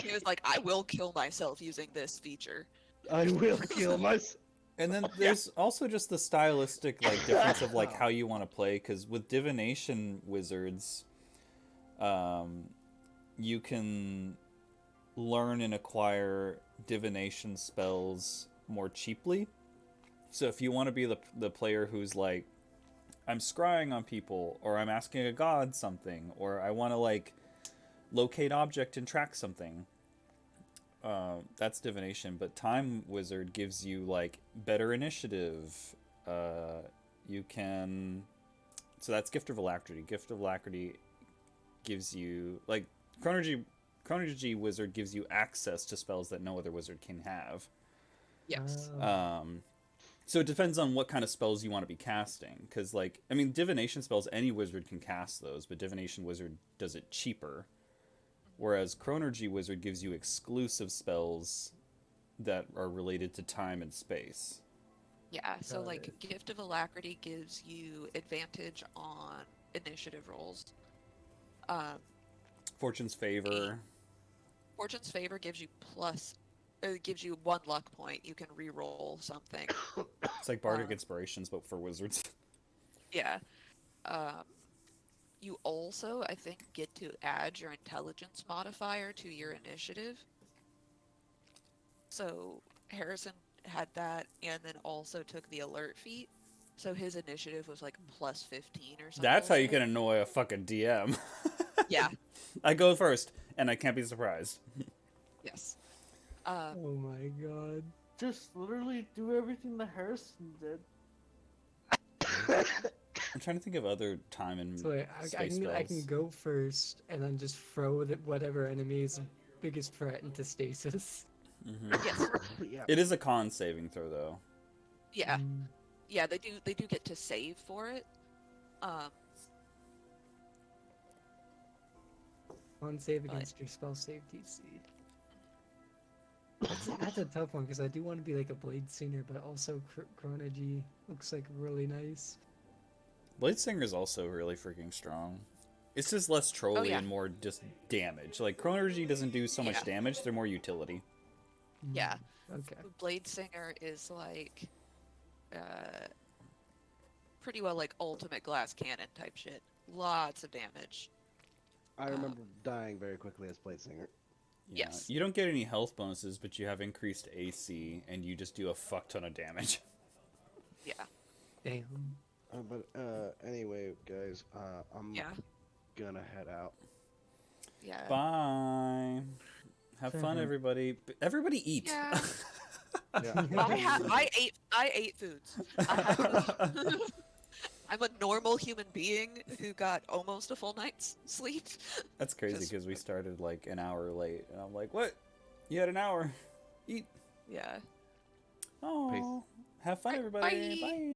He was like, I will kill myself using this feature. I will kill myself. And then there's also just the stylistic like difference of like how you want to play, because with divination wizards, you can learn and acquire divination spells more cheaply. So if you want to be the player who's like, I'm scrying on people, or I'm asking a god something, or I want to like locate object and track something, that's divination. But time wizard gives you like better initiative. You can, so that's gift of alacrity. Gift of alacrity gives you like Chronergy wizard gives you access to spells that no other wizard can have. Yes. So it depends on what kind of spells you want to be casting, because like I mean divination spells, any wizard can cast those, but divination wizard does it cheaper. Whereas Chronergy wizard gives you exclusive spells that are related to time and space. Yeah, so Got like Gift of Alacrity gives you advantage on initiative rolls. Fortune's favor. Fortune's Favor gives you gives you 1 luck point. You can re-roll something. It's like bardic Uh, inspirations, but for wizards. Yeah. You also, I think, get to add your intelligence modifier to your initiative. So Harrison had that, and then also took the alert feat. So his initiative was like plus 15 or something. That's how you can annoy a fucking DM. Yeah. I go first, and I can't be surprised. Yes. Oh my god. Just literally do everything that Harrison did. I'm trying to think of other time and So wait, I space can spells. go first and then just throw whatever enemy's biggest threat into stasis. Mhm. Yes. Yeah. It is a con saving throw, though. Yeah. Mm, Yeah, they do get to save for it. on save But- against your spell save DC. That's a tough one because I do want to be like a blade singer, but also Chronergy looks like really nice. Blade Singer is also really freaking strong. It's just less trolly yeah. and more just damage. Like, Chronergy doesn't do so much Yeah. damage, they're more utility. Yeah. Okay. Blade Singer is like pretty well like ultimate glass cannon type shit. Lots of damage. I remember dying very quickly as Blade Singer. Yeah. Yes. You don't get any health bonuses, but you have increased AC, and you just do a fuck ton of damage. Yeah. Damn. Anyway, guys, I'm Yeah. gonna head out. Yeah. Bye. Have fun, Mhm. everybody. Everybody eat. Yeah. Yeah. I ate foods. I had food. I'm a normal human being who got almost a full night's sleep. That's crazy 'Cause- because we started like an hour late, and I'm like, "What? You had an hour? Eat." Yeah. Oh, have fun, Bye- everybody. bye. Bye.